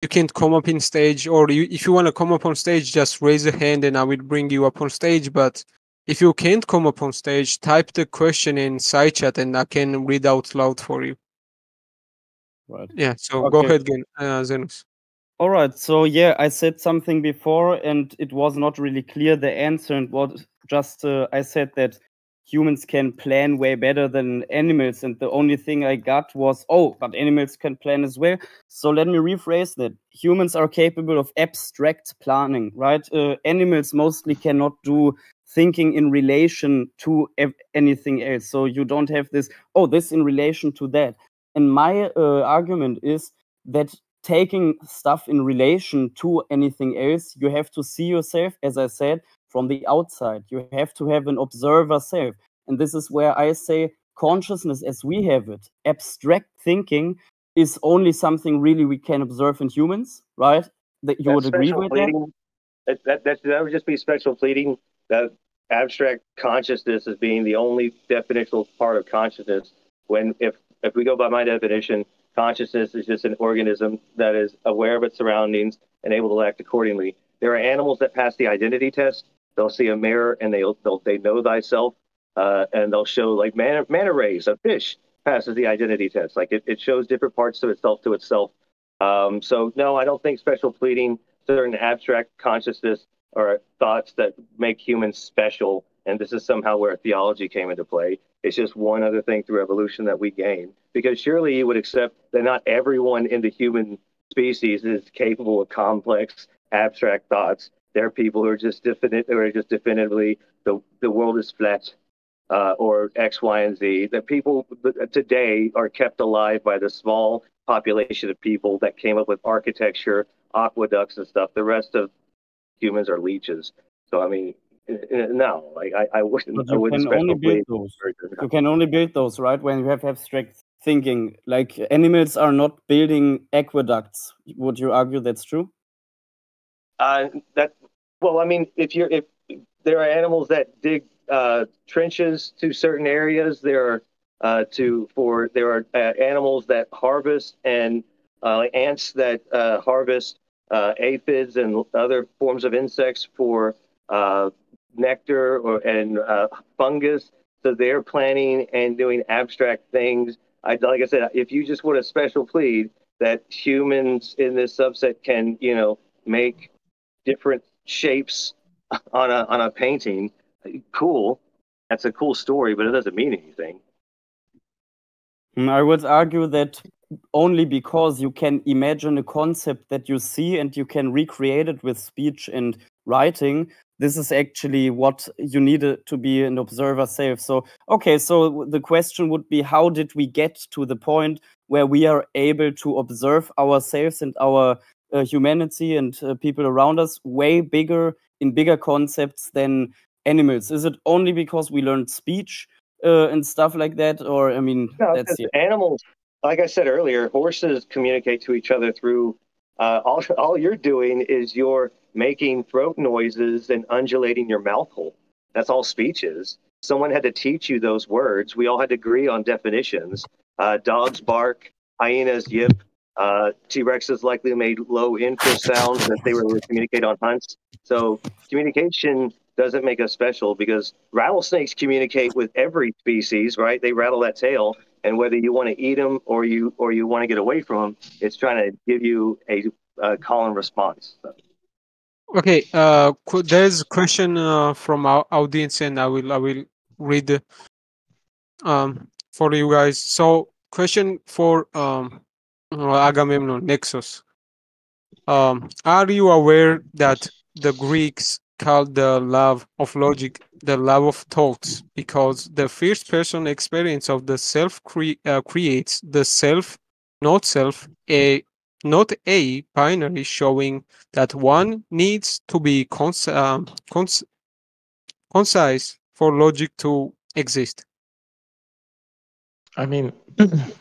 you can't come up in stage, or if you want to come up on stage, just raise a hand and I will bring you up on stage. But if you can't come up on stage, type the question in side chat and I can read out loud for you. Right. Yeah, so go ahead again, Xenox. All right. So yeah, I said something before and it was not really clear the answer, and what just I said that humans can plan way better than animals, and the only thing I got was, oh, but animals can plan as well. So let me rephrase that. Humans are capable of abstract planning, right? Animals mostly cannot do thinking in relation to anything else. So you don't have this, oh, this in relation to that. And my argument is that taking stuff in relation to anything else, you have to see yourself, as I said, from the outside. You have to have an observer self. And this is where I say consciousness as we have it, abstract thinking, is only something really we can observe in humans, right? That you would agree with that? That would just be special pleading, that abstract consciousness as being the only definitional part of consciousness, when if we go by my definition, consciousness is just an organism that is aware of its surroundings and able to act accordingly. There are animals that pass the identity test. They'll see a mirror and they know thyself, and they'll show, like, manta rays. A fish passes the identity test. Like, it shows different parts of itself to itself. So no, I don't think special pleading, certain abstract consciousness, or thoughts that make humans special, and this is somehow where theology came into play. It's just one other thing through evolution that we gain. Because surely you would accept that not everyone in the human species is capable of complex, abstract thoughts. There are people who are just definitively the world is flat, or X, Y, and Z. That people today are kept alive by the small population of people that came up with architecture, aqueducts, and stuff. The rest of humans are leeches. So I mean, no, like I wouldn't. But you can only build those. You can only build those, right? When you have abstract thinking. Like, animals are not building aqueducts. Would you argue that's true? Well, I mean, if there are animals that dig trenches to certain areas, there are animals that harvest, and ants that harvest aphids and other forms of insects for nectar and fungus. So they're planning and doing abstract things. Like I said, if you just want a special plead that humans in this subset can, make different shapes on a painting, cool. That's a cool story, but it doesn't mean anything. I would argue that only because you can imagine a concept that you see and you can recreate it with speech and writing, this is actually what you need to be an observer self. So, okay, so the question would be, how did we get to the point where we are able to observe ourselves and our humanity and people around us way bigger in bigger concepts than animals? Is it only because we learned speech and stuff like that, or I mean, No, that's because animals, like I said earlier, horses communicate to each other through. All you're doing is you're making throat noises and undulating your mouth hole. That's all speech is. Someone had to teach you those words. We all had to agree on definitions. Dogs bark, hyenas yip. T-Rexes likely made low infrasounds that they were able to communicate on hunts. So communication doesn't make us special because rattlesnakes communicate with every species, right? They rattle that tail, and whether you want to eat them or you want to get away from them, it's trying to give you a call and response. So. Okay, there's a question from our audience, and I will read for you guys. So, question for Agamemnon Nexus. Are you aware that the Greeks called the love of logic the love of thoughts because the first person experience of the self creates the self, not a binary showing that one needs to be concise for logic to exist? I mean,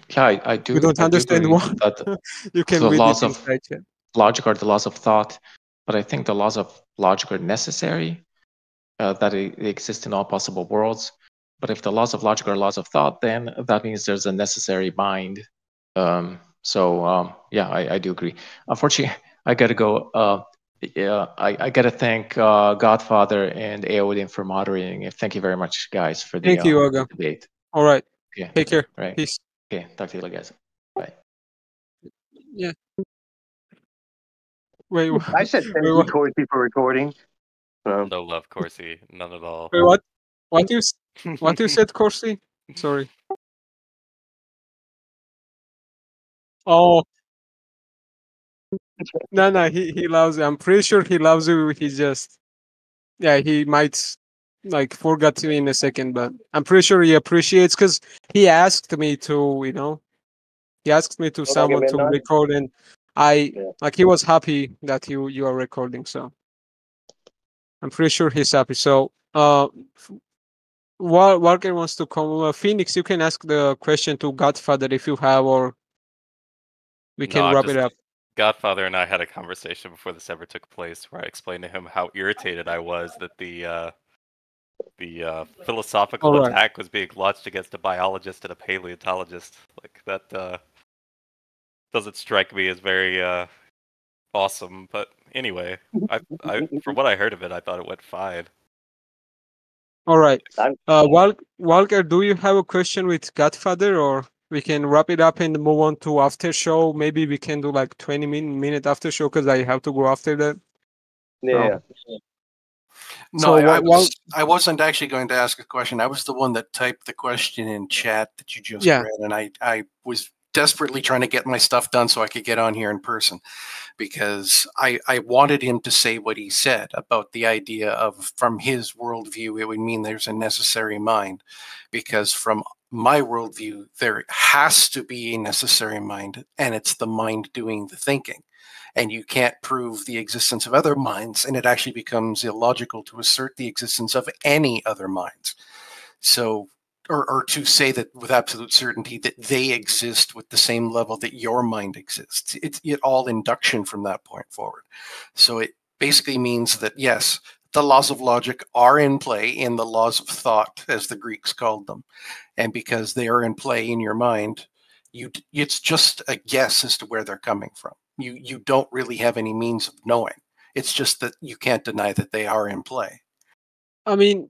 yeah, I You do. don't I do understand believe what? that You can the read it laws of inside chat. logic are the laws of thought, but I think the laws of logic are necessary. That they exist in all possible worlds. But if the laws of logic are laws of thought, then that means there's a necessary mind. Yeah, I do agree. Unfortunately, I got to go. Yeah, I got to thank Godfather and Aodin for moderating. Thank you very much, guys, for Thank you, Aga. debate. All right. Okay, Take care. right. Peace. Okay, talk to you guys. Bye. Yeah. Wait, I said thank wait, you, what? Corey, for recording. No love, Corsi. None at all. Wait, what? What you said, Corsi? Sorry. Oh, no, he loves you. I'm pretty sure he loves you. He just, yeah, he might like forgot you in a second, but I'm pretty sure he appreciates because he asked me to, he asked me to Oh, like a someone to midnight? record, and Yeah. like he was happy that you are recording. So I'm pretty sure he's happy. So Walker wants to come. Phoenix, you can ask the question to Godfather if you have, or we No, can I'm wrap it just up. Godfather and I had a conversation before this ever took place where I explained to him how irritated I was that the philosophical All right. attack was being launched against a biologist and a paleontologist. Like that doesn't strike me as very awesome. But anyway, from what I heard of it, I thought it went fine. All right. I'm- Walker, do you have a question with Godfather, or we can wrap it up and move on to after show? Maybe we can do like 20-minute after show because I have to go after that. Yeah. So No, I wasn't actually going to ask a question. I was the one that typed the question in chat that you just Yeah. read, and I was desperately trying to get my stuff done so I could get on here in person, because I wanted him to say what he said about the idea of, from his worldview, it would mean there's a necessary mind, because from my worldview, there has to be a necessary mind, and it's the mind doing the thinking. And you can't prove the existence of other minds, and it actually becomes illogical to assert the existence of any other minds. So, or to say that with absolute certainty that they exist with the same level that your mind exists. It's all induction from that point forward. So it basically means that, yes, the laws of logic are in play in the laws of thought, as the Greeks called them. And because they are in play in your mind, it's just a guess as to where they're coming from. You don't really have any means of knowing. It's just that you can't deny that they are in play. I mean,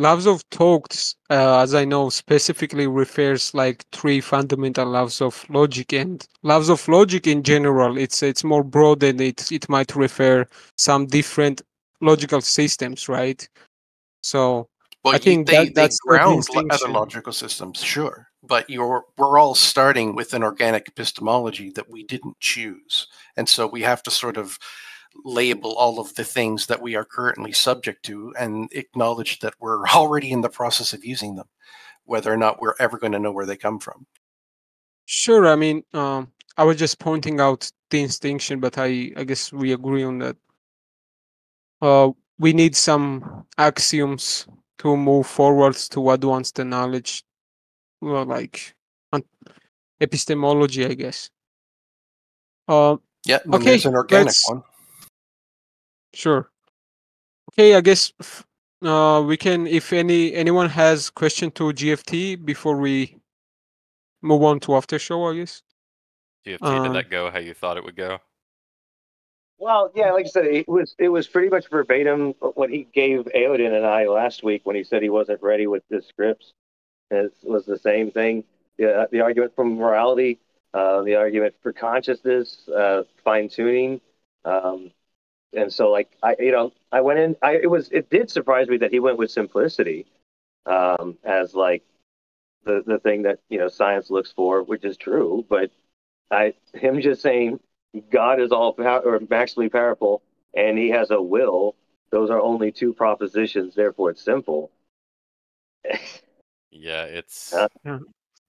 laws of thoughts, as I know, specifically refers like three fundamental laws of logic, and laws of logic in general. It's more broad, and it might refer some different logical systems, right? So well, I think they that's the ground other distinction. logical systems, sure, but we're all starting with an organic epistemology that we didn't choose, and so we have to sort of label all of the things that we are currently subject to and acknowledge that we're already in the process of using them, whether or not we're ever going to know where they come from. Sure. I mean, I was just pointing out the distinction, but I guess we agree on that. We need some axioms to move forwards to advance the knowledge, well, like epistemology, I guess. Yeah, and Okay, there's an organic let's. one. Sure. Okay, I guess we can. If anyone has question to GFT before we move on to after show, I guess. GFT, did that go how you thought it would go? Well, yeah, like I said, it was pretty much verbatim what he gave Aodin and I last week when he said he wasn't ready with the scripts. It was the same thing. The argument from morality, the argument for consciousness, fine tuning, and so like I went in. It did surprise me that he went with simplicity as like the thing that science looks for, which is true. But him just saying God is all or maximally powerful and he has a will. Those are only two propositions. Therefore, it's simple. Yeah, it's. Yeah.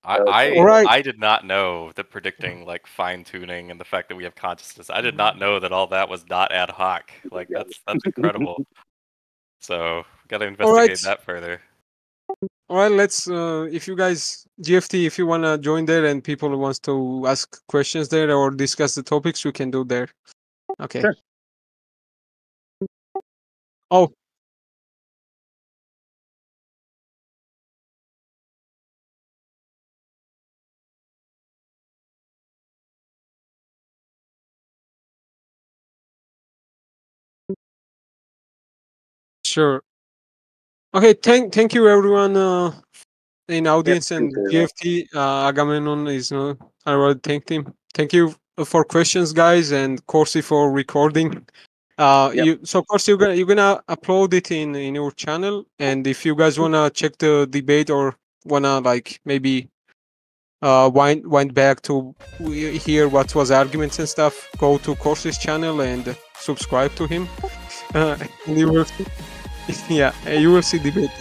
Right. I did not know that predicting like fine tuning and the fact that we have consciousness. I did not know that all that was not ad hoc. Like that's incredible. So got to investigate that further. All right, let's. If you guys GFT, if you wanna join there and people wants to ask questions there or discuss the topics, we can do there. Okay. Sure. Oh. Sure. Okay, thank you everyone in audience and GFT. Agamemnon is I already thanked him. Thank you for questions, guys, and Corsi for recording. So Corsi, you're gonna upload it in your channel, and if you guys wanna check the debate or wanna like maybe wind back to hear what was arguments and stuff, go to Corsi's channel and subscribe to him. And you will see, yeah, you will see debate.